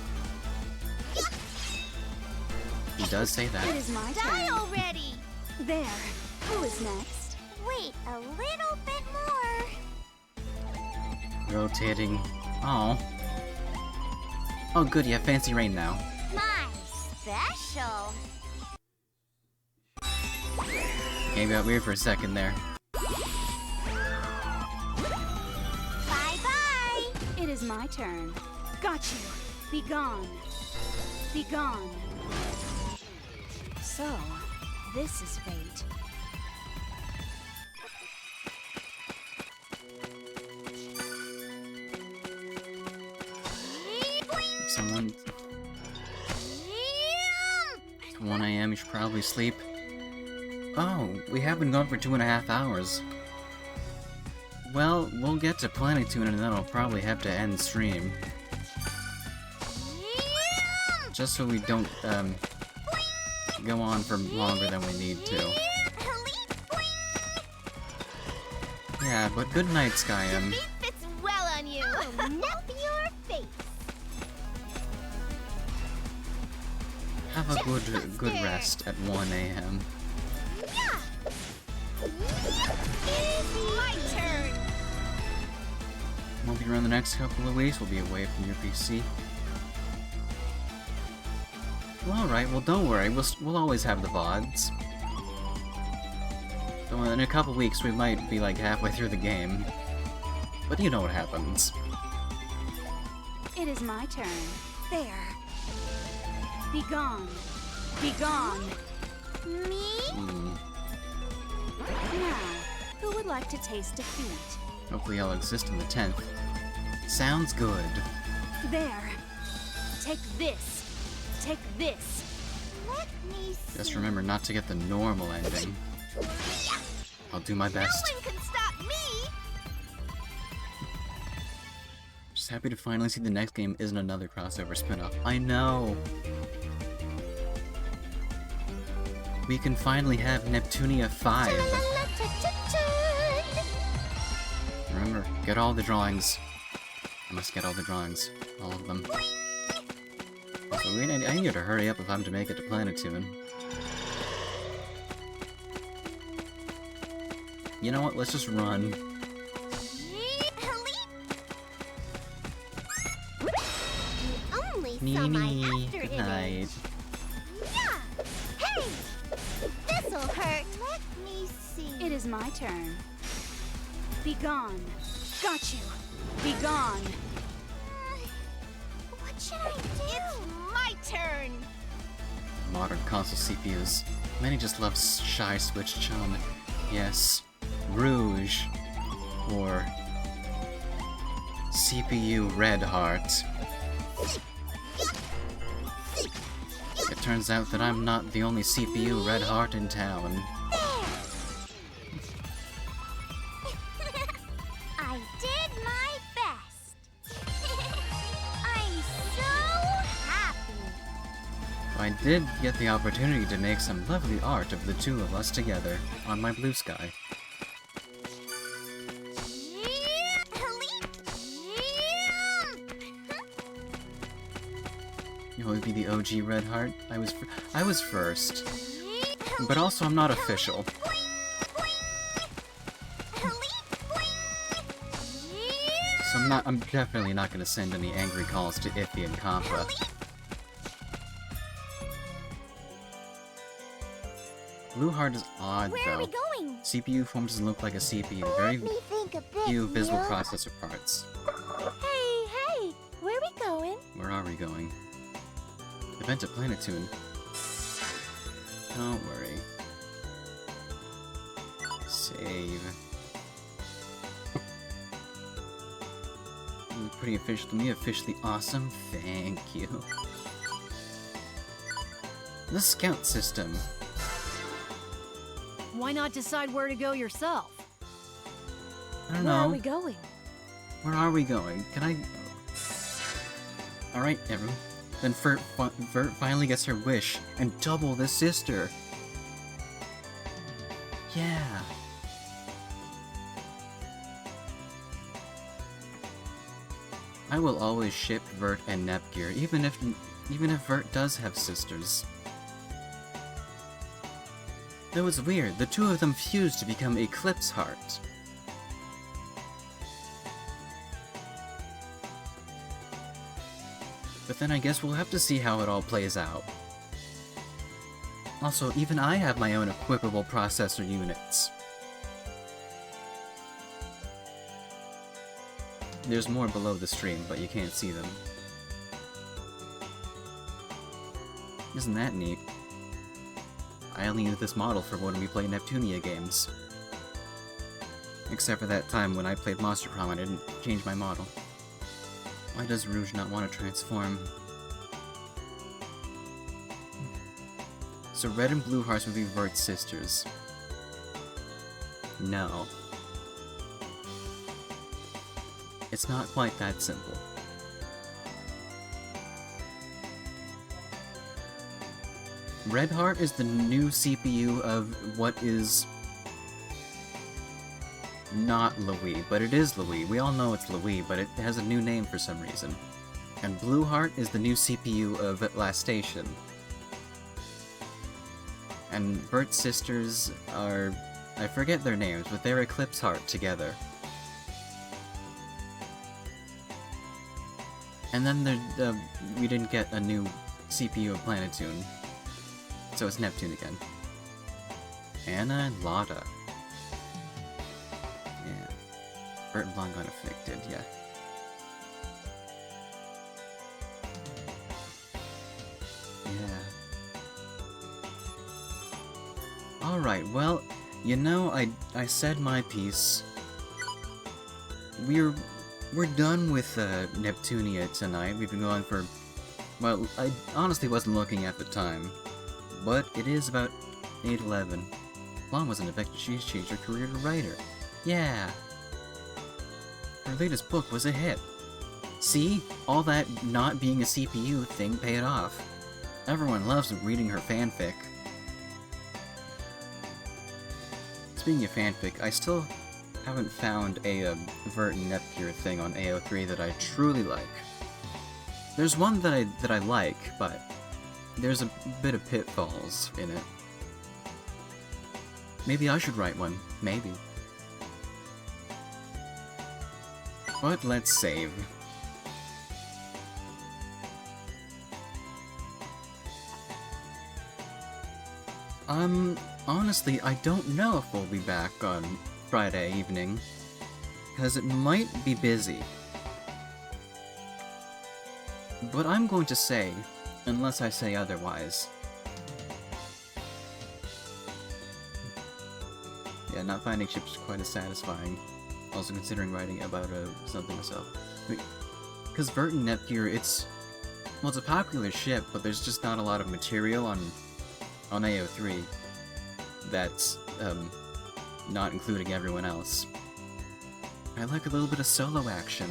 He does say It that. is my Die turn. already. There. Who is next? Wait a little bit more. Rotating. Oh. Oh good, you have Fancy Rain now. My special. Game got weird for a second there. Bye-bye. It is my turn. Got you. Be gone. Be gone. So, this is fate. Someone... It's 1 AM, you should probably sleep. Oh, we have been gone for 2.5 hours. Well, we'll get to Planetune and then I'll probably have to end stream. Just so we don't, go on for longer than we need to. Yeah, but good night, Skyam. Defeat fits well on you. I'll nip your face. Have a good rest at 1 AM. It's my turn. Won't be around the next couple of weeks, we'll be away from your PC. Well, alright, well don't worry, we'll always have the VODs. So in a couple weeks we might be like halfway through the game. But you know what happens. It is my turn. There. Be gone. Be gone. Me? Hmm. Now, who would like to taste defeat? Hopefully I'll exist in the 10th. Sounds good. There. Take this. Take this. Let me see. Just remember not to get the normal ending. I'll do my best. No one can stop me. Just happy to finally see the next game isn't another crossover spin-off. I know! We can finally have Neptunia 5. Remember, get all the drawings. I must get all the drawings. All of them. Also, I need to hurry up if I'm to make it to Planetune. You know what? Let's just run. Only saw my Nini, after good image. night. Yeah. Hey! This'll hurt. Let me see. It is my turn. Be gone. Got you. Be gone. What should I do? It's my turn. Modern console CPUs. Many just love shy switch chum. Yes, Rouge. Or CPU Red Heart. It turns out that I'm not the only CPU Red Heart in town. I did my best. I'm so happy. I did get the opportunity to make some lovely art of the two of us together on my blue sky. You know, it would be the OG Red Heart. I was first. But also, I'm not official. So I'm definitely not gonna send any angry calls to Iffy and Kampa. Blue Heart is odd, Where are we though. going? CPU form doesn't look like a CPU. Very Let me think a bit, few visible Neil. processor parts. Hey, where are we going? Where are we going? Event at Planetoon. Don't worry. Save. Pretty official to me, officially awesome. Thank you. The scout system. Why not decide where to go yourself? I don't Where know. are we going? Where are we going? Can I... Alright, everyone. Then Vert finally gets her wish, and double the sister! Yeah! I will always ship Vert and Nepgear, even if Vert does have sisters. Though it's weird, the two of them fused to become Eclipse Heart. But then I guess we'll have to see how it all plays out. Also, even I have my own equipable processor units. There's more below the stream, but you can't see them. Isn't that neat? I only use this model for when we play Neptunia games. Except for that time when I played Monster Prom and I didn't change my model. Why does Rouge not want to transform? So Red and Blue Hearts would be Vert's sisters. No. It's not quite that simple. Red Heart is the new CPU of what is not Louis, but it is Louis. We all know it's Louis, but it has a new name for some reason. And Blue Heart is the new CPU of Last Station. And Vert's sisters are... I forget their names, but they're Eclipse Heart together. And then we didn't get a new CPU of Planetoon. So it's Neptune again. Anna and Lotta. Yeah. Vert and Blonde got afflicted, yeah. Yeah. Alright, well, you know, I said my piece. We're done with Neptunia tonight. We've been going for... Well, I honestly wasn't looking at the time. But it is about 8:11. Blonde wasn't affected. She's changed her career to writer. Yeah. Her latest book was a hit. See? All that not being a CPU thing paid off. Everyone loves reading her fanfic. Speaking of fanfic, I still haven't found a Vert and Nepgear thing on AO3 that I truly like. There's one that I like, but there's a bit of pitfalls in it. Maybe I should write one. Maybe. But let's save. Honestly, I don't know if we'll be back on Friday evening, because it might be busy. But I'm going to say, unless I say otherwise. Yeah, not finding ships is quite as satisfying. Also considering writing about something myself. Because Vert and Nepgear, it's a popular ship, but there's just not a lot of material on AO3 that's, not including everyone else. I like a little bit of solo action.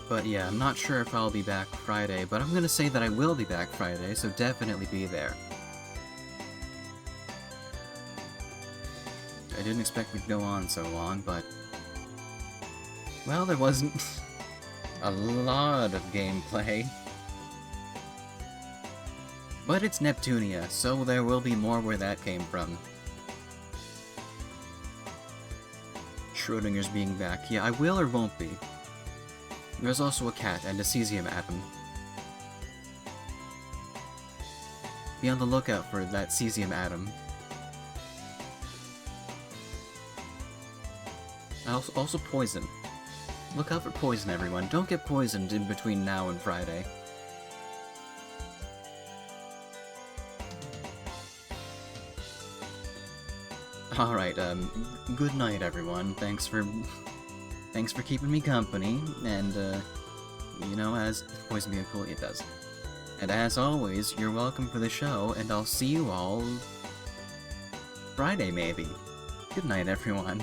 But yeah, I'm not sure if I'll be back Friday, but I'm gonna say that I will be back Friday, so definitely be there. I didn't expect we'd go on so long, but... Well, there wasn't a lot of gameplay. But it's Neptunia, so there will be more where that came from. Schrodinger's being back. Yeah, I will or won't be. There's also a cat and a cesium atom. Be on the lookout for that cesium atom. Also poison. Look out for poison, everyone. Don't get poisoned in between now and Friday. Alright, good night, everyone. Thanks for keeping me company, and, you know, as poison being cool, it does. And as always, you're welcome for the show, and I'll see you all Friday, maybe. Good night, everyone.